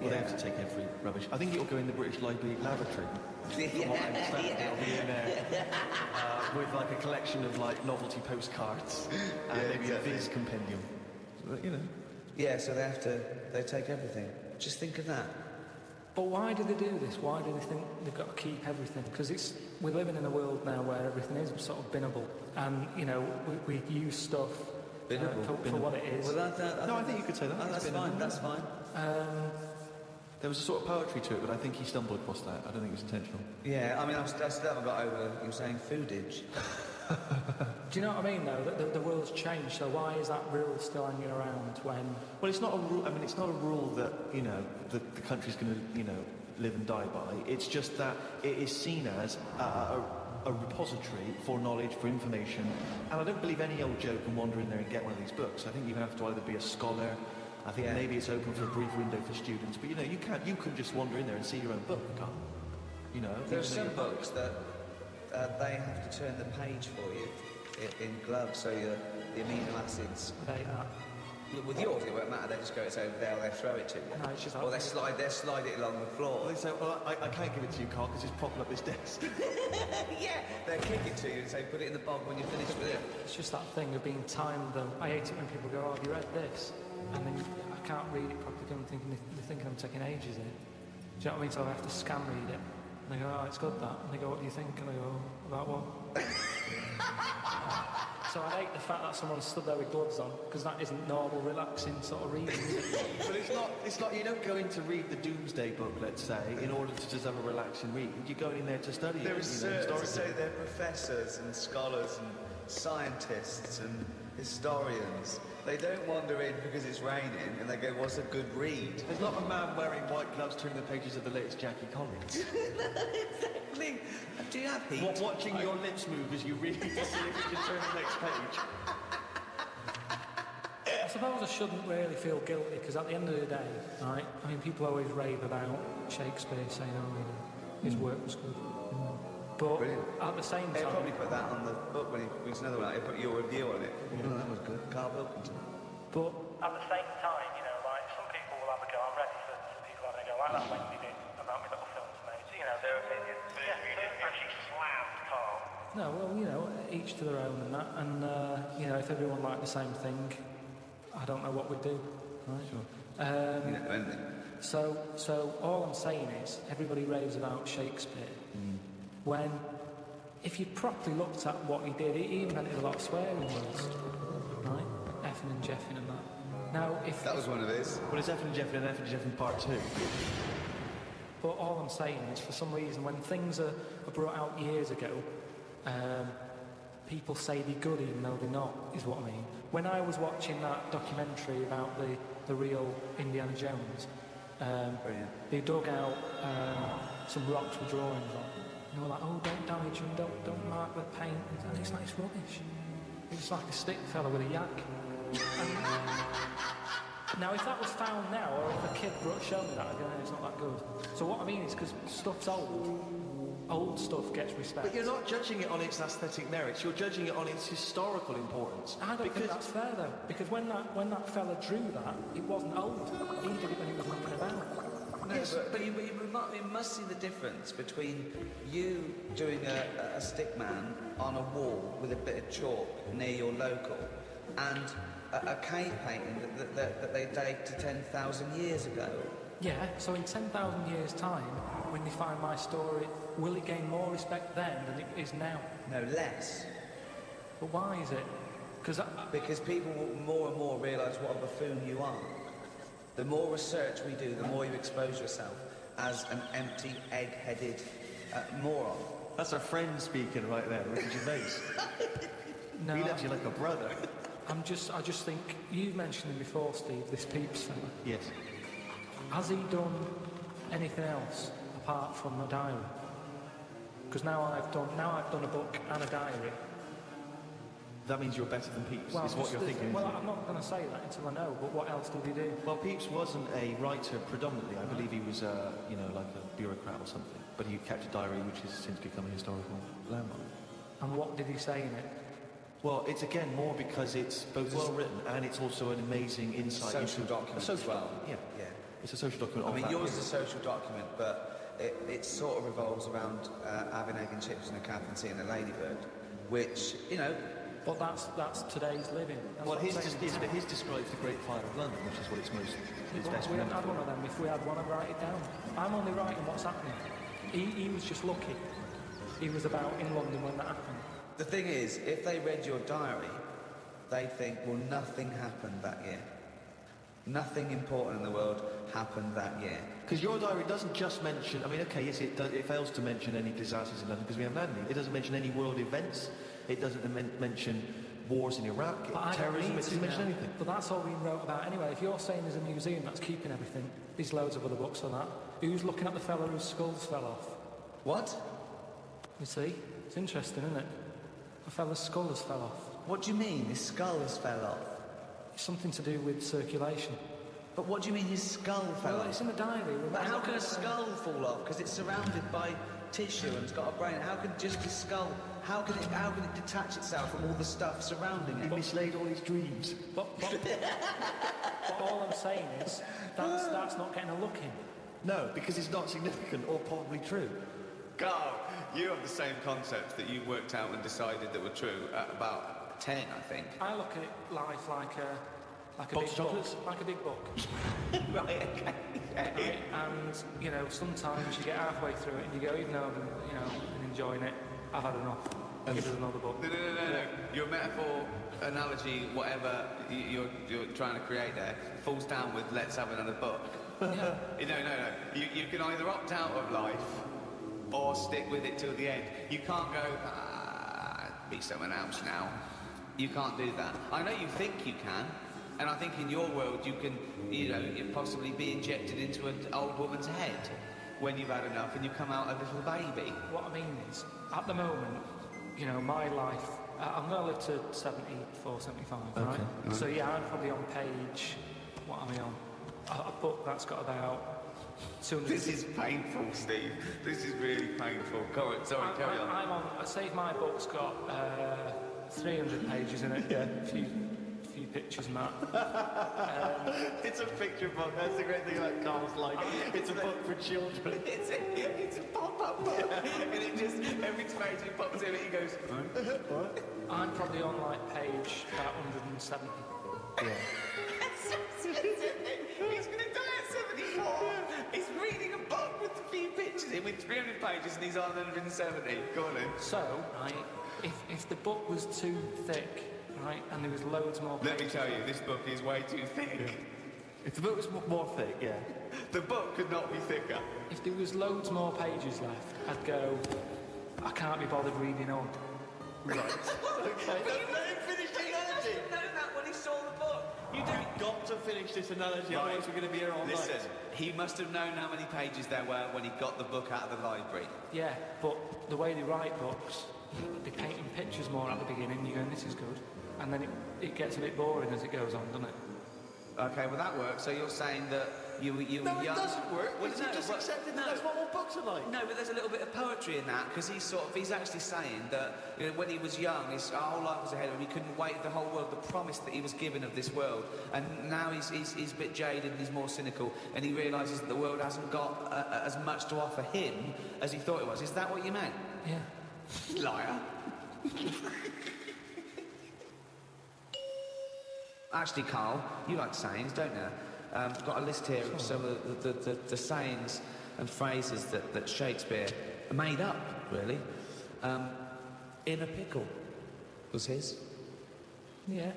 C: Well, they have to take every rubbish. I think it'll go in the British Library lavatory. From what I understand, it'll be in there with like a collection of like novelty postcards and maybe a Viz compendium. So, you know.
E: Yeah, so they take everything. Just think of that.
B: But why do they do this? Why do they think they've got to keep everything? Because we're living in a world now where everything is sort of binnable, and we use stuff for what it is.
E: Well,
C: I think you could say that.
E: That's fine. That's fine.
C: There was a sort of poetry to it, but I think he stumbled across that. I don't think it was intentional.
E: Yeah, I mean, I still haven't got over you saying foodage.
B: Do you know what I mean, though? That the world's changed, so why is that rule still hanging around when...
C: Well, it's not a rule. I mean, it's not a rule that, the country's going to, live and die by. It's just that it is seen as a repository for knowledge, for information. And I don't believe any old Joe can wander in there and get one of these books. I think you have to either be a scholar. I think maybe it's open for a brief window for students, but you can just wander in there and see your own book, can't?
E: There are some books that they have to turn the page for you in gloves, so the amino acids. With yours, it won't matter. They just go, it's over there, or they throw it to you.
B: No, it's just
E: or they slide it along the floor.
C: Well, they say, I can't give it to you, Carl, because it's propping up this desk.
E: Yeah, they kick it to you and say, put it in the bog when you're finished with it.
B: It's just that thing of being timed, though. I hate it when people go, have you read this? And then I can't read it properly, I'm thinking, they're thinking I'm taking ages in. Do you know what I mean? So I have to scan read it. And they go, it's good, that. And they go, what do you think? And I go, about what? So So I hate the fact that someone stood there with gloves on, because that isn't normal, relaxing sort of reading, is it?
C: But it's not, you don't go in to read the Doomsday Book, let's say, in order to just have a relaxing read. You go in there to study
D: There
C: it,
D: is
C: you know,
D: to say
C: historically.
D: they're professors and scholars and scientists and historians. They don't wander in because it's raining and they go, what's a good read?
C: There's not a man wearing white gloves turning the pages of the latest Jackie Collins.
D: Exactly. Do you have heat?
C: Watching your lips move as you read to see if you can turn the next page.
B: I suppose I shouldn't really feel guilty, because at the end of the day, right, I mean, people always rave about Shakespeare, saying, oh, you know, his work was good. But
D: Brilliant.
B: at the same
D: He'll
B: time...
D: probably put that on the book when he brings another one out. He'll put your review on it. Oh, that was good. Karl Pilkington.
B: But
F: At the same time, you know, like, some people will have a go. I'm ready for people having a go, like that Wendy did about my little films, mate. You know, their opinion. Yeah, you didn't actually slammed Carl.
B: no, well, you know, each to their own and that. And, you know, if everyone liked the same thing, I don't know what we'd do. Right?
D: You don't know anything.
B: So all I'm saying is, everybody raves about Shakespeare. When, if you properly looked at what he did, he invented a lot of swearing words, right? Effing and jeffing and that. Now, if...
D: That was one of his.
C: Well, it's F and Jeff and F and Jeff in part 2.
B: But all I'm saying is, for some reason, when things are brought out years ago, people say they're good even though they're not, is what I mean. When I was watching that documentary about the real Indiana Jones, they dug out some rocks with drawings on. And they were like, oh, don't damage them, don't mark the paint. And it's like, it's rubbish. It's like a stick fella with a yak. Now, if that was found now, or if a kid showed me that, I'd go, no, it's not that good. So what I mean is, because stuff's old stuff gets respect.
C: But you're not judging it on its aesthetic merits, you're judging it on its historical importance.
B: I don't think that's fair, though, because when that fella drew that, it wasn't old. He did it when he was knocking about.
D: No, yes, but you must see the difference between you doing a stick man on a wall with a bit of chalk near your local and a cave painting that they date to 10,000 years ago.
B: Yeah, so in 10,000 years' time, when they find my story, will it gain more respect then than it is now?
D: No, less.
B: But why is it?
D: Because people will more and more realise what a buffoon you are. The more research we do, the more you expose yourself as an empty, egg-headed moron.
C: That's our friend speaking right there, Ricky Gervais.
B: No,
C: He loves you like a brother.
B: I just think, you mentioned him before, Steve, this Peeps fella.
C: Yes.
B: Has he done anything else apart from a diary? Because now I've done a book and a diary.
C: That means you're better than Pepys,
B: Well,
C: is what you're thinking.
B: Well,
C: isn't it?
B: I'm not going to say that until I know, but what else did he do?
C: Well, Pepys wasn't a writer predominantly. I believe he was, like a bureaucrat or something. But he kept a diary which has since become a historical landmark.
B: And what did he say in it?
C: Well, it's again more because it's both well written and it's also an amazing insight
D: Social
C: into
D: document as well.
C: Yeah.
D: Yeah.
C: It's a social document.
D: I
C: of
D: mean,
C: that
D: yours is
C: period.
D: a social document, but it sort of revolves around having egg and chips and a cup and seeing a ladybird, which, you know...
B: But that's today's living. That's
C: Well,
B: what I'm saying.
C: his describes the Great Fire of London, which is what it's best
B: We haven't
C: remembered
B: had
C: for.
B: one of them. If we had one, I'd write it down. I'm only writing what's happening. He was just lucky. He was about in London when that happened.
D: The thing is, if they read your diary, they'd think, well, nothing happened that year. Nothing important in the world happened that year.
C: Because your diary doesn't just mention... I mean, okay, yes, it fails to mention any disasters in London because we haven't had any. It doesn't mention any world events. It doesn't mention wars in Iraq,
B: But I don't
C: terrorism.
B: need
C: It doesn't
B: to
C: mention
B: now.
C: anything.
B: But that's all we wrote about anyway. If you're saying there's a museum that's keeping everything, there's loads of other books on that. Who's looking at the fella whose skulls fell off?
D: What?
B: You see? It's interesting, isn't it? A fella's skull has fell off.
D: What do you mean? His skull has fell off?
B: It's something to do with circulation.
D: But what do you mean his skull fell
B: Well,
D: off?
B: it's in the diary.
D: But how can a skull fall off? Because it's surrounded by tissue and it's got a brain. How can just the skull... How can it detach itself from all the stuff surrounding it?
C: He mislaid all his dreams.
B: But all I'm saying is that's not getting a look in.
C: No, because it's not significant or probably true.
I: Carl, you have the same concepts that you worked out and decided that were true at about 10, I think.
B: I look at life like a
C: Box
B: big
C: of chocolates?
B: book. Like a big book.
D: Right, okay.
B: Right? And, you know, sometimes you get halfway through it and you go, even though I've been enjoying it, I've had enough. Give us another book.
D: No. Your metaphor, analogy, whatever you're trying to create there, falls down with let's have another book.
B: Yeah.
D: No. You can either opt out of life or stick with it till the end. You can't go, be someone else now. You can't do that. I know you think you can, and I think in your world you can, you possibly be injected into an old woman's head when you've had enough and you come out a little baby.
B: What I mean is, at the moment, my life, I'm going to live to 74, 75, right? So yeah, I'm probably on page, what am I on? A book that's got about 200...
D: This is painful, Steve. This is really painful. Go on, sorry, carry on.
B: I'm on, I say my book's got 300 pages in it. Yeah. A few pictures and that.
C: It's a picture book. That's the great thing about Karl's life. It's a book for children.
D: It's a pop-up book. Yeah. And it just, every page he pops in, he goes, what?
B: I'm probably on page about 170.
C: Yeah.
D: He's going to die at 74. He's reading a book with a few pictures in with 300 pages and he's on 170. Go on then.
B: So, right, if the book was too thick, right, and there was loads more pages...
D: Let me tell you, this book is way too thick.
C: Yeah. If the book was more thick, yeah.
D: The book could not be thicker.
B: If there was loads more pages left, I'd go, I can't be bothered reading on.
C: Right. Okay. Let him finish the analogy.
D: He know that when he saw the book.
C: You've got to finish this analogy, otherwise we're going to be here all night.
D: Listen, he must have known how many pages there were when he got the book out of the library.
B: Yeah, but the way they write books, they paint in pictures more at the beginning, you're going, this is good. And then it gets a bit boring as it goes on, doesn't it?
D: Okay, well that works. So you're saying that you were young...
C: No, it doesn't work.
D: Well,
C: you just accepted that that's what all books are like.
D: No, but there's a little bit of poetry in that, because he's actually saying that when he was young, his whole life was ahead of him. He couldn't wait the whole world, the promise that he was given of this world. And now he's a bit jaded and he's more cynical, and he realises that the world hasn't got as much to offer him as he thought it was. Is that what you meant?
B: Yeah.
D: Liar. Actually, Karl, you like sayings, don't you? I've got a list here of some of the sayings and phrases that Shakespeare made up, really. In a pickle was his.
B: Yeah.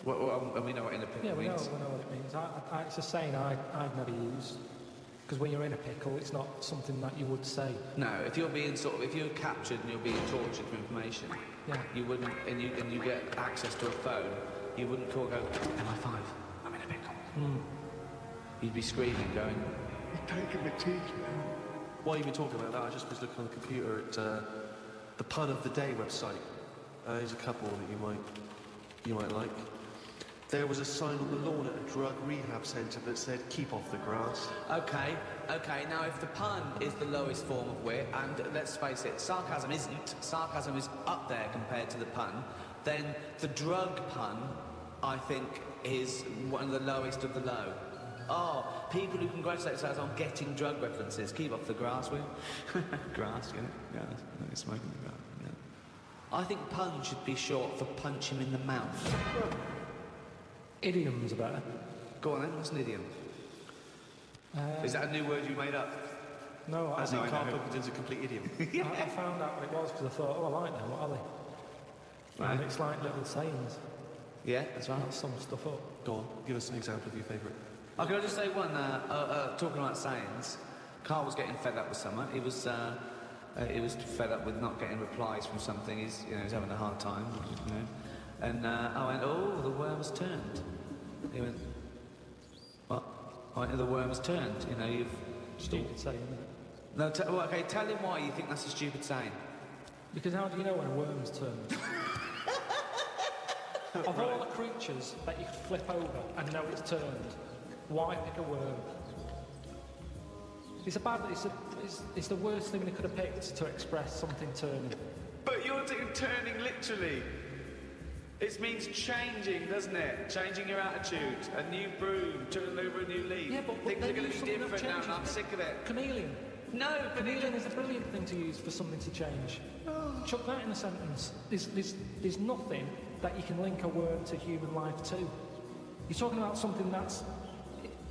D: Well, we know what in a pickle means.
B: Yeah, we know what it means. It's a saying I've never used. Because when you're in a pickle, it's not something that you would say.
D: No, if you're captured and you're being tortured for information,
B: yeah,
D: you wouldn't, and you get access to a phone, you wouldn't call, go, MI5, I'm in a pickle. You'd be screaming, going, you're taking the teeth, man.
C: While you've been talking about that, I just was looking on the computer at the Pun of the Day website. There's a couple that you might like. There was a sign on the lawn at a drug rehab centre that said, keep off the grass.
D: Okay. Now, if the pun is the lowest form of wit, and let's face it, sarcasm isn't. Sarcasm is up there compared to the pun. Then the drug pun, I think, is one of the lowest of the low. Oh, people who congratulate themselves on getting drug references. Keep off the grass, will you? Grass, yeah. Yeah, you're smoking the grass. Yeah. I think pun should be short for punch him in the mouth.
B: Idioms are better.
D: Go on then, what's an idiom? Is that a new word you made up?
B: No,
C: As in Karl Pilkington's a complete idiom.
B: Yeah. I found out what it was because I thought, I like them, what are they?
D: Right.
B: And it's like little sayings.
D: Yeah, that's right.
B: That sum stuff up.
C: Go on, give us an example of your favourite.
D: Oh, can I just say one, talking about sayings, Karl was getting fed up with someone. He was fed up with not getting replies from something. He's having a hard time, And I went, oh, the worm has turned. He went, what? I went, the worm has turned. You've...
B: Stupid saying, isn't it?
D: No, okay, tell him why you think that's a stupid saying.
B: Because how do you know when a worm's turned? Of all the creatures that you could flip over and know it's turned, why pick a worm? It's the worst thing they could have picked to express something turning.
D: But you're turning literally. It means changing, doesn't it? Changing your attitude. A new broom, turning over a new leaf.
B: Yeah, but
D: things are going to be different now, and I'm sick of it.
B: Chameleon.
D: No, but
B: chameleon is a brilliant thing to use for something to change. Chuck that in a sentence. There's nothing that you can link a worm to human life to. You're talking about something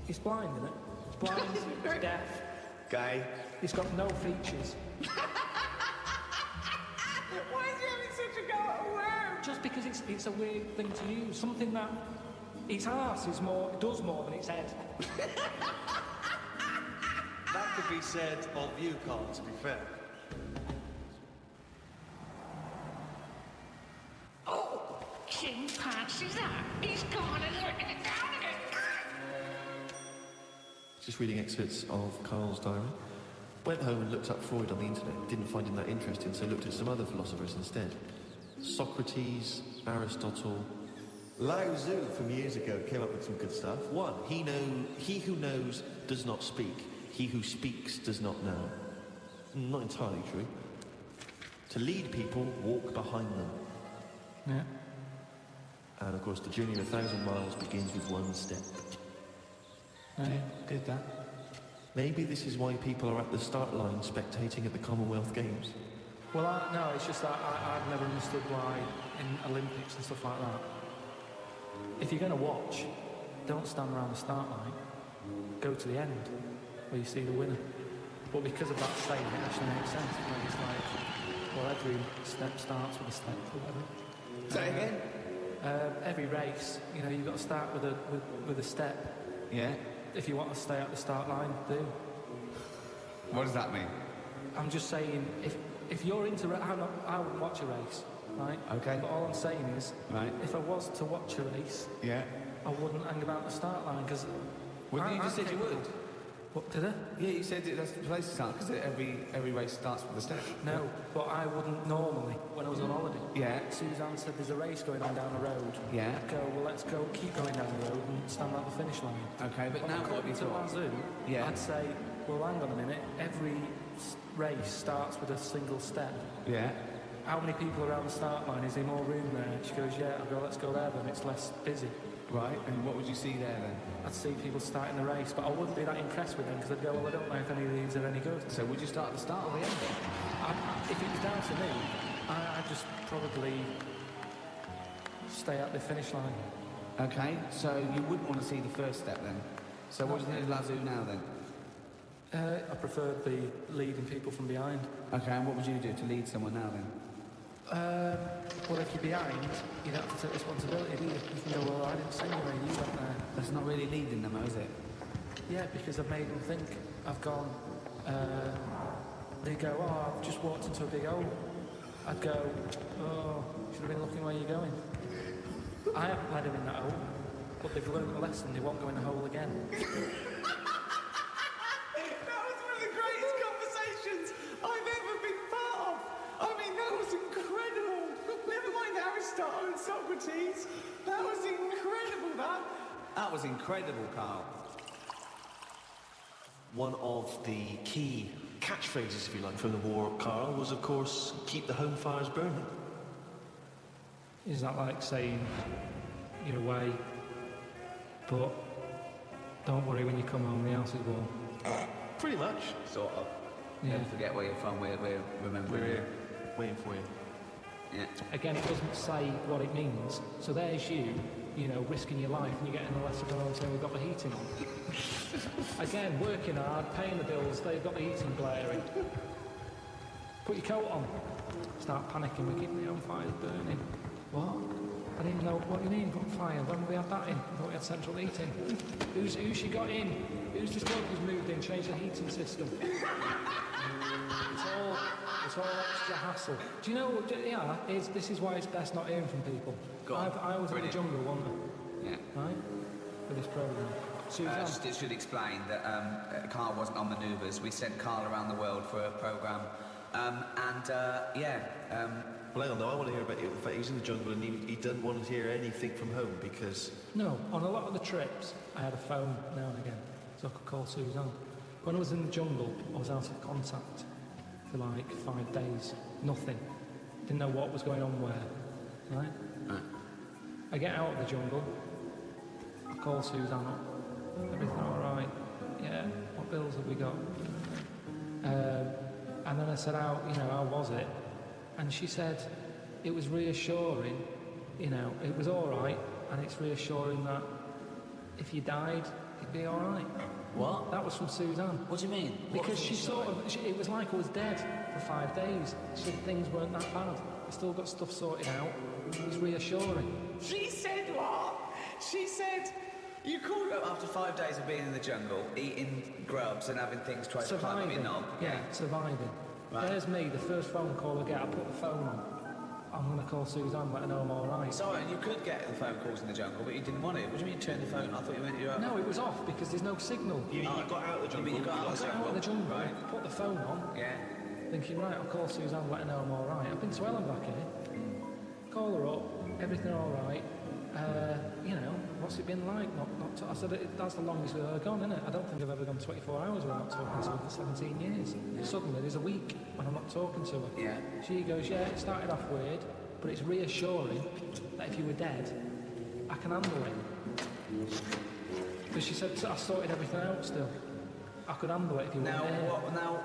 B: it's blind, isn't it? It's blind, it's deaf.
D: Gay.
B: It's got no features. because it's a weird thing to use. Something that its arse is more, does more than its head.
J: That could be said of you, Karl, to be fair.
K: Oh, chimpanzee that. He's gone and letting it down again.
C: Just reading excerpts of Karl's diary. Went home and looked up Freud on the internet. Didn't find him that interesting, so looked at some other philosophers instead. Socrates, Aristotle.
J: Lao Tzu from years ago came up with some good stuff.
C: One, he who knows does not speak. He who speaks does not know. Not entirely true. To lead people, walk behind them.
B: Yeah.
C: And of course, the journey of 1,000 miles begins with one step.
B: Yeah, did that.
C: Maybe this is why people are at the start line spectating at the Commonwealth Games.
B: Well, no, it's just that I've never understood why in Olympics and stuff like that. If you're going to watch, don't stand around the start line. Go to the end, where you see the winner. But because of that saying, it actually makes sense. Like, it's like, well, every step starts with a step or whatever.
D: Say again?
B: Every race, you know, you've got to start with a step.
D: Yeah.
B: If you want to stay at the start line, do.
D: What does that mean?
B: I'm just saying, if you're into... I wouldn't watch a race, right?
D: Okay.
B: But all I'm saying is,
D: right,
B: if I was to watch a race,
D: yeah,
B: I wouldn't hang about the start line, because...
D: Well, you just said you would.
B: What, did I?
D: Yeah, you said that's the place to start, because every race starts with a step.
B: No, but I wouldn't normally, when I was on holiday.
D: Yeah.
B: Suzanne said there's a race going on down the road.
D: Yeah.
B: I'd go, well, let's go, keep going down the road and stand at the finish line.
D: Okay, but now what have you
B: to
D: thought?
B: Wazoo,
D: Yeah.
B: I'd say, well, hang on a minute, every race starts with a single step.
D: Yeah.
B: How many people are around the start line? Is there more room there? She goes, yeah. I go, let's go there then, it's less busy.
D: Right, and what would you see there then?
B: I'd see people starting the race, but I wouldn't be that impressed with them, because I'd go, well, I don't know if any of these are any good.
D: So would you start at the start or the end then?
B: If it was down to me, I'd just probably stay at the finish line.
D: Okay, so you wouldn't want to see the first step then? So what do you think of Lazoo now then?
B: I preferred the leading people from behind.
D: Okay, and what would you do to lead someone now then?
B: Well, if you're behind, you don't have to take responsibility, do you? You can go, well, I didn't send you where you went there.
D: That's not really leading them, is it?
B: Yeah, because I've made them think. I've gone, they go, oh, I've just walked into a big hole. I'd go, oh, should have been looking where you're going. I haven't led them in that hole, but they've learned a lesson, they won't go in the hole again.
E: Socrates, that was incredible,
D: That was incredible, Karl.
C: One of the key catchphrases, if you like, from the war, Karl, was, of course, keep the home fires burning.
B: Is that like saying, you're away, but don't worry when you come home, the house is warm?
C: Pretty much.
D: Sort of.
B: Yeah.
D: Never forget where you're from, we're remembering you.
C: Waiting for you.
D: Yeah.
B: Again, it doesn't say what it means. So there's you know, risking your life, and you're getting a letter going saying we've got the heating on. Again, working hard, paying the bills, they've got the heating blaring. Put your coat on. Start panicking, we're keeping the home fires burning. What? I didn't know, what do you mean, put fire? When have we had that in? I thought we had central heating. Who's she got in? Who's this bloke who's moved in, changed the heating system? It's all extra hassle. Do you know, this is why it's best not hearing from people. I was in the jungle, wasn't I?
D: Yeah.
B: Right? For this programme. Suzanne.
D: Should explain that Karl wasn't on manoeuvres. We sent Karl around the world for a programme.
C: Well, hang on, though, I want to hear about the fact he's in the jungle and he doesn't want to hear anything from home because...
B: No, on a lot of the trips, I had a phone now and again, so I could call Suzanne. When I was in the jungle, I was out of contact for like 5 days. Nothing. Didn't know what was going on where. Right? I get out of the jungle, I call Suzanne up. Everything all right? Yeah. What bills have we got? And then I said, how was it? And she said, it was reassuring, it was all right, and it's reassuring that if you died, it'd be all right.
D: What?
B: That was from Suzanne.
D: What do you mean?
B: Because it was like I was dead for 5 days. She said things weren't that bad. I've still got stuff sorted out. It's reassuring.
D: She said what? She said you called up after 5 days of being in the jungle, eating grubs and having things try to climb up your knob.
B: Yeah, surviving.
D: Right.
B: There's me, the first phone call I get, I put the phone on. I'm going to call Suzanne, let her know I'm all right.
D: Sorry, you could get the phone calls in the jungle, but you didn't want it. What do you mean you turned the phone? I thought you meant you were...
B: No, it was off because there's no signal.
C: You got out of the jungle.
D: You got out
B: of the jungle,
D: right?
B: Put the phone on.
D: Yeah.
B: Thinking, right, I'll call Suzanne, let her know I'm all right. I've been to Ellen back here. Call her up, everything all right. You know, what's it been like? I said, that's the longest we've ever gone, isn't it? I don't think I've ever gone 24 hours without not talking to her for 17 years. Suddenly, there's a week when I'm not talking to her.
D: Yeah.
B: She goes, yeah, it started off weird, but it's reassuring that if you were dead, I can handle it. But she said, I sorted everything out still. I could handle it if you weren't there.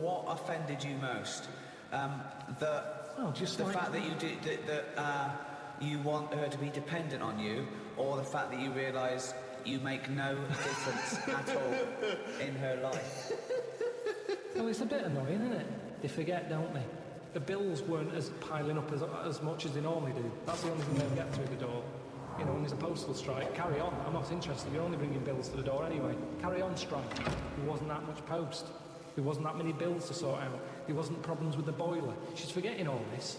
D: What offended you most? The fact that you did that you want her to be dependent on you, or the fact that you realise you make no difference at all in her life?
B: Well, it's a bit annoying, isn't it? They forget, don't they? The bills weren't as piling up as much as they normally do. That's the only thing they'll get through the door. You know, when there's a postal strike, carry on. I'm not interested. You're only bringing bills to the door anyway. Carry on, strike. There wasn't that much post. There wasn't that many bills to sort out. There wasn't problems with the boiler. She's forgetting all this.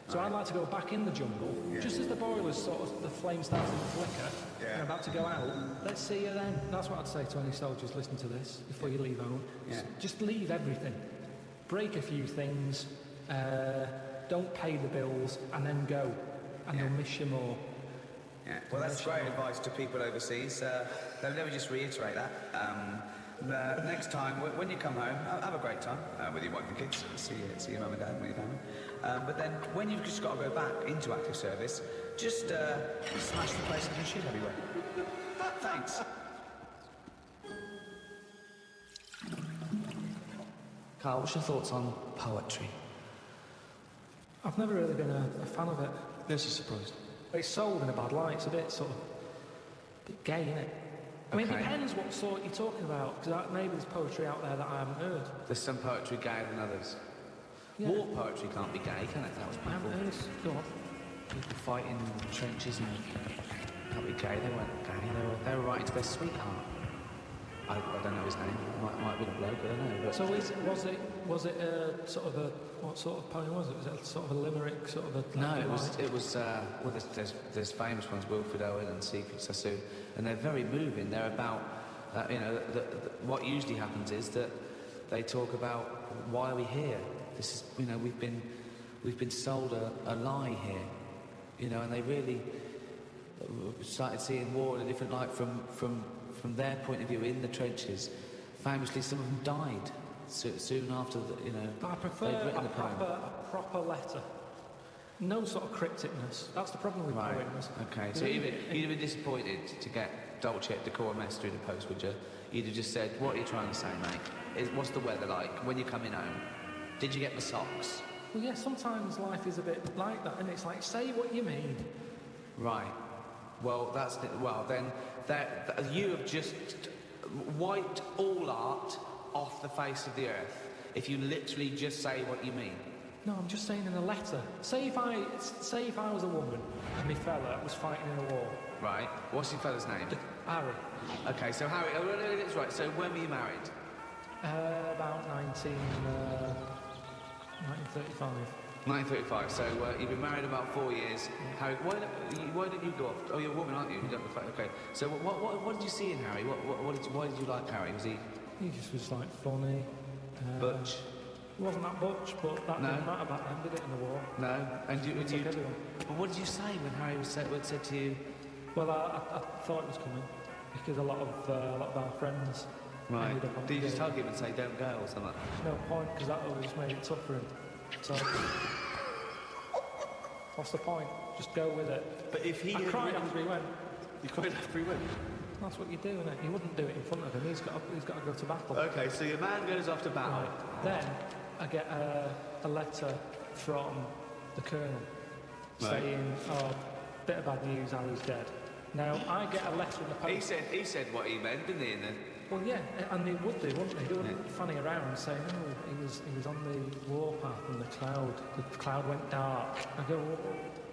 B: So I'd like to go back in the jungle, just as the boiler's sort of, the flame starts to flicker, and about to go out. Let's see you then. That's what I'd say to any soldiers listening to this before you leave home. Yeah. Just leave everything. Break a few things, don't pay the bills, and then go. And they'll miss you more.
D: Yeah. Well, that's great advice to people overseas. Let me just reiterate that. Next time, when you come home, have a great time with your wife and kids. See your mum and dad and your family. But then, when you've just got to go back into active service, just smash the place into shit everywhere. Thanks. Carl, what's your thoughts on poetry?
B: I've never really been a fan of it.
C: This is surprised.
B: It's sold in a bad light. It's a bit sort of gay, isn't it? I mean, it depends what sort you're talking about, because maybe there's poetry out there that I haven't heard.
D: There's some poetry gayer than others.
B: Yeah.
D: War poetry can't be gay, can it? That was
B: I haven't heard. Go on.
D: People fighting in the trenches and can't be gay. They weren't gay. They were writing to their sweetheart. I don't know his name. Might have been a bloke, I don't know. But
B: so was it sort of a, what sort of poem was it? Was it sort of a limerick, sort of a...
D: No, it was well, there's famous ones, Wilfred Owen and Siegfried Sassoon, and they're very moving. They're about, you know, what usually happens is that they talk about why are we here? This is, you know, we've been sold a lie here, you know, and they really started seeing war in a different light from their point of view in the trenches. Famously, some of them died soon after, you know.
B: But I prefer a proper letter. No sort of crypticness. That's the problem with poems.
D: Okay, so you'd have been disappointed to get Dolce et Decorum S through the post, would you? You'd have just said, what are you trying to say, mate? What's the weather like? When you're coming home? Did you get the socks?
B: Well, yeah, sometimes life is a bit like that, and it's like, say what you mean.
D: Right. Well, then you have just wiped all art off the face of the earth if you literally just say what you mean.
B: No, I'm just saying in a letter. Say if I was a woman and my fella was fighting in a war.
D: Right. What's your fella's name?
B: Harry.
D: Okay, so Harry, that's right. So when were you married?
B: About 1935.
D: 1935. So you've been married about 4 years. Harry, why don't you go off? Oh, you're a woman, aren't you? You don't. Okay. So what did you see in Harry? Why did you like Harry? Was he?
B: He just was like funny.
D: Butch.
B: He wasn't that butch, but that didn't matter back then, did it, in the war?
D: No. And you
B: everyone.
D: But what did you say when Harry said to you?
B: Well, I thought it was coming because a lot of our friends.
D: Right. Did you just hug him and say don't go or something?
B: No point, because that would have just made it tough for him. So, what's the point? Just go with it.
C: But if he...
B: I cried after he went.
C: You cried after he went?
B: That's what you do, innit? You wouldn't do it in front of him. He's got to go to battle.
C: Okay, so your man goes off to battle.
B: Right. Then I get a letter from the colonel saying, "Oh, bit of bad news. Harry's dead." Now I get a letter in the post.
D: He said what he meant, didn't he?
B: Well, yeah, and they would do, wouldn't they? They wouldn't fanny around saying, oh, he was on the warpath and the cloud went dark. I go,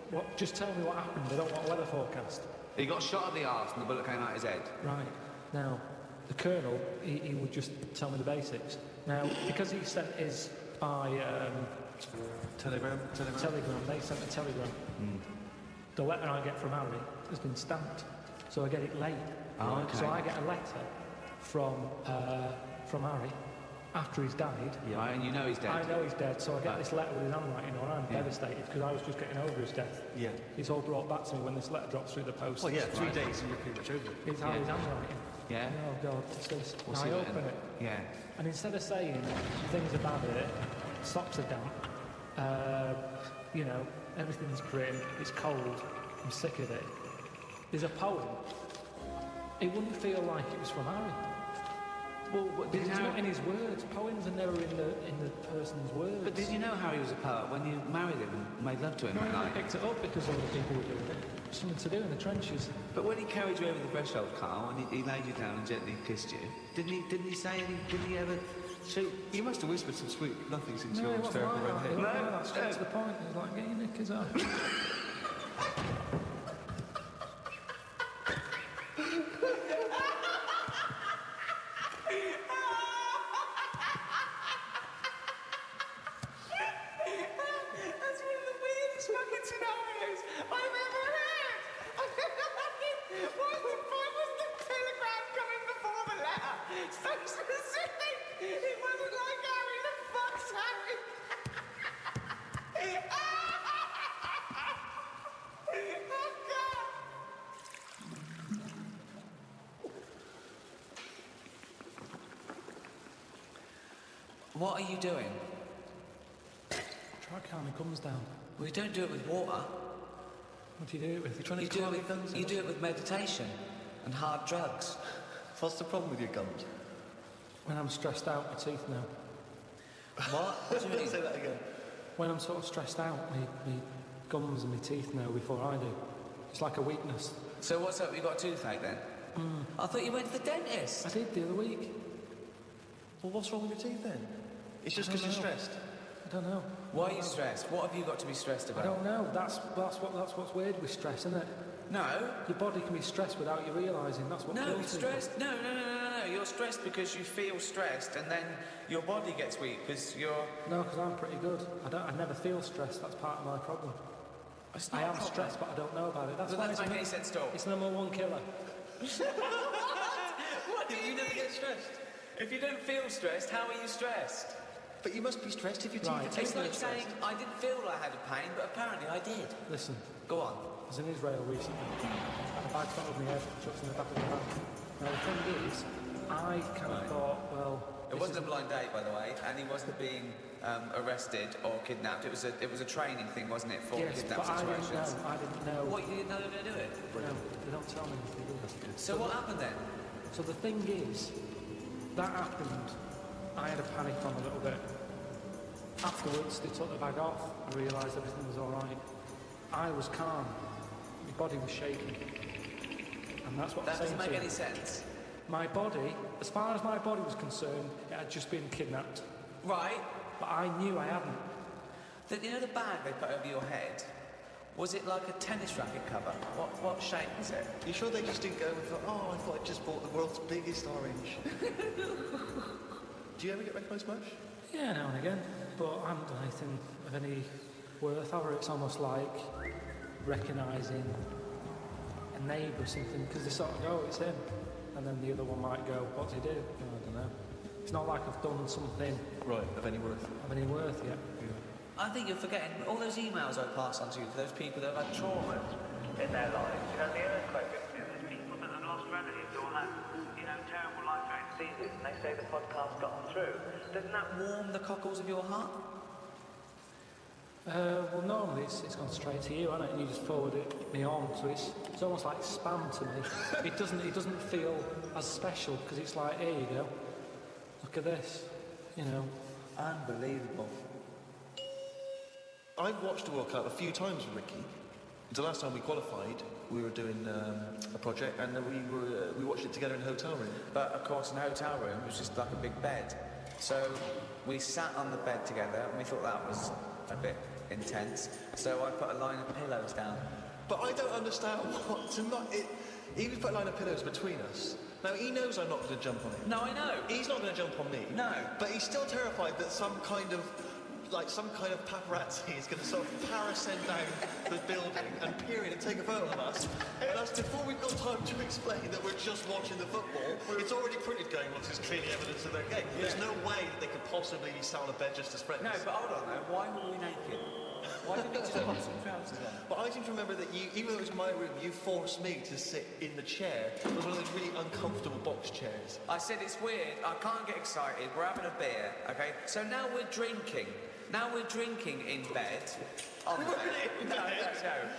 B: what? Just tell me what happened. I don't want a weather forecast.
D: He got shot at the arse and the bullet came out his head.
B: Right. Now, the colonel, he would just tell me the basics. Now, because he sent his by
C: Telegram.
B: They sent a telegram. The letter I get from Harry has been stamped, so I get it late.
D: Oh, okay.
B: So I get a letter from Harry after he's died.
D: Yeah, and you know he's dead.
B: I know he's dead, so I get this letter with his handwriting on. I'm devastated because I was just getting over his death.
C: Yeah.
B: It's all brought back to me when this letter drops through the post.
C: Well, yeah, 3 days and you're pretty much over it.
B: It's Harry's handwriting.
D: Yeah.
B: Oh God, what's this?
D: What's
B: I
D: he
B: open
D: written?
B: it.
D: Yeah.
B: And instead of saying things are bad here, socks are damp, you know, everything's grim, it's cold, I'm sick of it. There's a poem. It wouldn't feel like it was from Harry.
D: Well,
B: It's not in his words. Poems are never in the person's words.
D: But did you know Harry was a poet when you married him and made love to him that
B: I
D: night?
B: picked it up because other people were doing it. Something to do in the trenches.
D: But when he carried you over the threshold, Carl, and he laid you down and gently kissed you, didn't he say anything? Did he ever shoot?
C: You must have whispered some sweet nothings into
B: No,
C: your
B: it wasn't
C: terrible
B: like
C: red
B: that.
C: head.
B: It wasn't like that. Straight to the point. It was like, get your knickers off.
E: That's one of the weirdest fucking scenarios I've ever heard. Why the fuck was the telegram coming before the letter? So specific. It wasn't like Harry. The fuck's Harry? Oh God.
D: What are you doing?
B: Try calming comes down.
D: Well, you don't do it with water.
B: What do you do it with? You're trying
D: You
B: to
D: do it
B: calm your
D: with,
B: guns
D: you
B: down.
D: do it with meditation and hard drugs.
C: What's the problem with your gums?
B: When I'm stressed out, my teeth know.
D: What? What do you mean?
C: Say that again.
B: When I'm sort of stressed out, my gums and my teeth know before I do. It's like a weakness.
D: So what's up? You got a toothache then? I thought you went to the dentist.
B: I did the other week.
C: Well, what's wrong with your teeth then? It's just because you're stressed.
B: I don't know.
D: Why are you stressed? What have you got to be stressed
B: I
D: about?
B: don't know. That's what's weird with stress, isn't it?
D: No.
B: Your body can be stressed without you realising. That's what
D: No,
B: kills
D: it's
B: people.
D: stressed. No. You're stressed because you feel stressed, and then your body gets weak because you're.
B: No, because I'm pretty good. I never feel stressed. That's part of my problem.
D: It's not
B: I
D: a
B: am
D: problem.
B: stressed, but I don't know about it. That's
D: But
B: why
D: that doesn't make any sense at all.
B: it's the number one killer.
D: What do you never get stressed? If you don't feel stressed, how are you stressed?
C: But you must be stressed if your teeth
B: Right.
C: are
D: It's
C: taking
D: like saying I didn't feel I had a pain, but apparently I did.
B: Listen,
D: Go on.
B: I was in Israel recently. I had a bag shot of my head, chucked in the back of the van. Now the thing is, I kind of thought, well,
D: It wasn't a blind date, by the way, and he wasn't being arrested or kidnapped. It was a training thing, wasn't it, for
B: yes,
D: kidnap
B: but
D: situations?
B: I didn't know.
D: What, you didn't know they were going to do it?
B: No, they don't tell me if they do that.
D: So what happened then?
B: So the thing is, that happened. I had a panic on a little bit. Afterwards, they took the bag off. I realised everything was all right. I was calm. My body was shaking. And that's what
D: That
B: I'm saying
D: doesn't make
B: to
D: any
B: you.
D: sense.
B: My body, as far as my body was concerned, it had just been kidnapped.
D: Right.
B: But I knew I hadn't.
D: You know the bag they put over your head? Was it like a tennis racket cover? What shape was it?
C: You sure they just didn't go and thought, oh, I thought I just bought the world's biggest orange? Do you ever get recognised much?
B: Yeah, now and again. But I haven't done anything of any worth. However, it's almost like recognising a neighbour or something, because they sort of go, it's him. And then the other one might go, what's he do? Oh, I don't know. It's not like I've done something
C: Right, of any worth.
B: yet.
D: I think you're forgetting all those emails I passed on to you for those people that have had trauma.
F: In their lives, you know, the earthquake victims, there's people that have lost relatives or had, you know, terrible life-threatening diseases, and they say the podcast got them through.
D: Doesn't that warm the cockles of your heart?
B: Well, normally it's gone straight to you, hasn't it? And you just forward me on, so it's almost like spam to me. It doesn't feel as special because it's like, here you go, look at this, you know.
D: Unbelievable.
C: I've watched the World Cup a few times with Ricky, the last time we qualified, we were doing a project, and we watched it together in a hotel room.
D: But of course, in a hotel room, it was just like a big bed. So we sat on the bed together, and we thought that was a bit intense. So I put a line of pillows down.
C: But I don't understand what to not. He was put a line of pillows between us. Now he knows I'm not going to jump on him.
D: No, I know.
C: He's not going to jump on me.
D: No.
C: But he's still terrified that some kind of paparazzi is going to sort of parascend down the building and peer in and take a photo of us. And that's before we've got time to explain that we're just watching the football. It's already printed going, well, this is clearly evidence of their game. Yeah. There's no way that they could possibly be sat on a bed just as friends.
D: No, but hold on though. Why were we naked? Why didn't we just put some trousers on?
C: But I seem to remember that you, even though it was my room, you forced me to sit in the chair. It was one of those really uncomfortable box chairs.
D: I said it's weird. I can't get excited. We're having a beer, okay? So now we're drinking. Now we're drinking in bed. On the bed. No,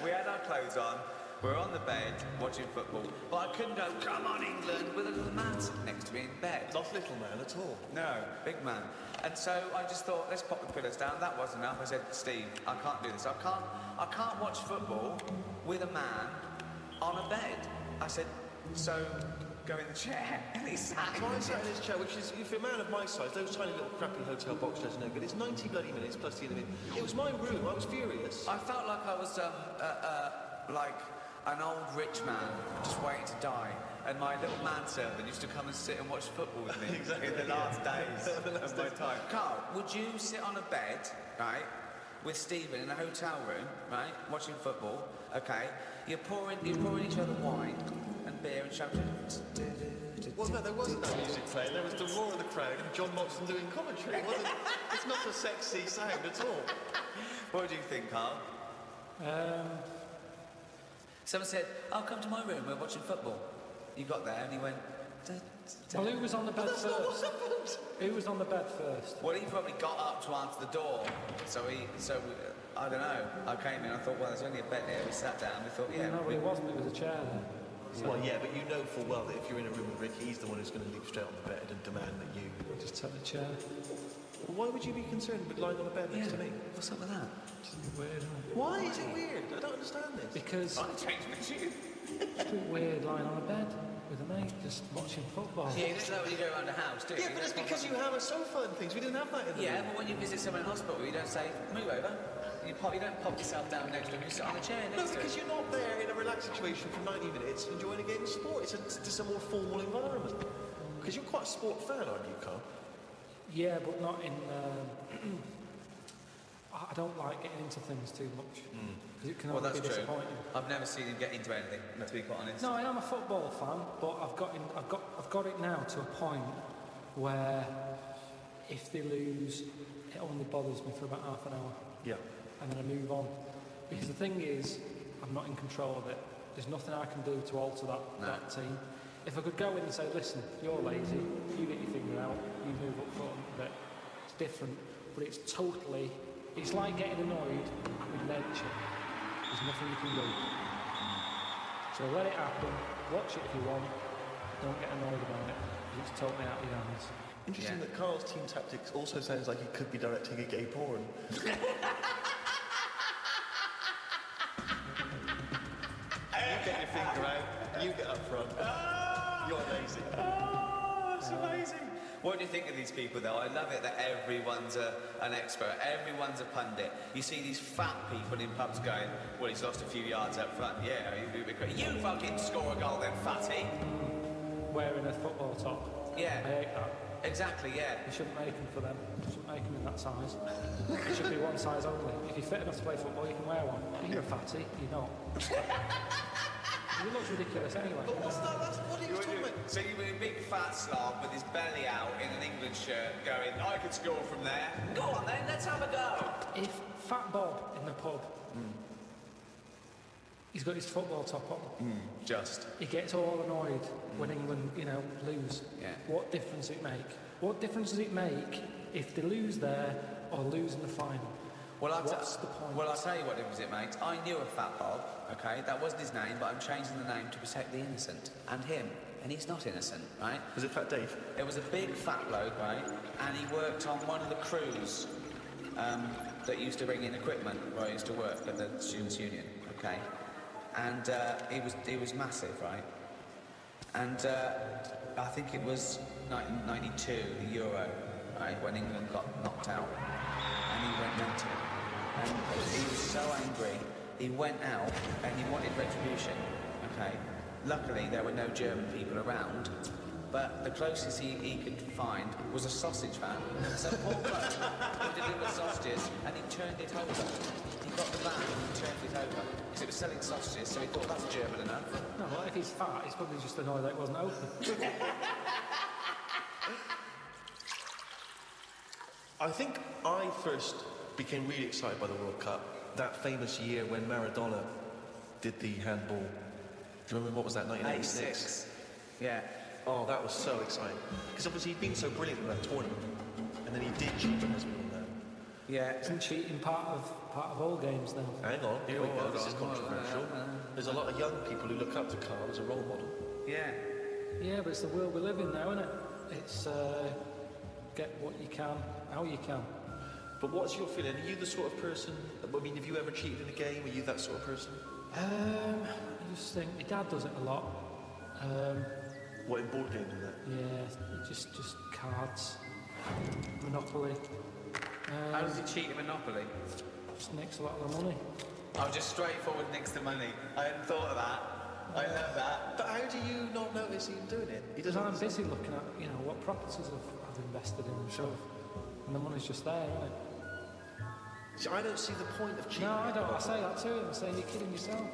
D: we had our clothes on. We're on the bed watching football. But I couldn't go, come on England, with a little man sitting next to me in bed.
C: Not little man at all.
D: No, big man. And so I just thought, let's pop the pillows down. That wasn't enough. I said, Steve, I can't do this. I can't watch football with a man on a bed. I said, so go in the chair. And he sat
C: So I sat in his chair, which is, for a man of my size, those tiny little crappy hotel box chairs are no good. It's 90 bloody minutes plus the interview. It was my room. I was furious.
D: I felt like I was like an old rich man just waiting to die. And my little manservant used to come and sit and watch football with me
C: Exactly,
D: in the last days
C: The last
D: of my
C: days.
D: time. Carl, would you sit on a bed, right, with Stephen in a hotel room, right, watching football, okay? You're pouring each other wine and beer and shouting.
C: Well, no, there wasn't that music playing. There was the roar of the crowd and John Moxon doing commentary. It's not a sexy sound at all.
D: What do you think, Carl? Someone said, "I'll come to my room. We're watching football." You got there and he went.
B: Well, who was on the bed first? Who was on the bed first?
D: Well, he probably got up to answer the door. So I don't know. I came in. I thought, well, there's only a bed here. We sat down. We thought, yeah.
B: No, but it wasn't. It was a chair there.
C: So. Well, yeah, but you know full well that if you're in a room with Ricky, he's the one who's going to leap straight on the bed and demand that you
B: just take the chair.
C: Well, why would you be concerned with lying on a bed next to me?
D: What's up with that?
B: It's weird, isn't it?
C: Why is it weird? I don't understand this.
B: Because
D: I changed my tune.
B: it's a bit weird lying on a bed with a mate just watching football.
D: Yeah, it's like when you go around the house, do you?
C: Yeah, but it's because you have a sofa and things. We didn't have that in the room.
D: But when you visit someone in hospital, you don't say, move over. You don't pop yourself down next to him, you sit on a chair next to him.
C: No, because you're not there in a relaxed situation for 90 minutes enjoying a game of sport. It's just a more formal environment. Because you're quite a sport fan, aren't you, Carl?
B: Yeah, but not in... I don't like getting into things too much. Because it can only be disappointing.
D: I've never seen him get into anything, to be quite honest.
B: No, I am a football fan, but I've got it now to a point where if they lose, it only bothers me for about half an hour.
C: Yeah.
B: And then I move on. Because the thing is, I'm not in control of it. There's nothing I can do to alter that team. If I could go in and say, listen, you're lazy, you get your finger out, you move up front a bit, it's different, but it's like getting annoyed with nature. There's nothing you can do. So let it happen, watch it if you want, don't get annoyed about it, because it's totally out of your hands.
C: Interesting that Carl's team tactics also sounds like he could be directing a gay porn. You get your finger out, you get up front. You're lazy.
D: Oh, that's amazing. What do you think of these people, though? I love it that everyone's an expert, everyone's a pundit. You see these fat people in pubs going, well, he's lost a few yards up front. Yeah, you fucking score a goal then, fatty.
B: Wearing a football top.
D: Yeah.
B: I hate that.
D: Exactly, yeah.
B: You shouldn't make them for them. You shouldn't make them in that size. It should be one size only. If you're fit enough to play football, you can wear one. You're a fatty, you're not. It looks ridiculous anyway.
C: But what's that? What are you talking about?
D: So you were a big fat slob with his belly out in an England shirt going, I could score from there. Go on then, let's have a go.
B: If Fat Bob in the pub, he's got his football top on, he gets all annoyed when England, lose.
D: Yeah.
B: What difference does it make? What difference does it make if they lose there or lose in the final? What's the point?
D: Well, I'll tell you what difference it makes. I knew a Fat Bob, okay? That wasn't his name, but I'm changing the name to protect the innocent. And him. And he's not innocent, right?
C: Was it Fat Dave?
D: It was a big fat bloke, right? And he worked on one of the crews that used to bring in equipment where I used to work at the Students' Union, okay? And he was massive, right? And I think it was 1992, the Euro, right, when England got knocked out, and he went mental. And he was so angry, he went out and he wanted retribution, okay? Luckily, there were no German people around, but the closest he could find was a sausage van. So Paul Bloke would deliver sausages, and he turned it over. He got the van and he turned it over. Because it was selling sausages, so he thought that's German enough.
B: No, well, if he's fat, he's probably just annoyed that it wasn't open.
C: I think I first became really excited by the World Cup that famous year when Maradona did the handball. Do you remember, what was that, 1986?
D: Yeah.
C: Oh, that was so exciting. Because obviously he'd been so brilliant in that tournament. And then he did cheat, as we all know.
B: Yeah. Isn't cheating part of all games now?
C: Hang on, here we go, this is controversial. There's a lot of young people who look up to Karl as a role model.
D: Yeah.
B: Yeah, but it's the world we live in now, isn't it? It's get what you can, how you can.
C: But what's your feeling? Are you the sort of person, I mean, have you ever cheated in a game? Are you that sort of person?
B: I just think my dad does it a lot.
C: What, in board games and that?
B: Yeah, just cards, Monopoly.
D: How does he cheat in Monopoly?
B: Just nicks a lot of the money.
D: Oh, just straightforward nicks the money. I hadn't thought of that. I love that.
C: But how do you not notice him doing it?
B: Because I'm busy looking at, what properties I've invested in and stuff. And the money's just there, isn't it?
C: See, I don't see the point of cheating.
B: No, I don't. I say that to him. I'm saying you're kidding yourself.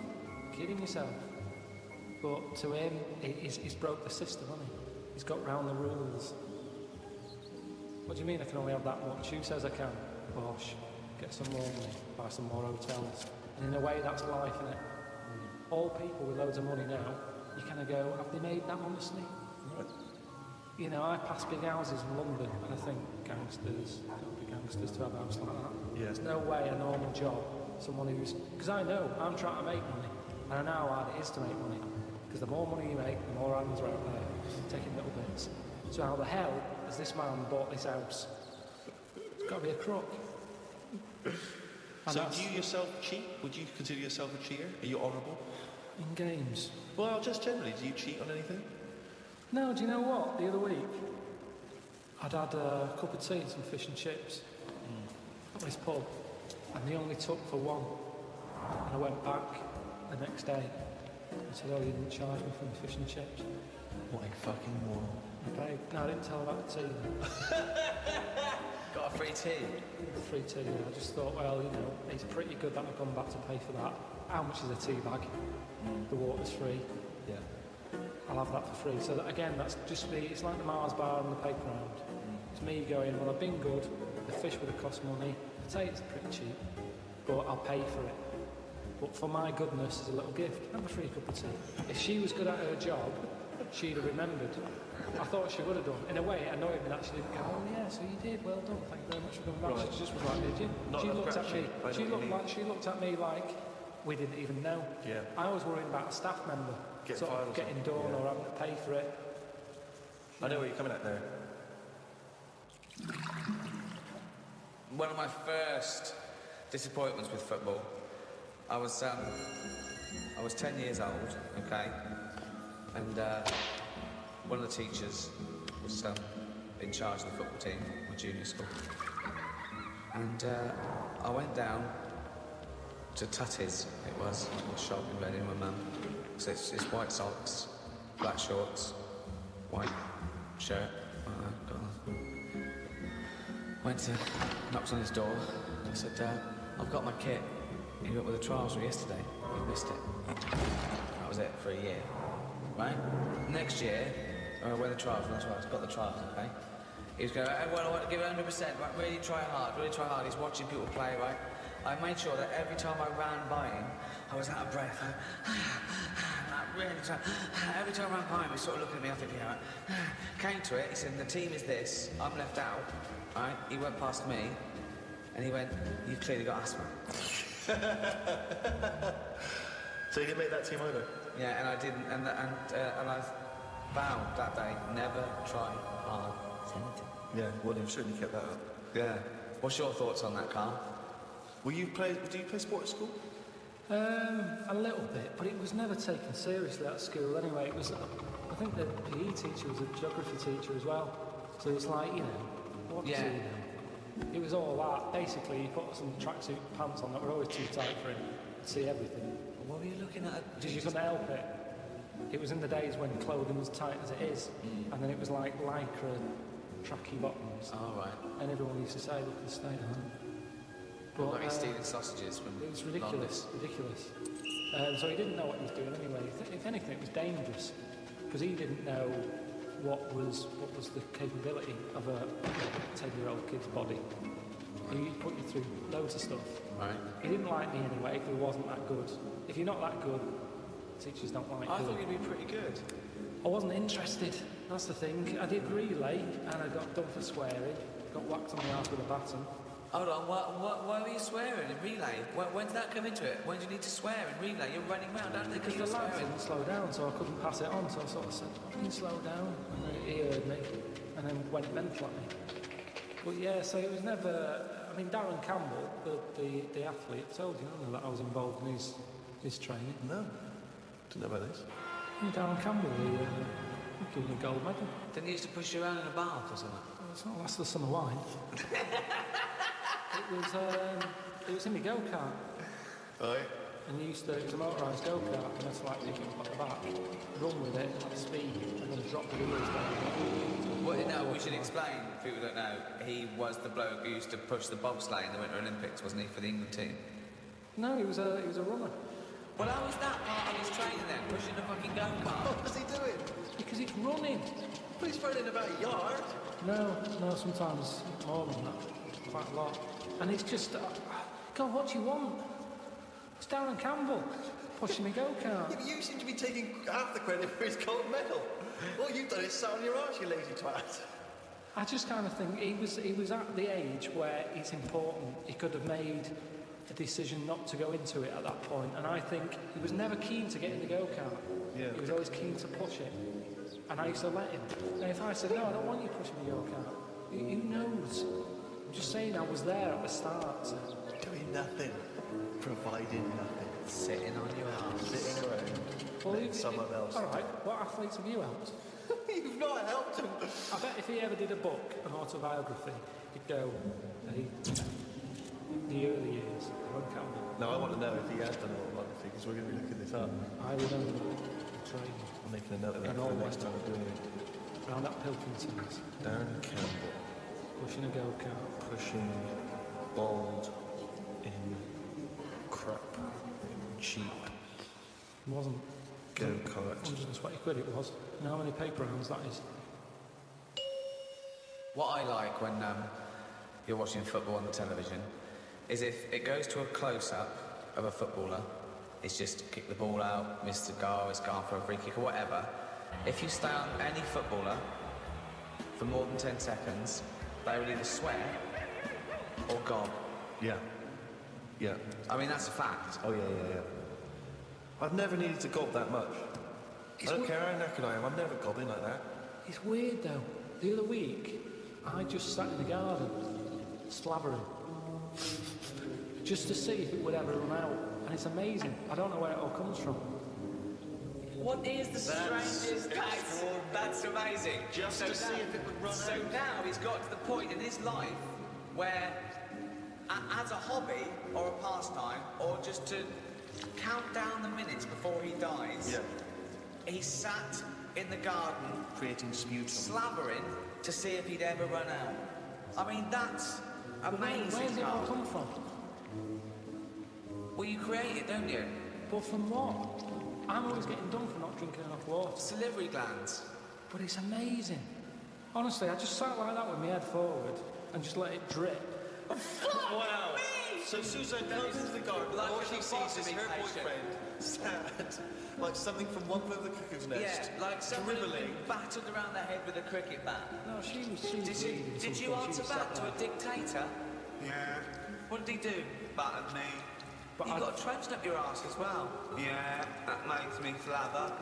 B: Kidding yourself. But to him, he's broke the system, hasn't he? He's got round the rules. What do you mean I can only have that much? Who says I can? Bosh. Get some more money, buy some more hotels. And in a way, that's life, isn't it? All people with loads of money now, you kind of go, have they made that honestly? Right. I pass big houses in London, and I think, gangsters, don't be gangsters to have a house like that.
C: Yeah.
B: There's no way a normal job, someone who's... Because I know, I'm trying to make money, and I know how hard it is to make money. Because the more money you make, the more hands are out there, taking little bits. So how the hell has this man bought this house? It's got to be a crook.
C: So do you yourself cheat? Would you consider yourself a cheater? Are you honourable?
B: In games?
C: Well, just generally, do you cheat on anything?
B: No, do you know what? The other week, I'd had a cup of tea and some fish and chips at this pub, and they only took for one. And I went back the next day and said, oh, you didn't charge me for the fish and chips.
C: What a fucking moron.
B: Okay. No, I didn't tell her about the tea.
D: Got a free tea?
B: Free tea, yeah. I just thought, well, it's pretty good that I've gone back to pay for that. How much is a tea bag? The water's free.
C: Yeah.
B: I'll have that for free. So that, again, that's just me. It's like the Mars bar and the playground. It's me going, well, I've been good. The fish would have cost money. The tea is pretty cheap, but I'll pay for it. But for my goodness, as a little gift, have a free cup of tea. If she was good at her job, she'd have remembered. I thought she would have done. In a way, it annoyed me that she didn't go, oh yeah, so you did, well done, thank you very much for coming back.
C: Right.
B: She just was like, did you?
C: Not
B: She
C: enough
B: looked at me.
C: gratitude.
B: She looked at me like we didn't even know.
C: Yeah.
B: I was worrying about a staff member getting done or having to pay for it.
C: I know where you're coming at there.
D: One of my first disappointments with football, I was 10 years old, okay, and one of the teachers was in charge of the football team, my junior school, and I went down to Tutty's, it was, a shop in Reading with Mum. So it's white socks, black shorts, white shirt. Went to, knocked on his door. I said, I've got my kit. You went with the trouser yesterday. You missed it. That was it for a year. Right? Next year, I wear the trousers. That's right. I've got the trousers, okay? He was going, well, I want to give it 100%. Right? Really try hard. Really try hard. He's watching people play, right? I made sure that every time I ran by him, I was out of breath. Every time I ran by him, he was sort of looking at me. I think, yeah, right. Came to it. He said, the team is this. I'm left out. Right? He went past me, and he went, you've clearly got asthma.
C: So you didn't make that team over?
D: Yeah, and I didn't, and I vowed that day, never try hard.
C: Yeah, well, you've certainly kept that up.
D: Yeah. What's your thoughts on that, Karl?
C: Do you play sport at school?
B: A little bit, but it was never taken seriously at school anyway. It was, I think the PE teacher was a geography teacher as well. So it's like, you know, what does he know? It was all that. Basically, he put some tracksuit pants on that were always too tight for him to see everything.
D: What were you looking at?
B: Because you couldn't help it. It was in the days when clothing was tight as it is, and then it was like lycra tracky bottoms.
D: Oh, right.
B: And everyone used to say, look at the state of them. But,
D: Like he's stealing sausages from
B: it was ridiculous, ridiculous. So he didn't know what he was doing anyway. If anything, it was dangerous, because he didn't know what was the capability of a 10-year-old kid's body. He put you through loads of stuff.
D: Right.
B: He didn't like me anyway if he wasn't that good. If you're not that good, teachers don't like you.
D: I thought you'd be pretty good.
B: I wasn't interested. That's the thing. I did relay and I got done for swearing. Got whacked on the arse with a baton.
D: Hold on, why were you swearing in relay? When did that come into it? When did you need to swear in relay? You're running around, aren't they?
B: Because the lads didn't slow down, so I couldn't pass it on. So I sort of said, "Can you slow down?" And then he heard me, and then went mental at me. But yeah, so it was never. I mean, Darren Campbell, the athlete, told you, didn't I, that I was involved in his training.
C: No, didn't know about this.
B: Yeah, Darren Campbell, he gave me a gold medal.
D: Didn't he used to push you around in a bath or something?
B: Well, it's not last of the summer wine. It was in my go-kart.
C: Right.
B: And it was a motorised go-kart, and that's like pick it up at the back, run with it at speed, and then drop the wheels down.
D: Well, no, we should explain, if people don't know, he was the bloke who used to push the bobsleigh in the Winter Olympics, wasn't he, for the England team?
B: No, he was a runner.
D: Well, how was that part of his training then, pushing the fucking go-kart?
C: What was he doing?
B: Because it's running.
C: But he's running about a yard.
B: No, sometimes more than that. Quite a lot. And it's just, God, what do you want? It's Darren Campbell pushing me go-kart.
C: Yeah, but you seem to be taking half the credit for his gold medal. All you've done is sat on your arse, you lazy twat.
B: I just kind of think he was at the age where it's important. He could have made a decision not to go into it at that point. And I think he was never keen to get in the go-kart.
C: Yeah.
B: He was always keen to push it. And I used to let him. And if I said, no, I don't want you pushing me go-kart, who knows? I'm just saying I was there at the start. So.
C: Doing nothing. Providing nothing.
D: Sitting on your arse.
C: Sitting around.
B: Well,
C: someone else.
B: All right, what athletes have you helped?
C: You've not helped him.
B: I bet if he ever did a book, an autobiography, he'd go, the early years, Darren Campbell.
C: No, I want to know if he has done an autobiography, because we're going to be looking this up.
B: I remember the training.
C: I'm making a note of that for the next time we're doing it.
B: Round at Pilkington's.
C: Darren Campbell.
B: Pushing a go-kart.
C: Pushing bald in crap, cheap
B: It wasn't.
C: go-kart.
B: 120 quid it was. You know how many paper rounds that is?
D: What I like when you're watching football on the television is if it goes to a close-up of a footballer, it's just kick the ball out, missed the goal, it's gone for a free kick or whatever. If you stay on any footballer for more than 10 seconds, they will either swear or gob.
C: Yeah. Yeah.
D: I mean, that's a fact.
C: Oh, yeah. I've never needed to gob that much. I don't care how knackered I am, I'm never gobbing like that.
B: It's weird though. The other week, I just sat in the garden, slabbering, just to see if it would ever run out. And it's amazing. I don't know where it all comes from.
D: What is the strangest? That's amazing.
C: Just to see if it would run out.
D: So now he's got to the point in his life where, as a hobby or a pastime, or just to count down the minutes before he dies, he sat in the garden,
C: creating sputum,
B: slabbering
D: to see if he'd ever run out. I mean, that's amazing.
B: Where does it all come from?
D: Well, you create it, don't you?
B: But from what? I'm always getting done for not drinking enough water.
D: Salivary glands.
B: But it's amazing. Honestly, I just sat like that with my head forward and just let it drip.
C: Wow. So Suzanne comes into the garden,
D: like
C: all she sees is her
D: patient.
C: boyfriend sat like something from one of the cuckoo's nest.
D: Yeah, like somebody
C: dribbling.
D: battered around the head with a cricket bat.
B: No, she was
D: Did you answer back to a dictator?
A: Yeah.
D: What did he do?
A: Battered me.
B: But
D: You've got a trench up your arse as well.
A: Yeah, that makes me flabber.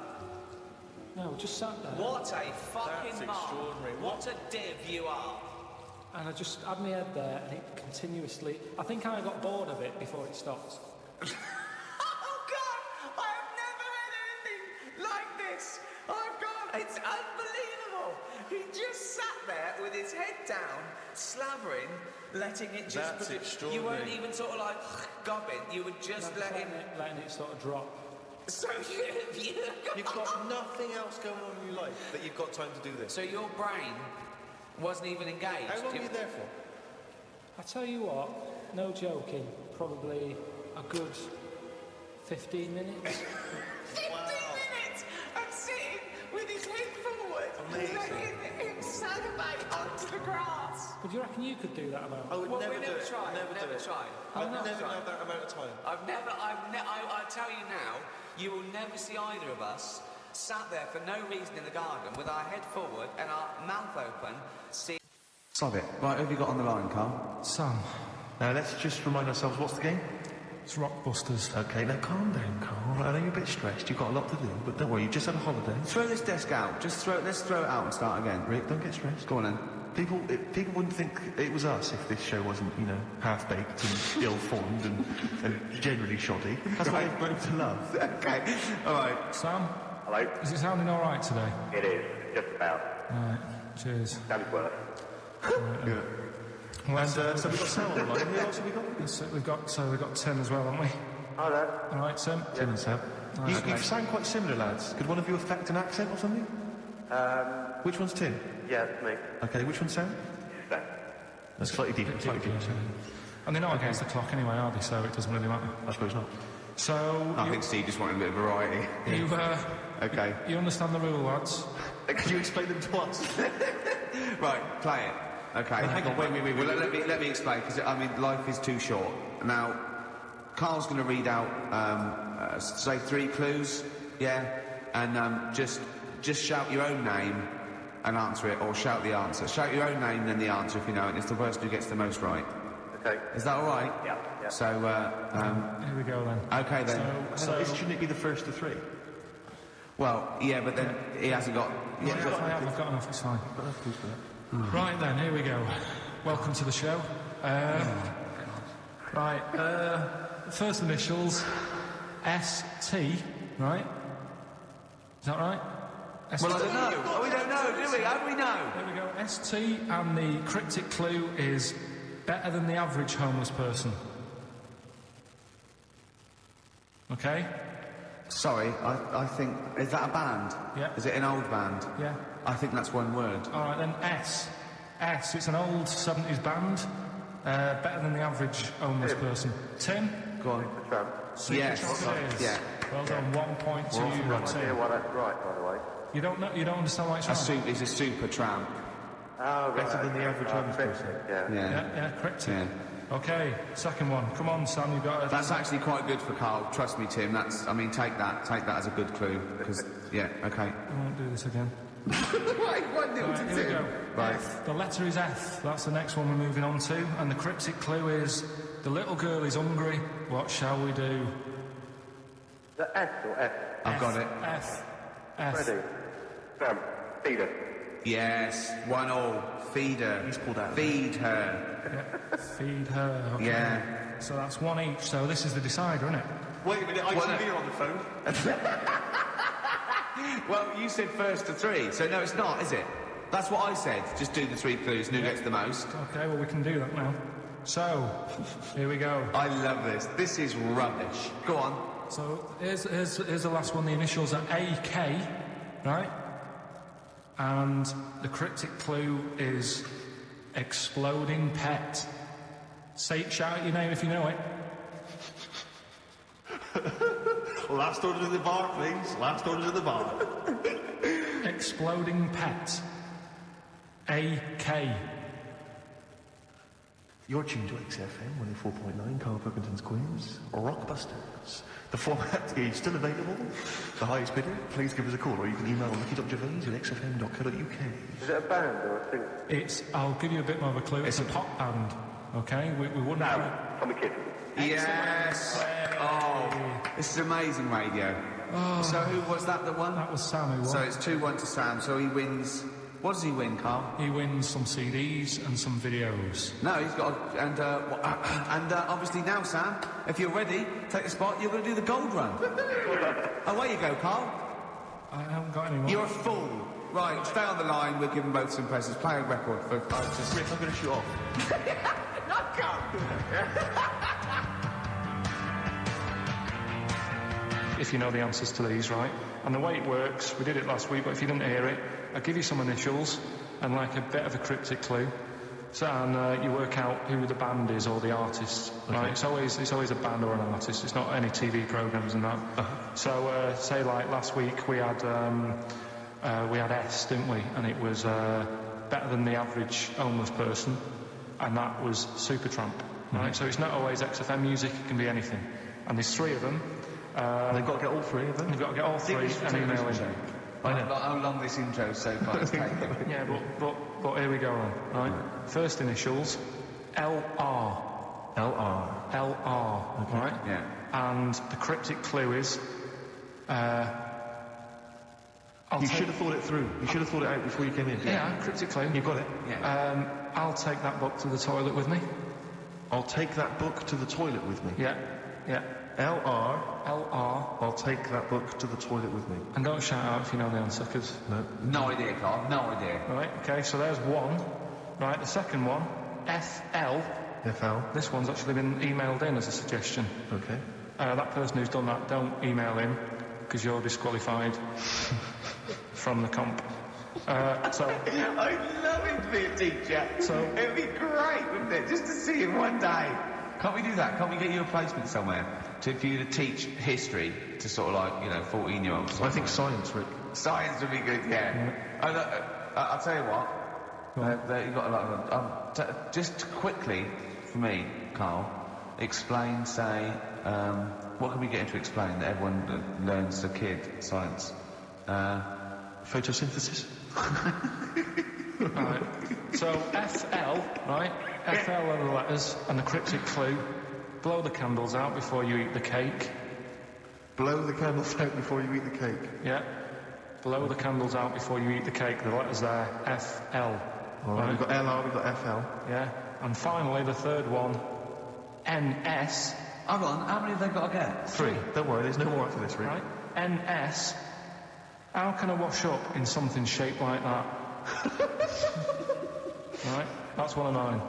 B: No, just sat there.
D: What a fucking
C: That's
D: mark.
C: extraordinary.
D: What a div you are.
B: and I just had my head there, and it continuously... I think I got bored of it before it stopped.
E: Oh, God! I have never heard anything like this! Oh, God, it's unbelievable! He just sat there with his head down, slavering, letting it just...
C: That's extraordinary.
E: You weren't even sort of like gobbing, you would just letting
B: it sort of drop.
E: So
C: You've got nothing else going on in your life that you've got time to do this.
E: So your brain wasn't even engaged?
C: How long were you there for?
B: I tell you what, no joking, probably a good 15 minutes.
E: 15 minutes of sitting with his head forward, letting him salivate onto the grass.
B: But do you reckon you could do that amount?
C: I would
E: Well,
C: never
E: we
C: do
E: never
C: it.
E: tried.
C: Never do it.
E: tried.
C: I've never had that amount of time.
E: I tell you now, you will never see either of us sat there for no reason in the garden with our head forward and our mouth open, see...
D: Sod it. Right, who have you got on the line, Carl?
B: Sam.
C: Now, let's just remind ourselves, what's the game?
B: It's Rockbusters.
C: Okay, now calm down, Carl. I know you're a bit stressed. You've got a lot to do, but don't worry, you've just had a holiday.
D: Throw this desk out. Let's throw it out and start again.
C: Rick, don't get stressed.
D: Go on then.
C: People wouldn't think it was us if this show wasn't, half-baked and ill-formed and generally shoddy. That's what I've grown to love.
D: Okay. All right.
B: Sam?
L: Hello?
B: Is it sounding all right today?
L: It is, just about.
B: Right, cheers.
L: That is worse.
C: Good.
B: Well,
C: And so we've got Sam on the line. Who else have we got?
B: We've got Tim as well, haven't we?
L: Hi there.
B: All right, Tim?
C: Tim and Sam.
B: Right.
C: You sound quite similar, lads. Could one of you affect an accent or something? Which one's Tim?
L: Yeah, it's me.
C: Okay, which one's Sam?
L: Sam.
C: That's slightly different.
B: And they're not against the clock anyway, are they? So it doesn't really matter.
C: I suppose not.
B: So...
D: I think Steve just wanted a bit of variety.
B: Okay. You understand the rule, lads?
C: Could you explain them to us?
D: Right, play it. Okay.
C: Hang on, wait.
D: Well, let me explain, because, life is too short. Now, Carl's going to read out, say, 3 clues, yeah? And just shout your own name and answer it, or shout the answer. Shout your own name and then the answer if you know it, and it's the person who gets the most right.
L: Okay.
D: Is that all right?
L: Yeah.
D: So,
B: here we go then.
D: Okay then.
B: So
C: shouldn't it be the first of 3?
D: Well, yeah, but then he hasn't got...
B: I've got enough, it's fine. Right then, here we go. Welcome to the show. Right, first initials, ST, right? Is that right?
D: Well, I don't know. Oh, we don't know, do we? How do we know?
B: There we go, ST, and the cryptic clue is better than the average homeless person. Okay?
D: Sorry, I think... Is that a band?
B: Yeah.
D: Is it an old band?
B: Yeah.
D: I think that's one word.
B: All right, then S, it's an old 70s band, better than the average homeless person. Tim?
D: Go on.
B: Yes.
D: Yeah.
B: Well done, 1 point to you,
L: Tim. Well, that's right, by the way.
B: You don't understand why it's right?
D: He's a super tramp.
L: Oh, right.
C: Better than the average homeless person.
B: Yeah, correct.
D: Yeah.
B: Okay, second one. Come on, Sam, you've got it.
D: That's actually quite good for Carl. Trust me, Tim. Take that as a good clue. Because, yeah, okay.
B: I won't do this again.
D: Right, 1-0 to
B: here we go.
D: Right.
B: F. The letter is F. That's the next one we're moving on to. And the cryptic clue is, the little girl is hungry. What shall we do?
L: The S or F?
D: I've got it.
B: F.
L: Ready? Sam, feed her.
D: Yes, 1-1. Feed her.
C: He's pulled out.
D: Feed her.
B: Yeah, feed her. Okay.
D: Yeah.
B: So that's 1 each. So this is the decider, isn't it?
C: Wait a minute, ITV on the phone.
D: Well, you said first to 3, so no, it's not, is it? That's what I said. Just do the 3 clues, and who gets the most.
B: Okay, well, we can do that now. So, here we go.
D: I love this. This is rubbish. Go on.
B: So, here's the last one. The initials are AK, right? And the cryptic clue is exploding pet. Shout out your name if you know it.
C: Last order to the bar, please. Last order to the bar.
B: Exploding pet. AK.
C: You're tuned to XFM 104.9, Karl Pilkington's Quiz, Rockbusters. The format is still available. The highest bidder, please give us a call, or you can email ricky.gervais@xfm.co.uk.
L: Is it a band or a singer?
B: I'll give you a bit more of a clue. It's a pop band, okay? We wouldn't...
L: No, Tommy Kidd.
D: Yes! Oh, this is amazing radio.
B: Oh.
D: So who was that that won?
B: That was Sam who won.
D: So it's 2-1 to Sam, so he wins... What does he win, Carl?
B: He wins some CDs and some videos.
D: No, he's got... And obviously now, Sam, if you're ready, take the spot, you're going to do the gold run. Away you go, Carl.
B: I haven't got any more.
D: You're a fool. Right, stay on the line, we'll give them both some presents. Play a record for...
C: Rick, I'm going to shoot off.
E: Not go!
B: If you know the answers to these, right? And the way it works, we did it last week, but if you didn't hear it, I'll give you some initials and like a bit of a cryptic clue. So, and you work out who the band is or the artist, right? It's always a band or an artist. It's not any TV programs and that. So, say like last week we had S, didn't we? And it was better than the average homeless person, and that was Supertramp, right? So it's not always XFM music; it can be anything. And there's 3 of them.
C: They've got to get all 3 of them?
B: They've got to get all 3 and email in.
C: I know.
D: How long this intro so far has taken.
B: Yeah, but here we go then, right? First initials, LR.
C: LR.
B: LR,
C: okay.
B: Right?
D: Yeah.
B: And the cryptic clue is...
C: you should have thought it through. You should have thought it out before you came in.
B: Yeah, cryptic clue.
C: You've got it?
D: Yeah.
B: I'll take that book to the toilet with me.
C: I'll take that book to the toilet with me.
B: Yeah.
C: LR.
B: LR.
C: I'll take that book to the toilet with me.
B: And don't shout out if you know the answer, because...
D: No idea, Carl. No idea.
B: Right, okay, so there's 1. Right, the second one, FL.
C: FL.
B: This one's actually been emailed in as a suggestion.
C: Okay.
B: That person who's done that, don't email him, because you're disqualified from the comp. So...
D: I'd love him to be a teacher.
B: So...
D: It'd be great, wouldn't it? Just to see him one day. Can't we do that? Can't we get you a placement somewhere for you to teach history to sort of like, 14-year-olds?
C: I think science, Rick.
D: Science would be good, yeah. I'll tell you what. You've got a lot of... just quickly, for me, Carl, explain, say... what can we get him to explain that everyone learns as a kid, science?
C: Photosynthesis.
B: Right. So, FL, right? FL are the letters, and the cryptic clue, blow the candles out before you eat the cake.
C: Blow the candles out before you eat the cake?
B: Yeah. Blow the candles out before you eat the cake. The letters there, FL.
C: All right, we've got LR, we've got FL.
B: Yeah. And finally, the third one, NS.
D: Hang on, how many have they got to get?
C: 3. Don't worry, there's no more after this, Rick.
B: Right. NS. How can I wash up in something shaped like that? Right, that's one of mine.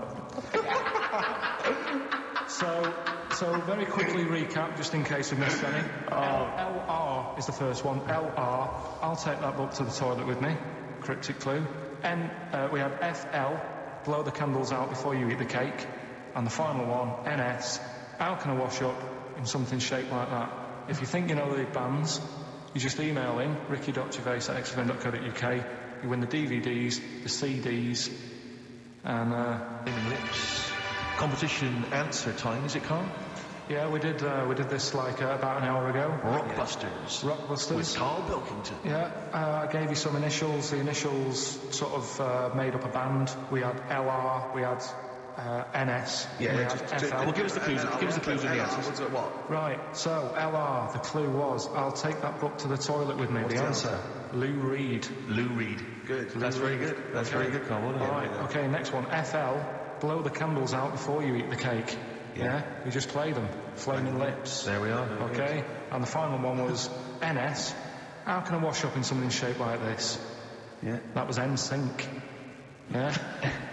B: So very quickly recap, just in case we missed any. LR is the first one. LR, I'll take that book to the toilet with me. Cryptic clue. We had FL, blow the candles out before you eat the cake. And the final one, NS, how can I wash up in something shaped like that? If you think you know the bands, you just email in ricky.gervais@xfm.co.uk. You win the DVDs, the CDs, and
C: competition answer time, is it, Carl?
B: Yeah, we did this like about an hour ago.
C: Rockbusters.
B: Rockbusters.
C: With Karl Pilkington.
B: Yeah, I gave you some initials. The initials sort of made up a band. We had LR, we had NS.
C: Yeah,
B: we had FL.
C: Well, give us the clues. Give us the clues and the answers.
D: What?
B: Right. So LR, the clue was, I'll take that book to the toilet with me.
C: What's the answer?
B: Lou Reed.
C: Lou Reed. Good. That's very good. That's very good, Carl.
B: All right. Okay. Next one. FL. Blow the candles out before you eat the cake. Yeah. You just play them. Flaming Lips.
C: There we are.
B: Okay. And the final one was NS. How can I wash up in something shaped like this?
C: Yeah.
B: That was NSYNC. Yeah.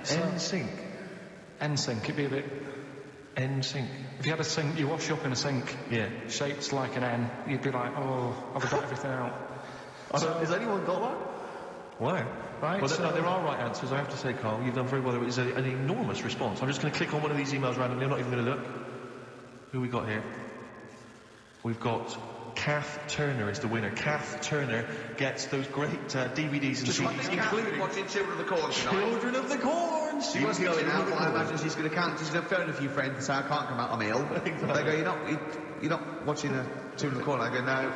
C: NSYNC.
B: NSYNC. It'd be a bit.
C: NSYNC.
B: If you had a sink, you wash up in a sink.
C: Yeah.
B: Shaped like an N. You'd be like, oh, I've got everything out.
C: So, has anyone got that? Wow.
B: Right,
C: well,
B: so
C: there are right answers, I have to say, Carl. You've done very well. It's an enormous response. I'm just going to click on one of these emails randomly. I'm not even going to look. Who we got here? We've got Kath Turner is the winner. Kath Turner gets those great DVDs and CDs,
D: including watching Children of the Corn tonight.
C: Children of the Corn.
D: She was going out, but I imagine she's going to phone a few friends and say, I can't come out, I'm ill. Exactly. They go, you're not watching Children of the Corn. I go, no.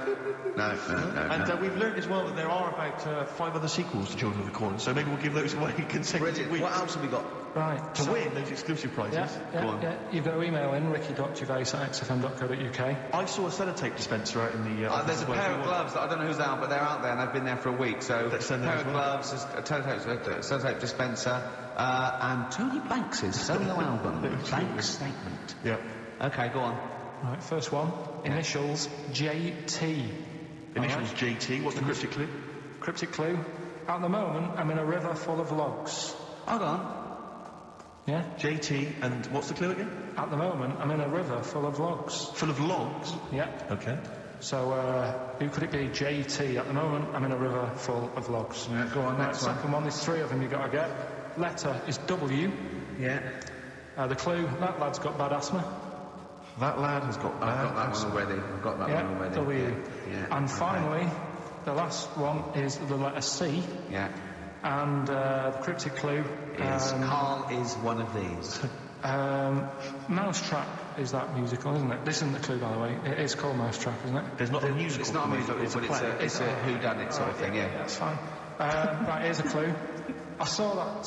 C: And we've learned as well that there are about 5 other sequels to Children of the Corn, so maybe we'll give those away consecutive weeks.
D: What else have we got?
B: Right.
C: To win those exclusive prizes.
B: Yeah,
C: Go on.
B: yeah. You've got to email in ricky.gervais@xfm.co.uk.
C: I saw a sellotape dispenser out in the...
D: There's a pair of gloves that I don't know who's out, but they're out there and they've been there for a week. So
C: Let's send
D: a
C: them
D: pair
C: as
D: of
C: well.
D: gloves, a sellotape dispenser, and Tony Banks' solo album, Banks Statement.
C: Yeah.
D: Okay, go on.
B: Right, first one. Initials JT.
C: Initials JT. What's the cryptic clue?
B: Cryptic clue. At the moment, I'm in a river full of logs.
D: Hold on.
B: Yeah?
C: JT, and what's the clue again?
B: At the moment, I'm in a river full of logs.
C: Full of logs?
B: Yeah.
C: Okay.
B: So, who could it be? JT. At the moment, I'm in a river full of logs.
D: Yeah, go on,
B: Right,
D: next one.
B: second one, there's 3 of them you've got to get. Letter is W.
D: Yeah.
B: The clue, that lad's got bad asthma.
C: That lad has got bad
D: I've got that
C: asthma.
D: one already. I've got that
B: Yeah,
D: one already.
B: W.
D: Yeah.
B: And finally, the last one is the letter C.
D: Yeah.
B: And the cryptic clue
D: Is Carl is one of these.
B: Mousetrap is that musical, isn't it? This isn't the clue, by the way. It is called Mousetrap, isn't it?
C: There's not a musical.
D: It's not a musical,
C: it's a
D: but
C: play.
D: it's a whodunit sort of thing, yeah.
B: That's fine. Right, here's a clue. I saw that...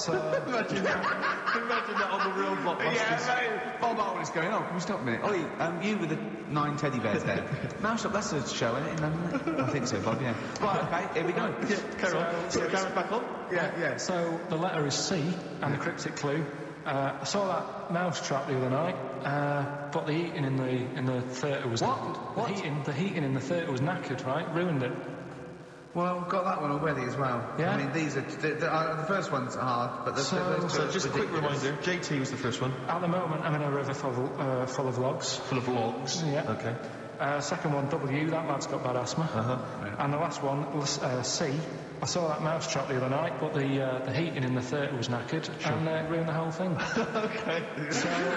C: Imagine that on the real blockbusters.
D: Yeah, Bob Owen is going, can we stop a minute? Ollie, you with the 9 teddy bears there. Mousetrap, that's a show, isn't it, in London? I think so, Bob, yeah. Right, okay, here we go.
C: Yeah, carry on. Put the camera back on.
D: Yeah.
B: So the letter is C, and the cryptic clue. I saw that Mousetrap the other night, but the heating in the theatre was knackered. The heating in the theatre was knackered, right? Ruined it.
D: Well, we've got that one already as well.
B: Yeah?
D: I mean, these are... The first one's hard, but those two
C: So
D: are
C: just a quick
D: ridiculous.
C: reminder, JT was the first one.
B: At the moment, I'm in a river full of logs.
C: Full of logs.
B: Yeah.
C: Okay.
B: Second one, W, that lad's got bad asthma. And the last one, C, I saw that Mousetrap the other night, but the heating in the theatre was knackered, and it ruined the whole thing.
C: Okay.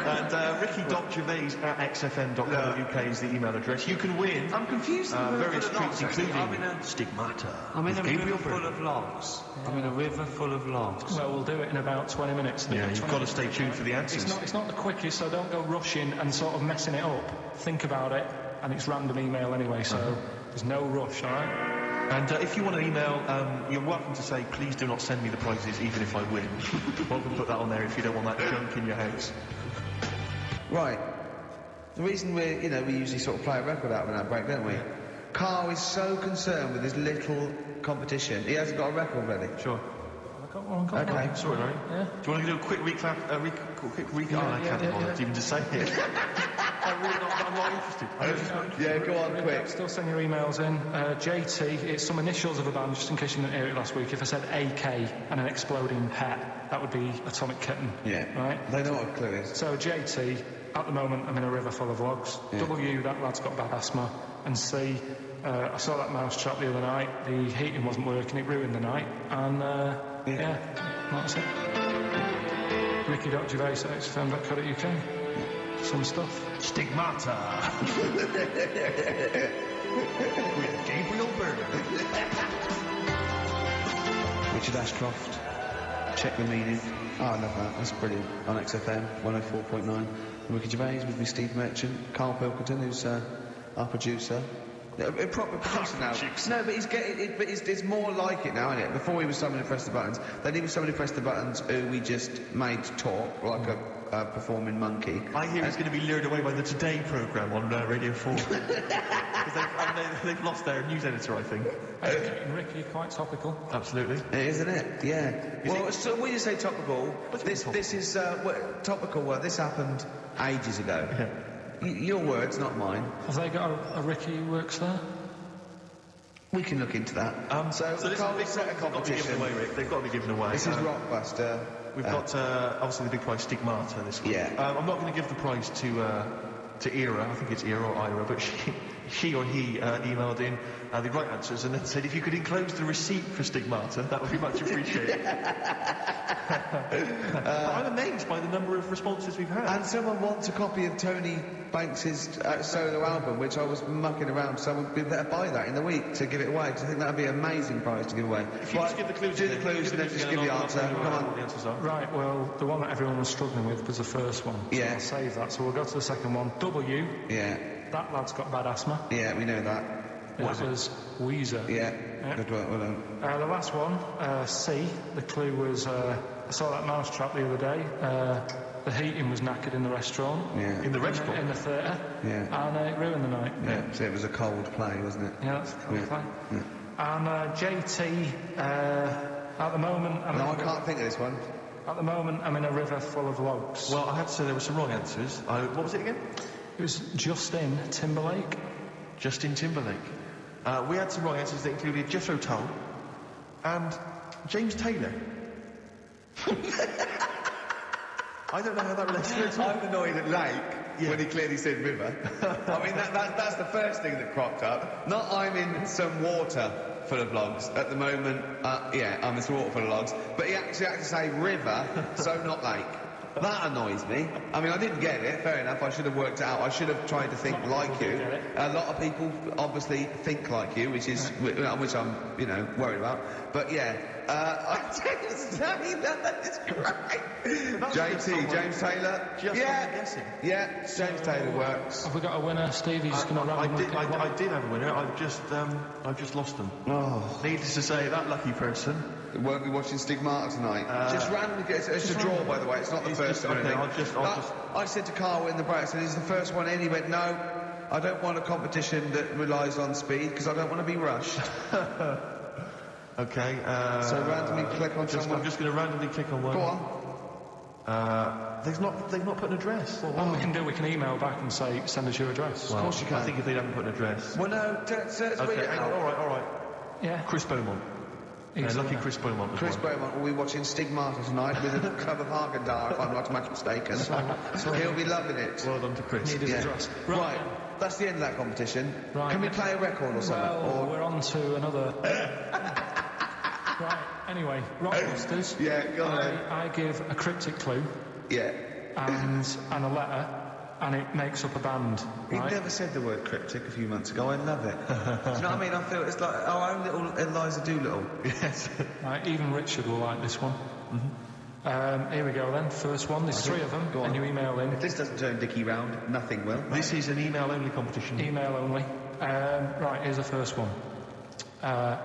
C: And ricky.gervais@xfm.co.uk is the email address. You can win.
D: I'm confused.
C: Various treats, including Stigmata.
D: I'm in a
C: Gabriel
D: river full of logs. I'm in a river full of logs.
B: Well, we'll do it in about 20 minutes.
C: Yeah, you've got to stay tuned for the answers.
B: It's not the quickest, so don't go rushing and sort of messing it up. Think about it, and it's random email anyway, so there's no rush, all right?
C: And if you want to email, you're welcome to say, please do not send me the prizes even if I win. Welcome to put that on there if you don't want that junk in your house.
D: Right. The reason we usually sort of play a record out of an break, don't we? Carl is so concerned with his little competition. He hasn't got a record ready.
C: Sure.
B: I got one.
C: Okay, sorry, Larry.
B: Yeah.
C: Do you want to do a quick recap? I can't bother to even just say it. I'm not interested.
D: Yeah, go on, quick.
B: Still send your emails in. JT, it's some initials of a band, just in case you didn't hear it last week. If I said AK and an exploding pet, that would be Atomic Kitten.
D: Yeah.
B: Right?
D: They know what a clue is.
B: So JT, at the moment, I'm in a river full of logs.
D: Yeah.
B: W, that lad's got bad asthma. And C, I saw that Mousetrap the other night. The heating wasn't working, it ruined the night. And, that's it. ricky.gervais@xfm.co.uk. Some stuff.
C: Stigmata. With Gabriel Berger.
D: Richard Ashcroft. Check the meaning. Oh, I love that. That's brilliant. On XFM 104.9. Ricky Gervais with me, Steve Merchant. Karl Pilkington, who's our producer. A proper producer now. No, but he's getting. It's more like it now, isn't it? Before he was somebody who pressed the buttons. Then he was somebody who pressed the buttons who we just made talk like a performing monkey.
C: I hear he's going to be lured away by the Today programme on Radio 4. Because they've lost their news editor, I think.
B: Ricky, quite topical.
C: Absolutely.
D: Isn't it? Yeah. So when you say topical, this is topical. Well, this happened ages ago.
C: Yeah.
D: Your words, not mine.
B: Have they got a Ricky who works there?
D: We can look into that. So
C: this
D: Carl,
C: big
D: set a competition.
C: They've got to be given away.
D: This is Rockbuster.
C: We've got obviously the big prize Stigmata this week.
D: Yeah.
C: I'm not going to give the prize to Ira. I think it's Ira or Ira, but she or he emailed in the right answers and then said if you could enclose the receipt for Stigmata, that would be much appreciated. I'm amazed by the number of responses we've had.
D: And someone wants a copy of Tony Banks' solo album, which I was mucking around. Someone would better buy that in the week to give it away, because I think that would be an amazing prize to give away.
C: If you just give the clues,
D: do the clues and then just give the answer. Come on.
C: What the answers are.
B: Right, well, the one that everyone was struggling with was the first one. So
D: Yeah.
B: I'll save that. So we'll go to the second one. W.
D: Yeah.
B: That lad's got bad asthma.
D: Yeah, we know that.
B: That was Weezer.
D: Yeah, good work, well done.
B: The last one, C, the clue was, I saw that mousetrap the other day. The heating was knackered in the restaurant.
D: Yeah.
C: In the restaurant?
B: In the theatre.
D: Yeah.
B: And it ruined the night.
D: Yeah, so it was a cold play, wasn't it?
B: Yeah, that's a cold play.
D: Yeah.
B: And JT, at the moment...
D: I can't think of this one.
B: At the moment, I'm in a river full of logs.
C: Well, I had to say there were some wrong answers. What was it again?
B: It was Justin Timberlake.
C: Justin Timberlake. We had some wrong answers that included Jethro Tull and James Taylor. I don't know how that relates to it.
D: I'm annoyed at Lake when he clearly said river. I mean, that's the first thing that cropped up. Not I'm in some water full of logs. At the moment, I'm in some water full of logs. But he actually had to say river, so not lake. That annoys me. I mean, I didn't get it, fair enough. I should have worked it out. I should have tried to think like you. A lot of people obviously think like you, which I'm, worried about. But yeah, James Taylor, it's great. James Taylor.
C: Just guessing.
D: Yeah, James Taylor works.
B: Have we got a winner, Steve? He's just going to run.
C: I did have a winner. I've just lost them.
D: Oh.
C: Needless to say, that lucky person
D: won't be watching Stigmata tonight. Just randomly get it's a draw, by the way. It's not the first one. I said to Carl in the break, I said, "Is the first one?" And he went, "No, I don't want a competition that relies on speed because I don't want to be rushed."
C: Okay.
D: So randomly click on someone.
C: I'm just going to randomly click on one.
D: Go on.
C: They've not put an address.
B: Well, we can do, we can email back and say, send us your address.
C: Well,
D: of course you can.
C: I think if they haven't put an address.
D: Well, no,
C: okay, hang on, all right.
B: Yeah.
C: Chris Beaumont. Lucky Chris Beaumont.
D: Chris Beaumont will be watching Stigmata tonight with a club of Haagen-Dazs, if I'm not much mistaken. So he'll be loving it.
C: Well done to Chris.
B: Need his address.
D: Right. That's the end of that competition.
B: Right.
D: Can we play a record or something?
B: Well, we're on to another... Right, anyway, Rockbusters.
D: Yeah, go on then.
B: I give a cryptic clue.
D: Yeah.
B: And a letter, and it makes up a band.
D: He
B: right?
D: never said the word cryptic a few months ago. I love it. Do you know what I mean? I feel it's like our own little Eliza Doolittle.
C: Yes.
B: Right, even Richard will like this one. Here we go then. First one. There's three of them, and you email in.
D: If this doesn't turn Dickie round, nothing will.
C: This is an email-only competition.
B: Email only. Right, here's the first one.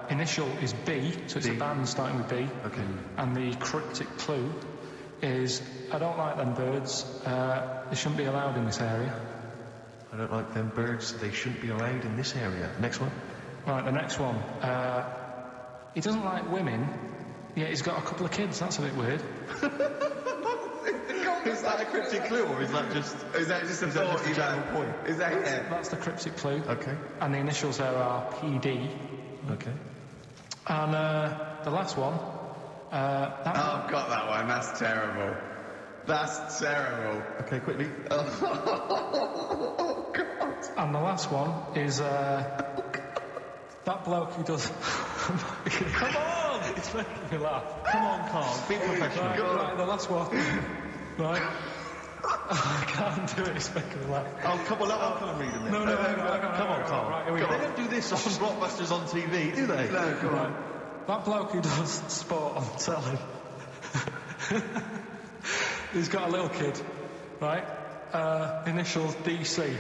B: Initial is B, so it's a band starting with B.
C: Okay.
B: And the cryptic clue is, I don't like them birds. They shouldn't be allowed in this area.
C: I don't like them birds. They shouldn't be allowed in this area. Next one.
B: Right, the next one. He doesn't like women, yet he's got a couple of kids. That's a bit weird.
C: Is that a cryptic clue, or is that just a general point?
D: Is that it?
B: That's the cryptic clue.
C: Okay.
B: And the initials there are PD.
C: Okay.
B: And the last one.
D: I've got that one. That's terrible. That's terrible.
C: Okay, quickly.
D: Oh, God.
B: And the last one is that bloke who does...
C: Come on!
B: It's making me laugh.
C: Come on, Carl. Be professional.
B: Right, the last one. Right. I can't do it, it's making me laugh.
C: Oh, come on, I can't read it.
B: No,
C: come on, Carl.
B: Right, here we go.
C: They don't do this on Blockbusters on TV, do they?
D: No, come on.
B: That bloke who does sport on telly. He's got a little kid, right? Initials DC.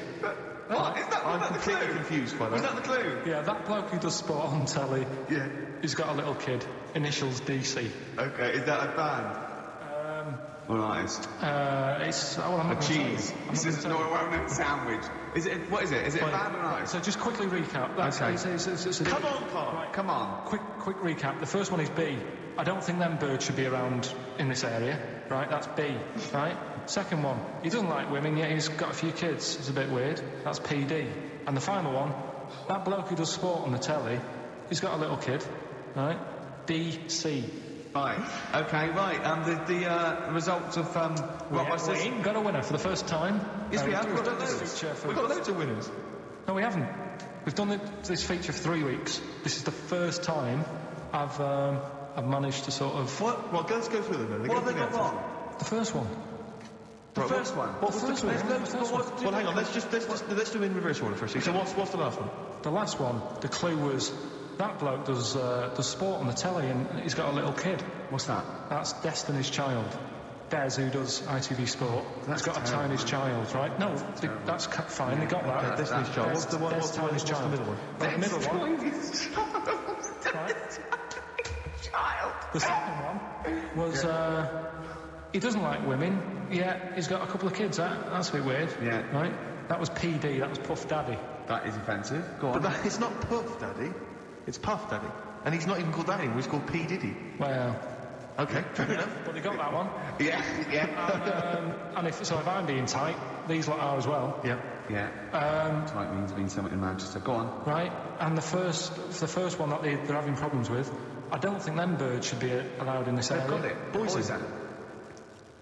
D: What?
C: I'm completely confused by that.
D: Was that the clue?
B: Yeah, that bloke who does sport on telly.
D: Yeah.
B: He's got a little kid. Initials DC.
D: Okay, is that a band? Or an artist?
B: It's... Well, I'm not
D: a cheese. This is not a well-known sandwich. Is it? What is it? Is it a band or an artist?
B: So just quickly recap.
C: Okay. Come on, Carl.
B: Right.
D: Come on.
B: Quick recap. The first one is B. I don't think them birds should be around in this area. Right? That's B. Right? Second one. He doesn't like women, yet he's got a few kids. It's a bit weird. That's PD. And the final one. That bloke who does sport on the telly, he's got a little kid. Right? DC.
D: Right. Okay. Right. The results of
B: We ain't got a winner for the first time.
C: Yes, we have. We've got loads of winners.
B: No, we haven't. We've done this feature for 3 weeks. This is the first time I've managed to sort of...
C: What? Well, let's go through them then.
D: What have they got wrong?
B: The first one.
D: The first one?
B: Well, the first one.
C: Well, hang on. Let's do them in reverse order first. So what's the last one?
B: The last one, the clue was... That bloke does sport on the telly and he's got a little kid.
D: What's that?
B: That's Destiny's Child. Des, who does ITV Sport, has got a Tiniest Child, right? No, that's fine, they got that.
C: Destiny's Child. What's the
B: Tiniest Child?
C: middle one?
B: The middle one. Right. The second one was, he doesn't like women, yet he's got a couple of kids, that's a bit weird.
D: Yeah.
B: Right? That was PD, that was Puff Daddy.
D: That is offensive. Go on.
C: But it's not Puff Daddy, it's Puff Daddy. And he's not even called that anymore, he's called P. Diddy.
B: Well...
C: Okay, fair enough.
B: But they got that one.
D: Yeah.
B: And if I'm being tight, these lot are as well.
C: Yeah.
D: Tight means something in Manchester. Go on.
B: Right, and the first one that they're having problems with, I don't think them birds should be allowed in this area.
D: They've got it. Boyzone.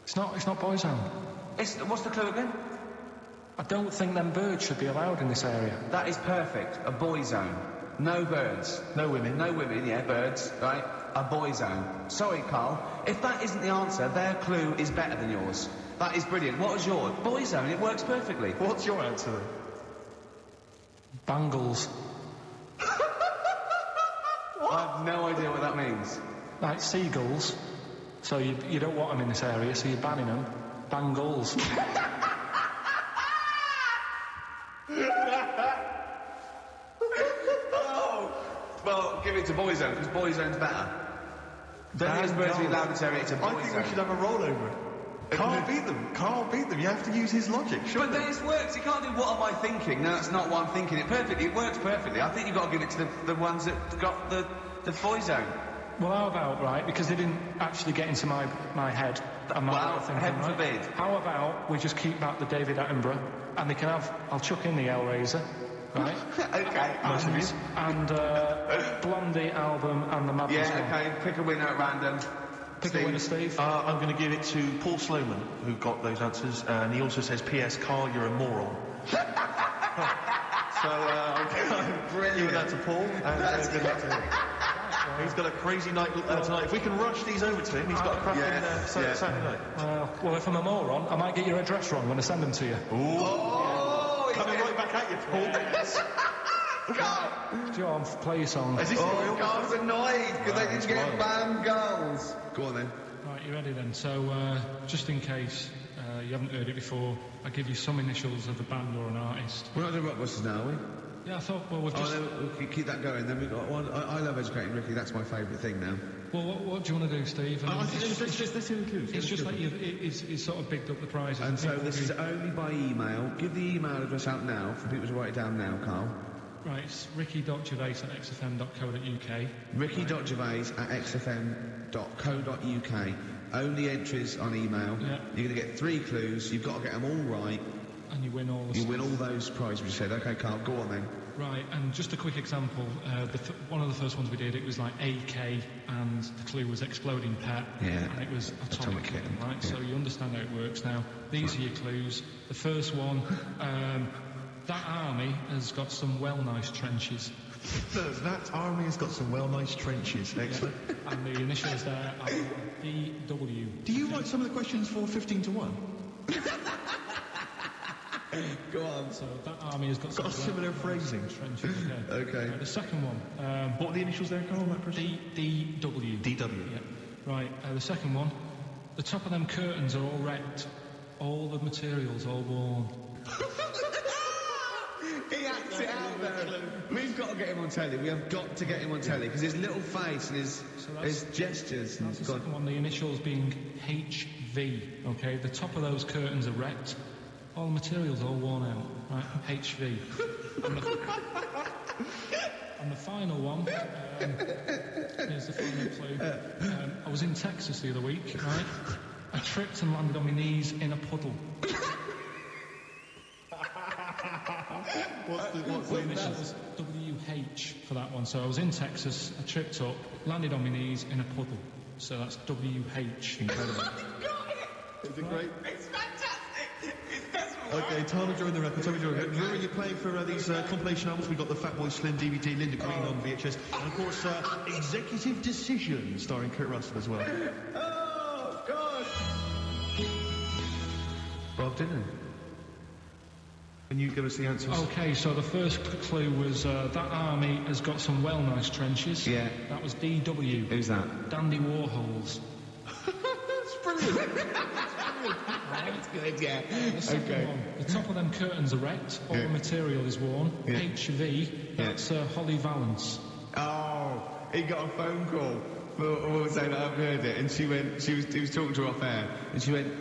B: It's not Boyzone.
D: What's the clue again?
B: I don't think them birds should be allowed in this area.
D: That is perfect. A boyzone. No birds.
C: No women.
D: No women, yeah, birds, right? A boyzone. Sorry, Carl. If that isn't the answer, their clue is better than yours. That is brilliant. What was yours? Boyzone. It works perfectly.
C: What's your answer then?
B: Bangles.
D: I have no idea what that means.
B: Like seagulls. So you don't want them in this area, so you're banning them. Bangles.
D: Well, give it to Boyzone, because Boyzone's better. Don't use birds to be allowed in this area, it's a Boyzone.
C: I think we should have a rollover. Can't beat them. Can't beat them. You have to use his logic, surely.
D: But then it works. You can't do what am I thinking? No, that's not what I'm thinking. It works perfectly. I think you've got to give it to the ones that got the Boyzone.
B: Well, how about, right, because they didn't actually get into my head and my way of thinking,
D: heaven
B: right?
D: forbid.
B: How about we just keep back the David Attenborough, and they can have, I'll chuck in the Hellraiser, right?
D: Okay.
B: And Blondie album and the Madness one.
D: Yeah, okay, pick a winner at random.
B: Pick a winner, Steve.
C: I'm going to give it to Paul Sloman, who got those answers, and he also says, P.S. Carl, you're a moron. So, I'm giving that to Paul, and good luck to him. He's got a crazy night tonight. If we can rush these over to him, he's got a cracking Saturday night.
B: Well, if I'm a moron, I might get your address wrong when I send them to you.
C: Coming right back at you, Paul.
B: Yes. John, play your song.
C: Is this real?
D: Carl's annoyed because they didn't get banned goals. Go on then.
B: Right, you ready then? So, just in case you haven't heard it before, I give you some initials of a band or an artist.
I: We're not doing Rockbusters now, are we?
B: Yeah, I thought, well, we've just...
I: we'll keep that going. Then we've got one. I love educating Ricky. That's my favourite thing now.
B: Well, what do you want to do, Steve?
I: Let's do the clues.
B: It's just like he's sort of bigged up the prizes.
I: And so this is only by email. Give the email address out now for people to write it down now, Carl.
B: Right, it's ricky.gervais@xfm.co.uk.
I: ricky.gervais@xfm.co.uk. Only entries on email.
B: Yeah.
I: You're going to get 3 clues. You've got to get them all right.
B: And you win all the
I: You win all those prizes we said. OK, Carl, go on then.
B: Right, and just a quick example. One of the first ones we did, it was like AK, and the clue was exploding pet.
I: Yeah.
B: And it was atomic kitten, right?
I: Yeah.
B: So you understand how it works now. These are your clues. The first one, that army has got some nice trenches.
C: That army has got some nice trenches. Excellent.
B: Yeah. And the initials there are DW.
C: Do you write some of the questions for 15 to 1?
B: Go on. So that army has got some
C: similar phrasing.
B: Trenches,
I: okay.
B: The second one.
C: What are the initials there, Carl?
B: DW.
C: DW.
B: Yeah. Right. The second one. The top of them curtains are all wrecked. All the materials all worn.
I: He acts it out there. We've got to get him on telly. We have got to get him on telly because his little face and his gestures.
B: That's the second one. The initials being HV. Okay. The top of those curtains are wrecked. All the materials all worn out, right? HV. And the final one, here's the final clue. I was in Texas the other week, right? I tripped and landed on my knees in a puddle.
C: What's the initials?
B: WH for that one. So I was in Texas, I tripped up, landed on my knees in a puddle. So that's WH. Incredible.
C: Is it great?
E: It's fantastic.
C: Okay, Tana during the record. Remember you're playing for these compilation albums. We've got the Fatboy Slim DVD, Linda Green on VHS, and of course Executive Decision, starring Kurt Russell as well.
E: Oh, God.
C: Bob Dylan. Can you give us the answers?
B: Okay, so the first clue was that army has got some nice trenches.
I: Yeah.
B: That was DW.
I: Who's that?
B: Dandy Warhols.
C: That's brilliant.
I: That's good, yeah.
B: The second one, the top of them curtains are wrecked, all the material is worn. HV, that's Holly Valance.
I: Oh, he got a phone call. We'll say that I've heard it. And he was talking to her off air, and she went,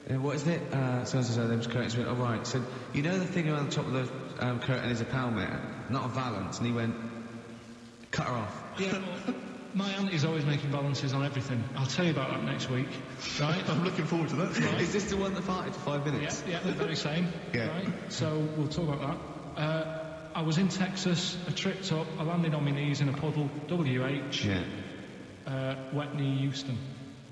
I: what is it? So those curtains. She went, oh, right. So, you know the thing around the top of the curtain is a palmet, not a valance. And he went, cut her off.
B: Yeah, well, my auntie's always making balances on everything. I'll tell you about that next week, right?
C: I'm looking forward to that.
B: Right.
I: Is this the one that farted for 5 minutes?
B: Yeah, the very same.
I: Yeah.
B: Right? So we'll talk about that. I was in Texas, I tripped up, I landed on my knees in a puddle, WH, wet knee Houston,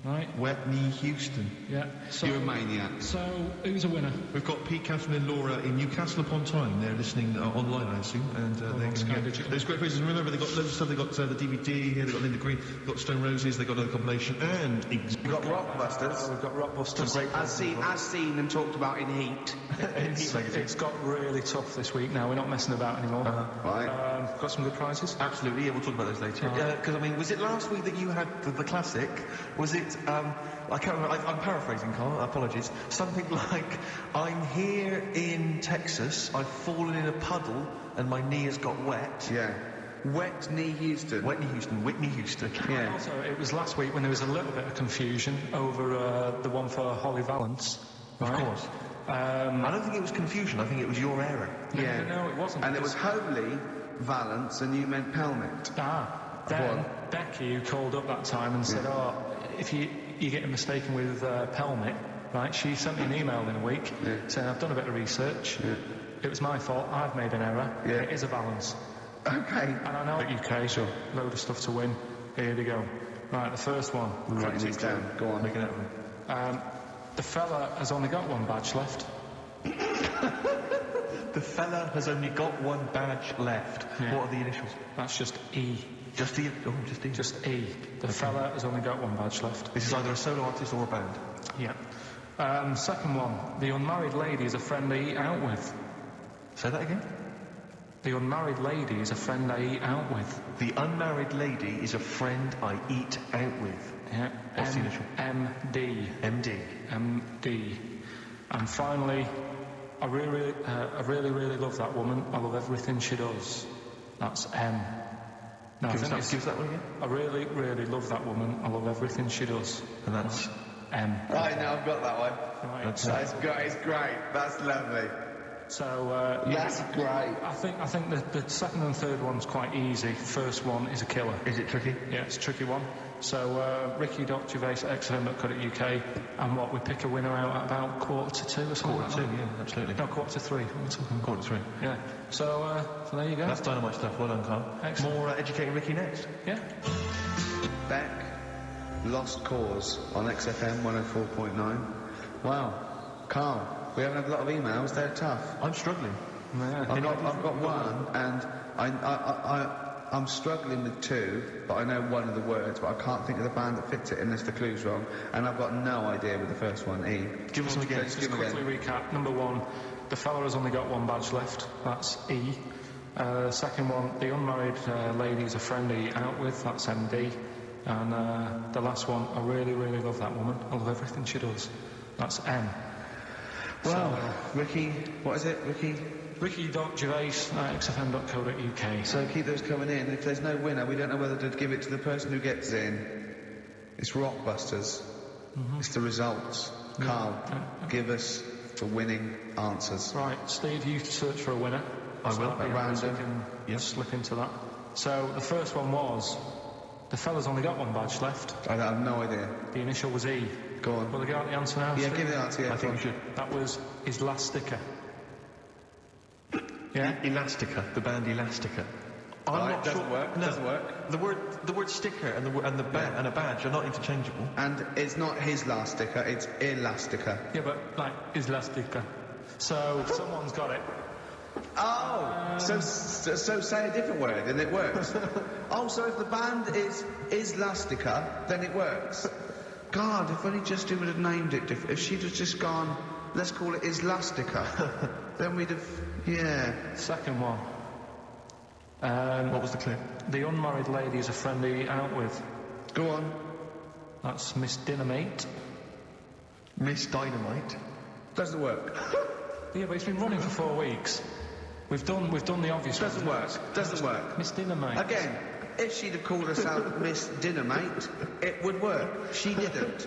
B: right?
C: Wet knee Houston.
B: Yeah. So,
I: You're a maniac.
B: So, who's a winner?
C: We've got Pete, Catherine and Laura in Newcastle upon Tyne. They're listening online, I assume, and they're going to get... There's great places. Remember, they've got loads of stuff. They've got the DVD here, they've got Linda Green, they've got Stone Roses, they've got another compilation, and...
D: We've got Rockbusters.
B: We've got Rockbusters.
D: As seen and talked about in Heat.
B: It's got really tough this week now. We're not messing about anymore.
D: Right.
B: Got some good prizes?
C: Absolutely, yeah, we'll talk about those later. Because, I mean, was it last week that you had the classic? Was it, I can't remember, I'm paraphrasing, Carl, apologies. Something like, I'm here in Texas, I've fallen in a puddle, and my knee has got wet.
D: Yeah. Wet knee Houston.
C: Wet knee Houston, Whitney Houston.
B: Yeah. Also, it was last week when there was a little bit of confusion over the one for Holly Valance.
C: Of
B: right?
C: course. I don't think it was confusion, I think it was your error.
B: Yeah. No, it wasn't.
D: And it was Holy Valance, and you meant Pelmet.
B: Then Becky, who called up that time and said, if you're getting mistaken with Pelmet, right, she sent me an email in a week saying, I've done a bit of research, it was my fault, I've made an error, it is a Valance.
D: Okay.
B: And I know UK, so load of stuff to win. Here we go. Right, the first one.
D: Writing these down. Go on.
C: Make it happen.
B: The fella has only got one badge left.
C: The fella has only got one badge left.
B: Yeah.
C: What are the initials?
B: That's just E.
C: Just E? Oh, just E.
B: Just E. The fella has only got one badge left.
C: This is either a solo artist or a band.
B: Yeah. Second one. The unmarried lady is a friend I eat out with.
C: Say that again?
B: The unmarried lady is a friend I eat out with.
C: The unmarried lady is a friend I eat out with.
B: Yeah.
C: What's the initial?
B: MD.
C: MD.
B: MD. And finally, I really love that woman. I love everything she does. That's M. No,
C: give us that one again.
B: I really love that woman. I love everything she does.
C: And that's
B: M.
D: Right, now I've got that one.
B: Right.
D: That's great. That's lovely.
B: So
D: that's great.
B: I think the second and third one's quite easy. First one is a killer.
C: Is it tricky?
B: Yeah, it's a tricky one. So ricky.gervais@xfm.co.uk, and we pick a winner out at about 1:45 or something.
C: 1:45, yeah, absolutely.
B: No, 2:45.
C: 1:45.
B: Yeah. So there you go.
C: That's dynamite stuff. Well done, Carl.
B: Excellent.
C: More educating Ricky next.
B: Yeah.
D: Beck, Lost Cause on XFM 104.9. Wow, Carl, we haven't had a lot of emails. They're tough.
C: I'm struggling.
B: Yeah.
D: I've got one, and I'm struggling with two, but I know one of the words, but I can't think of the band that fits it unless the clue's wrong, and I've got no idea with the first one. E.
C: Give us them again.
B: Just quickly recap. Number one, the fella has only got one badge left. That's E. Second one, the unmarried lady is a friend I eat out with. That's MD. And the last one, I really love that woman. I love everything she does. That's M.
D: Well, Ricky, what is it, Ricky?
B: Ricky.gervais@xfm.co.uk.
D: So keep those coming in. If there's no winner, we don't know whether to give it to the person who gets in. It's Rockbusters. It's the results. Carl, give us the winning answers.
B: Right, Steve, you search for a winner.
C: I will.
B: At random. Slip into that. So the first one was, the fella's only got one badge left.
D: I have no idea.
B: The initial was E.
D: Go on.
B: Will they get out the answer now?
D: Yeah,
B: Steve?
D: give the answer. Yeah,
C: I think we should.
B: That was Elastica. Yeah?
C: Elastica, the band Elastica. I'm not
D: doesn't
C: sure.
D: work.
C: No,
D: doesn't work.
C: The word sticker and a badge are not interchangeable.
D: And it's not his last sticker. It's Elastica.
B: Yeah, but like Elastica. So someone's got it.
D: Oh, so say a different word and it works. Oh, so if the band is Elastica, then it works. God, if only Justy would have named it different. If she'd have just gone, let's call it Islastica, then we'd have, yeah.
B: Second one.
C: What was the clue?
B: The unmarried lady is a friend I eat out with.
D: Go on.
B: That's Miss Dynamite.
C: Miss Dynamite.
D: Doesn't work.
B: Yeah, but it's been running for 4 weeks. We've done the obvious.
D: Doesn't work. Doesn't work.
B: Miss Dinnermate.
D: Again, if she'd have called herself Miss Dinnermate, it would work. She didn't.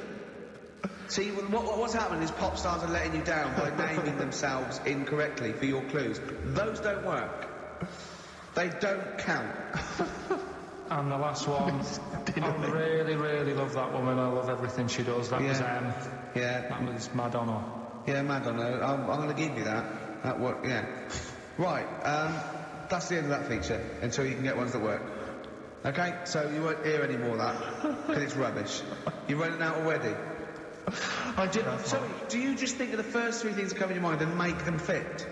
D: See, what's happening is pop stars are letting you down by naming themselves incorrectly for your clues. Those don't work. They don't count.
B: And the last one, I really, really love that woman. I love everything she does. That was M.
D: Yeah.
B: That was Madonna.
D: Yeah, Madonna. I'm going to give you that. That worked, yeah. Right, that's the end of that feature, until you can get ones that work. Okay, so you won't hear any more of that, because it's rubbish. You're running out already. So, do you just think of the first 3 things that come in your mind and make them fit?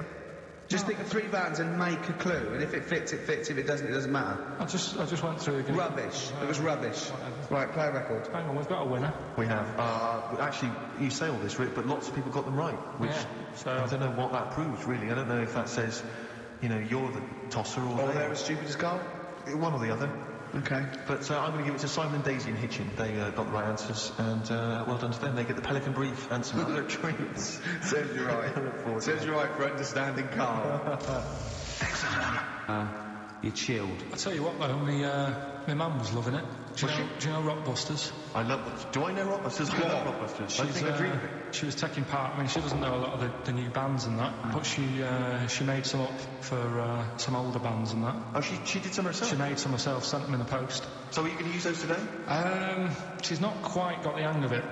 D: Just think of 3 bands and make a clue, and if it fits, it fits. If it doesn't matter.
B: I just went through again.
D: Rubbish. It was rubbish. Right, play a record.
B: Hang on, we've got a winner.
C: We have. Actually, you say all this, Rick, but lots of people got them right. Which
B: so
C: I don't know what that proves, really. I don't know if that says, you're the tosser or...
D: Oh, they're as stupid as Carl?
C: One or the other.
D: Okay.
C: But I'm going to give it to Simon, Daisy and Hitchin. They got the right answers, and well done to them. They get the Pelican Brief and some other treats.
D: Serves you right. Serves you right for understanding Carl. Excellent. You're chilled.
B: I tell you what, though, my mum was loving it. Do you know Rockbusters?
C: I love it. Do I know Rockbusters? I love Rockbusters. I think I dream of it.
B: She was taking part. I mean, she doesn't know a lot of the new bands and that, but she made some up for some older bands and that.
C: Oh, she did some herself?
B: She made some herself, sent them in the post.
C: So are you going to use those today?
B: She's not quite got the hang of it.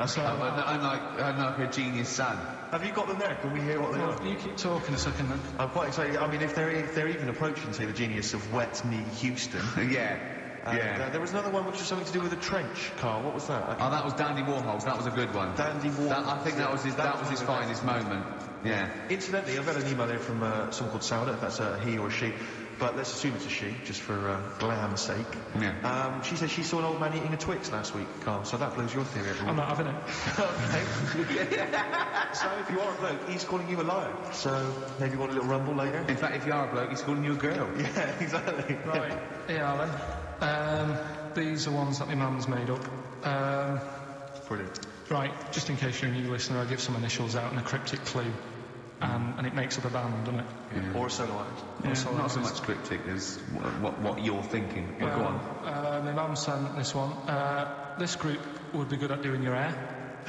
D: So, I'm like her genius son.
C: Have you got them there? Can we hear what they are?
B: You keep talking a second then.
C: I'm quite excited. I mean, if they're even approaching, say, the genius of Wet Knee Houston.
D: Yeah.
C: There was another one which was something to do with a trench, Carl. What was that?
D: That was Dandy Warhol's. That was a good one.
C: Dandy Warhol.
D: I think that was his finest moment. Yeah.
C: Incidentally, I've had an email there from someone called Sauda, if that's a he or a she. But let's assume it's a she, just for glam's sake.
D: Yeah.
C: She said she saw an old man eating a Twix last week, Carl, so that blows your theory out.
B: I'm not having it.
C: Okay. So if you are a bloke, he's calling you a liar. So maybe you want a little rumble later?
D: In fact, if you are a bloke, he's calling you a girl.
C: Yeah, exactly.
B: Right. Yeah, then. These are ones that my mum's made up.
C: Brilliant.
B: Right, just in case you're a new listener, I'll give some initials out and a cryptic clue. And it makes up a band, doesn't it?
C: Yeah. Or a solo act.
D: Yeah, not so much cryptic as what you're thinking. Go on.
B: My mum sent this one. This group would be good at doing your hair.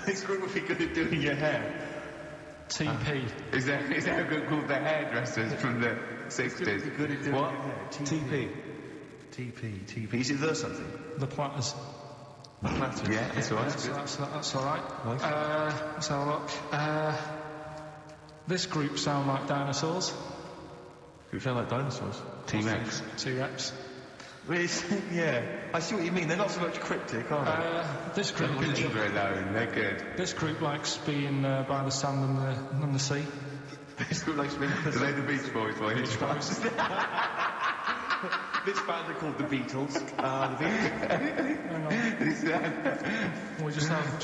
C: This group would be good at doing your hair.
B: TP.
D: Is there a group called the Hairdressers from the 60s?
C: Good at doing
D: what?
C: Your hair.
D: TP.
C: TP. Is it the something?
B: The Platters.
C: The Platters?
D: Yeah, that's all right.
B: That's all right.
C: Nice.
B: Let's have a look. This group sound like dinosaurs.
C: You sound like dinosaurs.
D: T-Rex.
B: T-Rex.
C: Yeah, I see what you mean. They're not so much cryptic, are they?
B: This group...
D: Leave her alone, they're good.
B: This group likes being by the sand and the sea.
C: This group likes being...
D: They're the Beach Boys, boy.
C: Beach Boys. This band are called the Beatles. The Beatles.
B: Hang on. We just have a...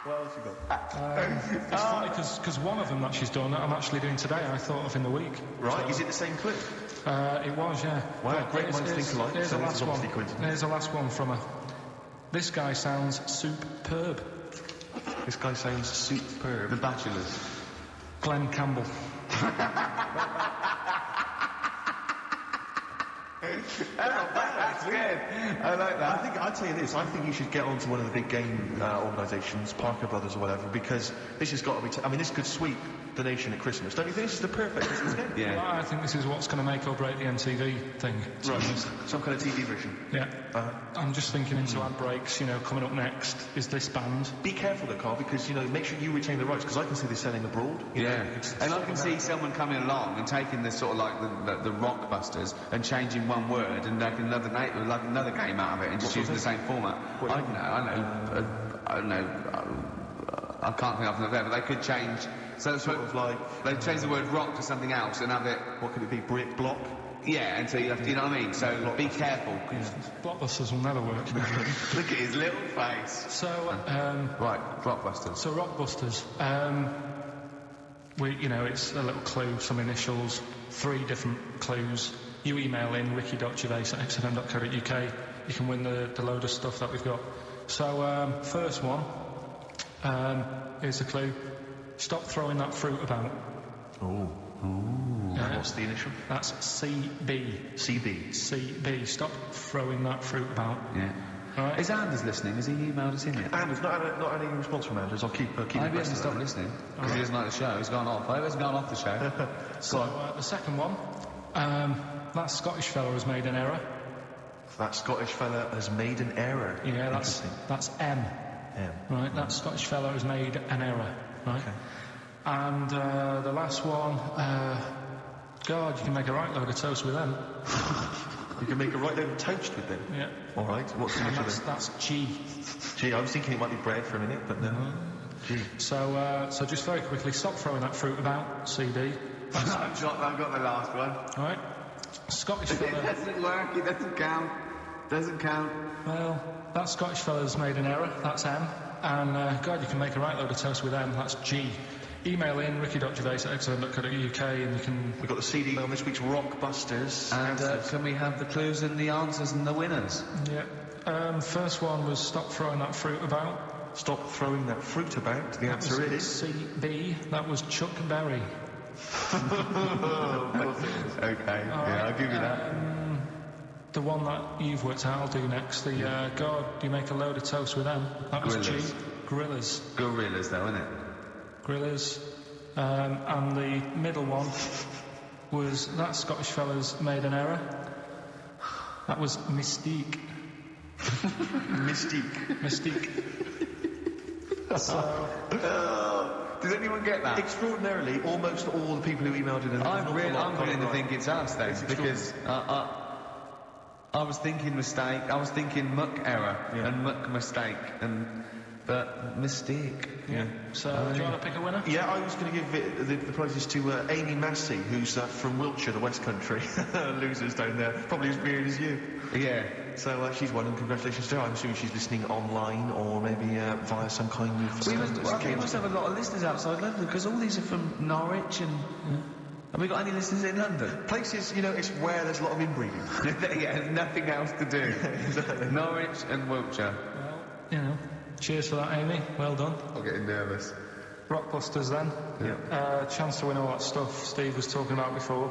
C: What else you got?
B: It's funny because one of them that she's done, I'm actually doing today, I thought of in the week.
C: Right,
B: so,
C: is it the same clip?
B: It was, yeah.
C: Wow, great minds think alike.
B: Here's
C: So
B: the
C: this
B: last
C: is obviously
B: one.
C: coincidence.
B: Here's the last one from her. This guy sounds superb.
C: This guy sounds superb.
D: The Bachelors.
B: Glenn Campbell.
D: That's good. I like that.
C: I'll tell you this. I think you should get onto one of the big game organisations, Parker Brothers or whatever, because this has got to be. I mean, this could sweep the nation at Christmas. Don't you think this is the perfect Christmas game?
D: Yeah.
B: Well, I think this is what's going to make or break the MTV thing.
C: Right. Some kind of TV version.
B: Yeah. I'm just thinking into ad breaks. Coming up next is this band.
C: Be careful, though, Carl, because make sure you retain the rights, because I can see this selling abroad.
D: And I can see someone coming along and taking this sort of like the Rockbusters and changing one word and making another game out of it and just using the same format. I don't know. I can't think of another, but they could change. So
C: sort of like
D: they change the word rock to something else and have it.
C: What could it be? Brick block.
D: Yeah, and so you have to, you know what I mean? So be careful.
B: Blockbusters will never work.
D: Look at his little face.
B: So,
D: right, Rockbusters.
B: So Rockbusters, it's a little clue, some initials, 3 different clues. You email in ricky.gervais@xfm.co.uk. you can win the load of stuff that we've got. So, first one, here's the clue. Stop throwing that fruit about.
C: Oh. What's the initial?
B: That's CB. CB. Stop throwing that fruit about.
D: Yeah.
B: Right.
D: Is Anders listening? Has he emailed us in yet?
C: Anders, not had any response from Anders. I'll keep
D: Maybe he hasn't stopped listening because he doesn't like the show. He's gone off. I hope he hasn't gone off the show.
B: So, the second one, that Scottish fella has made an error.
C: That Scottish fella has made an error.
B: Yeah, that's M. Right, that Scottish fella has made an error. Right.
C: Okay.
B: And the last one, God, you can make a right load of toast with them.
C: You can make a right load of toast with them?
B: Yeah.
C: All right, what's the initial then?
B: That's G.
C: G, I was thinking it might be bread for a minute, but no. G.
B: So just very quickly, stop throwing that fruit about, CD.
D: I've got the last one.
B: All right. Scottish fella...
D: It doesn't work, it doesn't count. Doesn't count.
B: Well, that Scottish fella's made an error, that's M. And, God, you can make a right load of toast with M, that's G. Email in ricky.gervais@xm.co.uk and you can...
C: We've got the CD on this week's Rockbusters.
D: And can we have the clues and the answers and the winners?
B: Yeah. First one was stop throwing that fruit about.
C: Stop throwing that fruit about. The answer is...
B: CB. That was Chuck Berry.
C: Oh, of course it is.
D: Okay, yeah, I'll give you that.
B: The one that you've worked out, I'll do next. The, God, you make a load of toast with them. That was G. Gorillas.
D: Gorillas, though, isn't it?
B: Gorillas. And the middle one was that Scottish fella's made an error. That was Mystique. Mystique. So...
D: Does anyone get that?
C: Extraordinarily, almost all the people who emailed in...
D: I'm beginning to think it's us, then, because I was thinking mistake, I was thinking muck error, and muck mistake, but mistake.
B: Yeah. So, do you want to pick a winner?
C: Yeah, I was going to give the prizes to Amy Massey, who's from Wiltshire, the West Country. Losers down there. Probably as weird as you.
D: Yeah.
C: So she's won, and congratulations to her. I'm assuming she's listening online or maybe via some kind of...
D: We must have a lot of listeners outside London, because all these are from Norwich and... Have we got any listeners in London?
C: Places, it's where there's a lot of inbreeding.
D: Yeah, there's nothing else to do.
C: Exactly.
D: Norwich and Wiltshire.
B: Well, cheers for that, Amy. Well done.
D: I'm getting nervous.
B: Rockbusters, then.
C: Yeah.
B: Chance to win all that stuff Steve was talking about before.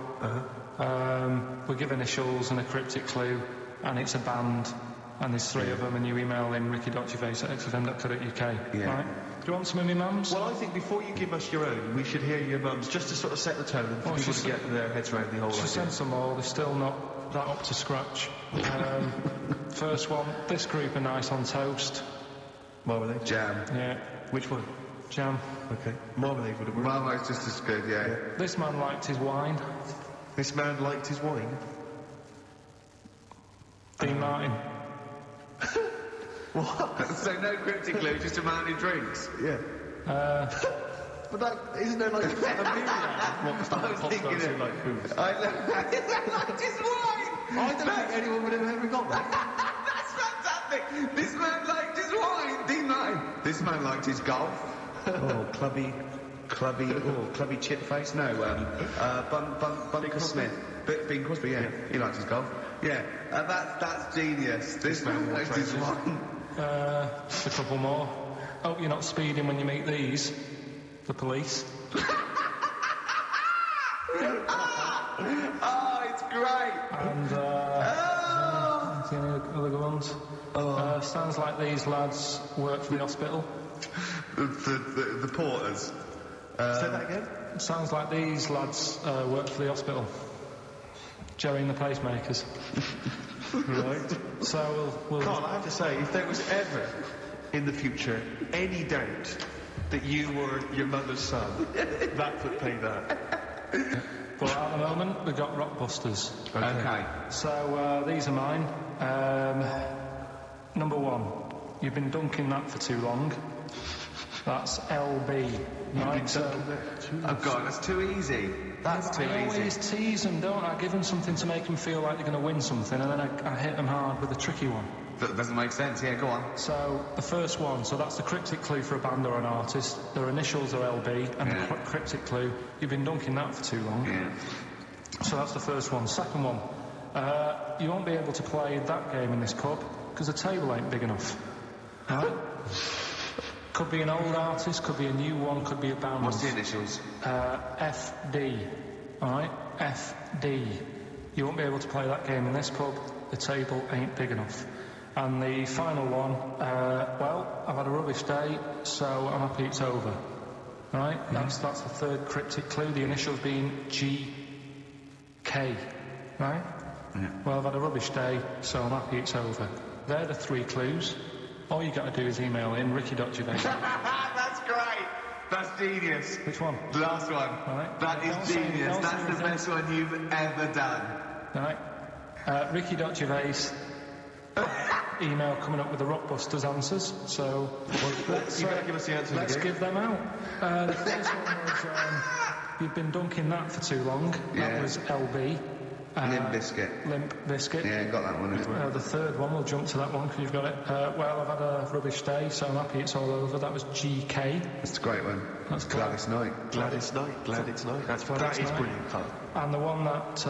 B: We give initials and a cryptic clue, and it's a band, and there's 3 of them, and you email in ricky.gervais@xfm.co.uk.
C: Yeah.
B: Right? Do you want some of my mums?
C: Well, I think before you give us your own, we should hear your mums, just to sort of set the tone and for people to get their heads around the whole idea.
B: She sent some more, they're still not that up to scratch. First one, this group are nice on toast.
C: Marmalade?
D: Jam.
B: Yeah.
C: Which one?
B: Jam.
C: Okay. Marmalade would have worked.
D: Marmalade's just as good, yeah.
B: This man liked his wine.
C: This man liked his wine?
B: Dean Martin.
C: What?
D: So no cryptic clue, just a man who drinks?
C: Yeah. But that, isn't there like a movie
D: I was thinking it.
C: like booze?
D: I liked his wine!
C: I don't think anyone would have ever got that.
D: That's fantastic! This man liked his wine! Dean Martin. This man liked his golf. Clubby chip face? No, Bunker Smith. Bing Crosby, yeah. He likes his golf. Yeah, that's genius. This man likes his wine.
B: Just a couple more. Hope you're not speeding when you meet these. The police.
D: Oh, it's great!
B: And, any other good ones? Sounds like these lads work for the hospital.
D: The porters.
C: Say that again?
B: Sounds like these lads work for the hospital. Joey and the pacemakers.
C: Right.
B: So we'll...
C: Carl, I have to say, if there was ever, in the future, any doubt that you were your mother's son, that would pay that.
B: But at the moment, we've got Rockbusters.
D: Okay.
B: So these are mine. Number 1, you've been dunking that for too long. That's LB. Right?
D: Oh God, that's too easy. That's too easy.
B: I always tease them, don't I? I give them something to make them feel like they're going to win something, and then I hit them hard with a tricky one.
D: That doesn't make sense. Yeah, go on.
B: So the first one, so that's the cryptic clue for a band or an artist. Their initials are LB, and the cryptic clue, you've been dunking that for too long.
D: Yeah.
B: So that's the first one. Second one, You won't be able to play that game in this pub because the table ain't big enough. Alright? Could be an old artist, could be a new one, could be a band.
C: What's the initials?
B: FD. Alright? FD. You won't be able to play that game in this pub. The table ain't big enough. And the final one, well, I've had a rubbish day, so I'm happy it's over. Right? That's the third cryptic clue, the initials being GK. Right?
D: Yeah.
B: Well, I've had a rubbish day, so I'm happy it's over. They're the 3 clues. All you got to do is email in ricky.gervais.
I: That's great. That's genius.
B: Which one?
I: The last one.
B: Right.
I: That is genius. That's the best one you've ever done.
B: Right. Ricky.gervais. Email coming up with the Rockbusters answers. So let's
C: give us the answers
B: let's
C: again.
B: give them out. The first one was you've been dunking that for too long. That was LB.
D: Limp Bizkit.
B: Limp Bizkit.
D: Yeah, got that one as well.
B: The third one, we'll jump to that one because you've got it. Well, I've had a rubbish day, so I'm happy it's all over. That was GK.
D: That's a great one.
B: That's
D: Gladys Knight.
C: Gladys Knight. Gladys Knight. That is brilliant fun.
B: And the one that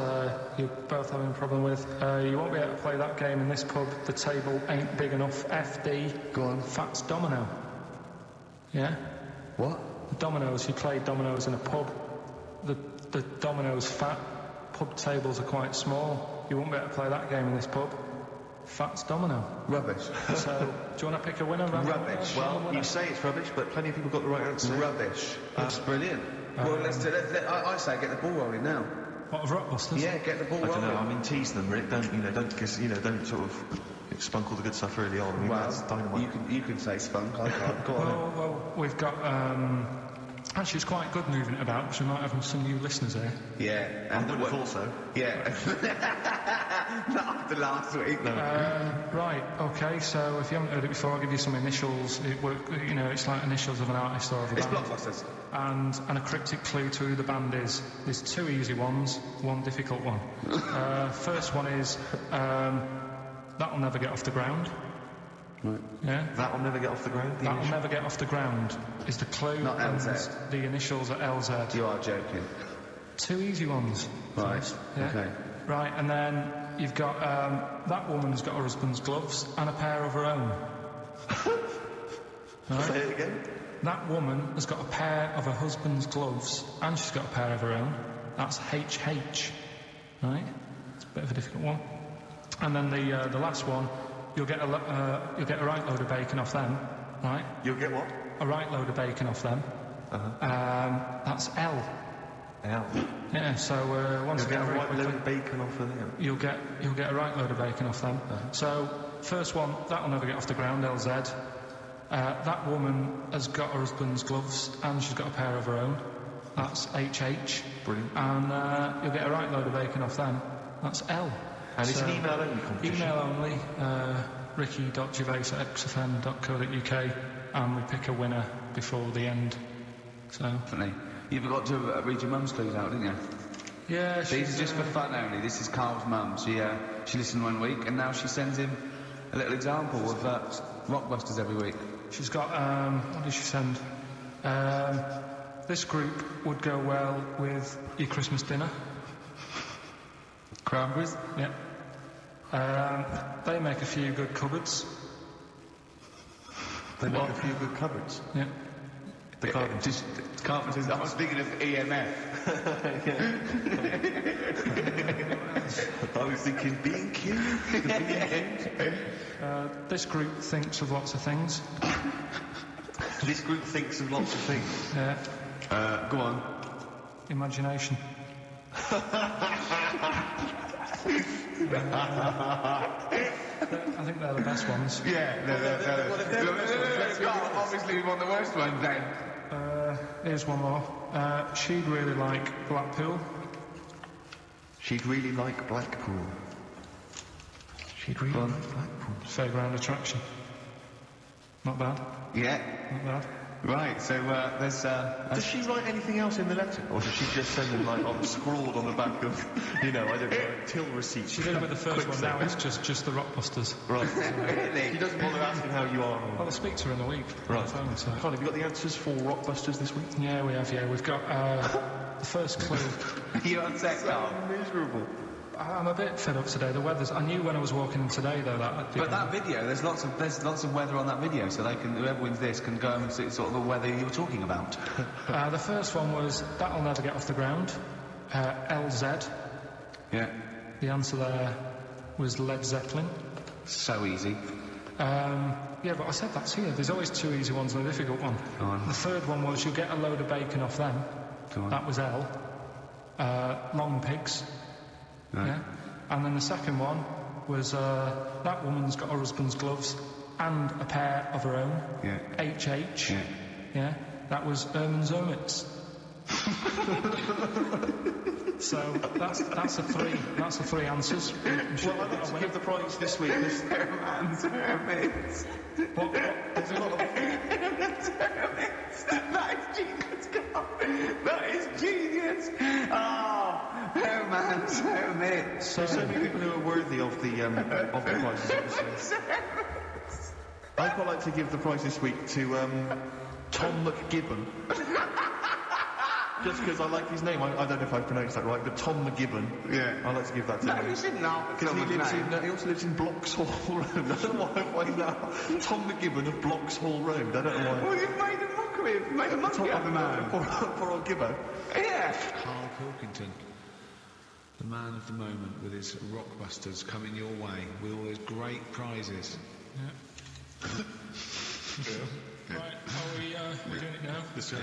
B: you're both having a problem with, you won't be able to play that game in this pub. The table ain't big enough. FD.
D: Go on.
B: Fats Domino. Yeah?
D: What?
B: The dominoes. You played dominoes in a pub. The dominoes fat. Pub tables are quite small. You won't be able to play that game in this pub. Fats Domino.
D: Rubbish.
B: So, do you want to pick a winner?
D: Rubbish.
C: Well, you say it's rubbish, but plenty of people got the right answer.
D: Rubbish. That's brilliant. Well, I say get the ball rolling now.
B: What, of Rockbusters?
D: Yeah, get the ball
C: I
D: rolling.
C: don't know. I mean, tease them, Rick. Don't sort of spunk all the good stuff early on. I mean, that's dynamite.
D: You can say spunk. I can't. Go on.
B: Well, we've got. Actually, it's quite good moving it about because we might have some new listeners here.
D: Yeah,
C: and I would have thought so.
D: Yeah. Not after last week. No.
B: Right. Okay. So if you haven't heard it before, I'll give you some initials. It's like initials of an artist or of a band.
D: It's Blockbusters.
B: And a cryptic clue to who the band is. There's 2 easy ones, 1 difficult one. First one is That'll Never Get Off the Ground.
D: Right.
B: Yeah.
C: That'll Never Get Off the Ground.
B: That'll Never Get Off the Ground is the clue.
D: Not LZ.
B: The initials are LZ.
D: You are joking.
B: 2 easy ones.
D: Right.
B: First, yeah?
D: Okay.
B: Right, and then you've got that woman's got her husband's gloves and a pair of her own. Right?
C: Say it again.
B: That woman has got a pair of her husband's gloves and she's got a pair of her own. That's HH. Right? It's a bit of a difficult one. And then the last one, you'll get a right load of bacon off them. Right?
C: You'll get what?
B: A right load of bacon off them. That's L.
C: L.
B: Yeah, so once
C: You'll
B: again,
C: get a
B: very
C: right
B: quickly,
C: load of bacon off of them.
B: you'll get a right load of bacon off them. So first one, That'll Never Get Off the Ground, LZ. That woman has got her husband's gloves and she's got a pair of her own. That's HH.
C: Brilliant.
B: And you'll get a right load of bacon off them. That's L.
C: And it's an email only competition.
B: Email only. ricky.gervais@xfm.co.uk, and we pick a winner before the end. So.
D: Definitely. You forgot to read your mum's clues out, didn't you?
B: Yeah.
D: These are just for fun only. This is Carl's mum. She listened 1 week, and now she sends him a little example of Rockbusters every week.
B: She's got, what did she send? This group would go well with your Christmas dinner.
D: Cranberries?
B: Yeah. They make a few good cupboards.
C: They make a few good cupboards.
B: Yeah.
C: The carpenters.
D: Carpenters. I was thinking of EMF.
C: I was thinking B&Q.
B: This group thinks of lots of things.
C: This group thinks of lots of things.
B: Yeah.
D: Go on.
B: Imagination. I think they're the best ones.
D: Yeah, they're obviously we want the worst ones then.
B: Here's one more. She'd really like Blackpool.
C: She'd really like Blackpool. She'd really like Blackpool.
B: Fairground attraction. Not bad.
D: Yeah.
B: Not bad.
D: Right, so there's...
C: Does she write anything else in the letter? Or does she just send them, scrawled on the back of, I don't know, till receipts?
B: She did it with the first one, now it's just the Rockbusters.
C: Right. Really? She doesn't bother asking how you are.
B: Well, I'll speak to her in a week.
C: Right.
B: Phone, so.
C: Carl, have you got the answers for Rockbusters this week?
B: Yeah, we have, yeah. We've got the first clue.
D: You're on set, Carl.
C: Miserable.
B: I'm a bit fed up today. The weather's... I knew when I was walking in today, though, that...
D: But that video, there's lots of weather on that video, so they can, whoever wins this can go and see sort of the weather you were talking about.
B: The first one was That'll Never Get Off the Ground. LZ.
D: Yeah.
B: The answer there was Led Zeppelin.
D: So easy.
B: Yeah, but I said that's here. There's always two easy ones and a difficult one.
D: Go on.
B: The third one was You'll Get a Load of Bacon Off Them.
D: Go on.
B: That was L. Long Pigs.
D: Right.
B: Yeah. And then the second one was That Woman's Got Her Husband's Gloves and a Pair of Her Own.
D: Yeah.
B: HH.
D: Yeah.
B: Yeah. That was Erman's Hermits. So that's the three answers.
C: Well, I'd like to give the prize this week.
D: Herman's Hermits.
B: What?
C: There's a lot of...
D: Herman's Hermits. That is genius, Carl. That is genius. Oh, Herman's Hermits.
C: So many people who are worthy of the prizes. Obviously. I'd quite like to give the prize this week to Tom McGibbon. Just because I like his name. I don't know if I pronounced that right, but Tom McGibbon.
D: Yeah.
C: I'd like to give that to him.
D: No, you shouldn't laugh at someone's name.
C: He also lives in Bloxhall Road. I don't know why I find that. Tom McGibbon of Bloxhall Road. I don't know why.
D: Well, you've made a mockery. You've made a mockery of the man.
C: Poor old Gibbo.
D: Yeah.
I: Karl Pilkington, the man of the moment with his Rockbusters coming your way with all those great prizes.
B: Yeah. Right, are we doing it now?
C: This way.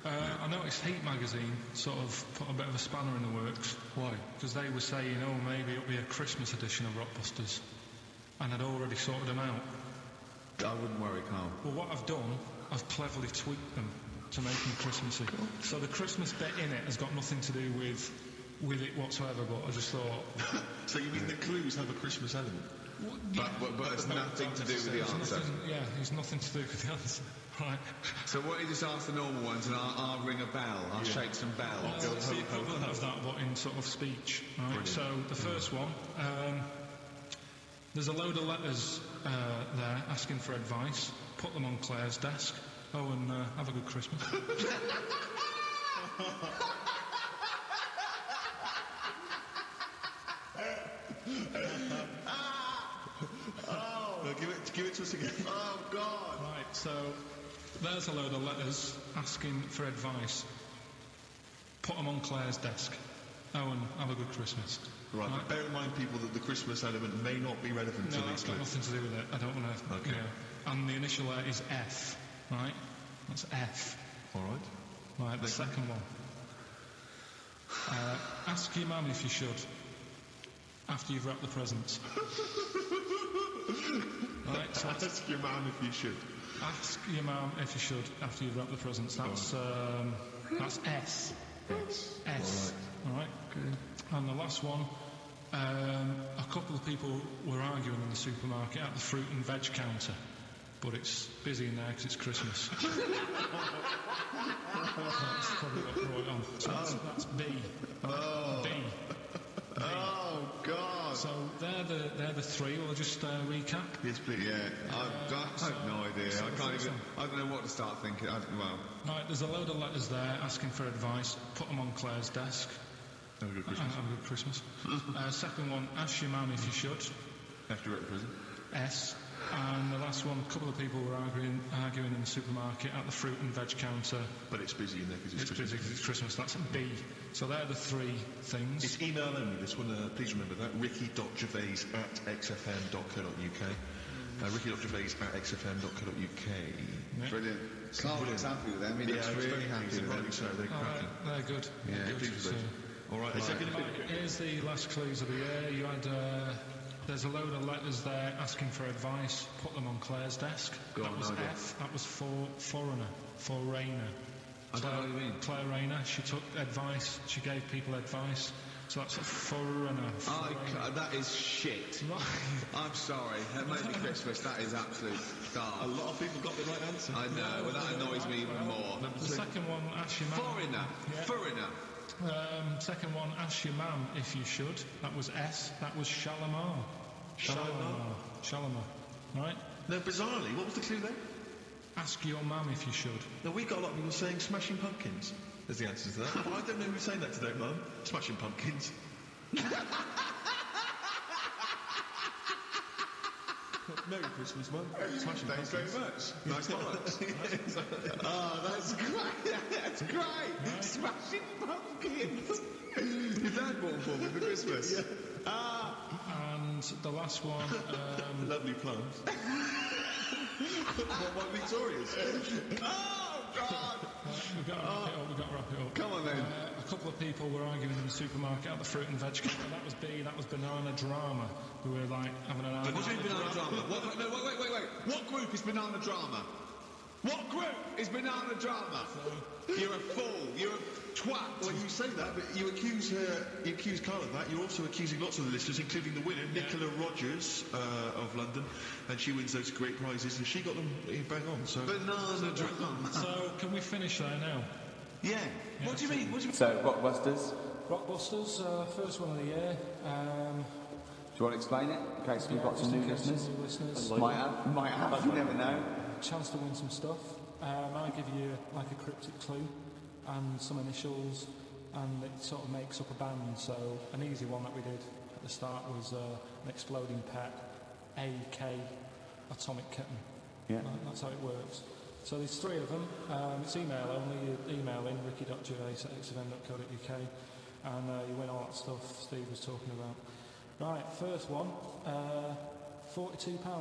B: I noticed Heat magazine sort of put a bit of a spanner in the works.
C: Why?
B: Because they were saying, oh, maybe it'll be a Christmas edition of Rockbusters. And I'd already sorted them out.
I: I wouldn't worry, Karl.
B: Well, what I've done, I've cleverly tweaked them to make them Christmassy. So the Christmas bit in it has got nothing to do with it whatsoever, but I just thought...
M: So you mean the clues have a Christmas element?
B: Well, yeah,
I: but it's nothing to do with the answer.
B: It's nothing to do with the answer. Right.
I: So why don't you just ask the normal ones and I'll ring a bell. I'll shake some bells.
B: Well, it's the equivalent of that, but in sort of speech. Right. Brilliant. So the first one, there's a load of letters there asking for advice. Put them on Claire's desk. Oh, and have a good Christmas.
M: Give it to us again.
I: Oh, God.
B: Right, so there's a load of letters asking for advice. Put them on Claire's desk. Oh, and have a good Christmas.
M: Right, but bear in mind, people, that the Christmas element may not be relevant to
B: No,
M: these
B: that's got nothing to do with it. I don't want to...
M: Okay.
B: You know, and the initial letter is F, right? That's F.
M: All right.
B: Right, the second one. Ask your mum if you should, after you've wrapped the presents. Right, so
M: ask your mum if you should.
B: Ask your mum if you should, after you've wrapped the presents. That's S.
M: Yes.
B: S. All right. Good. And the last one, a couple of people were arguing in the supermarket at the fruit and veg counter, but it's busy in there because it's Christmas. That's probably what brought it on. So that's B.
M: Oh.
B: B.
I: Oh, God.
B: So they're the three. We'll just recap.
M: Yes, please.
I: Yeah, I have no idea. I don't know what to start thinking.
B: Right, there's a load of letters there asking for advice. Put them on Claire's desk.
M: Have a good Christmas.
B: Have a good Christmas. Second one, ask your mum if you should.
M: After you're at the prison.
B: S. And the last one, a couple of people were arguing in the supermarket at the fruit and veg counter.
M: But it's busy in there because it's Christmas.
B: Busy because it's Christmas. That's B. So they're the three things.
M: It's email only, this one. Please remember that. ricky.gervais@xfm.co.uk. ricky.gervais@xfm.co.uk.
B: Yeah.
I: Brilliant. Carl looks happy with them. He looks really happy with them.
M: So they're cracking.
B: They're good.
I: Yeah,
B: they're good.
M: please, all right.
B: Here's the last clues of the year. You had... there's a load of letters there asking for advice. Put them on Claire's desk. That was F. That was for foreigner. For Rayner.
I: I don't know what you mean.
B: Claire Rayner. She took advice. She gave people advice. So that's a foreigner.
I: That is shit.
B: Right.
I: I'm sorry. Merry Christmas. That is absolute start.
M: A lot of people got the right answer.
I: I know. Well, that annoys me even more.
B: The second one, ask your mum.
I: Foreigner.
B: Yeah.
I: Foreigner.
B: Second one, ask your mum if you should. That was S. That was Shalimar. Shalimar. Right?
M: No, bizarrely, what was the clue there?
B: Ask your mum if you should.
M: No, we got a lot of people saying Smashing Pumpkins as the answer to that. But I don't know who's saying that today, Mum. Smashing Pumpkins. Merry Christmas, Mum. Smashing
I: Thanks very
M: pumpkins.
I: much. Nice bollocks. Oh, that's great. That's great. Smashing pumpkins. Your dad bought for me for Christmas.
M: Yeah.
B: And the last one.
M: Lovely plums. What Victoria's?
I: Oh, God.
B: We've got to wrap it up.
I: Come on, then.
B: A couple of people were arguing in the supermarket at the fruit and veg counter. That was B, that was Banana Drama, who were like having an argument.
I: What do you mean banana drama? Wait. What group is banana drama? What group is banana drama? You're a fool. You're a twat.
M: Well, you say that, but you accuse Carl of that. You're also accusing lots of the listeners, including the winner, Nicola Rogers of London, and she wins those great prizes, and she got them bang on. So
I: Banana drama.
B: So, can we finish there now?
I: Yeah. What do you mean?
N: So, Rockbusters.
B: Rockbusters, first one of the year.
N: Do you want to explain it? In case we've got some new listeners. Might have. You never know.
B: Chance to win some stuff. I give you like a cryptic clue and some initials, and it sort of makes up a band. So an easy one that we did at the start was an exploding pet, AK Atomic Kitten.
N: Yeah.
B: That's how it works. So there's three of them. It's email only. You email in ricky.gervais@xfm.co.uk and you win all that stuff Steve was talking about. Right, first one, £42.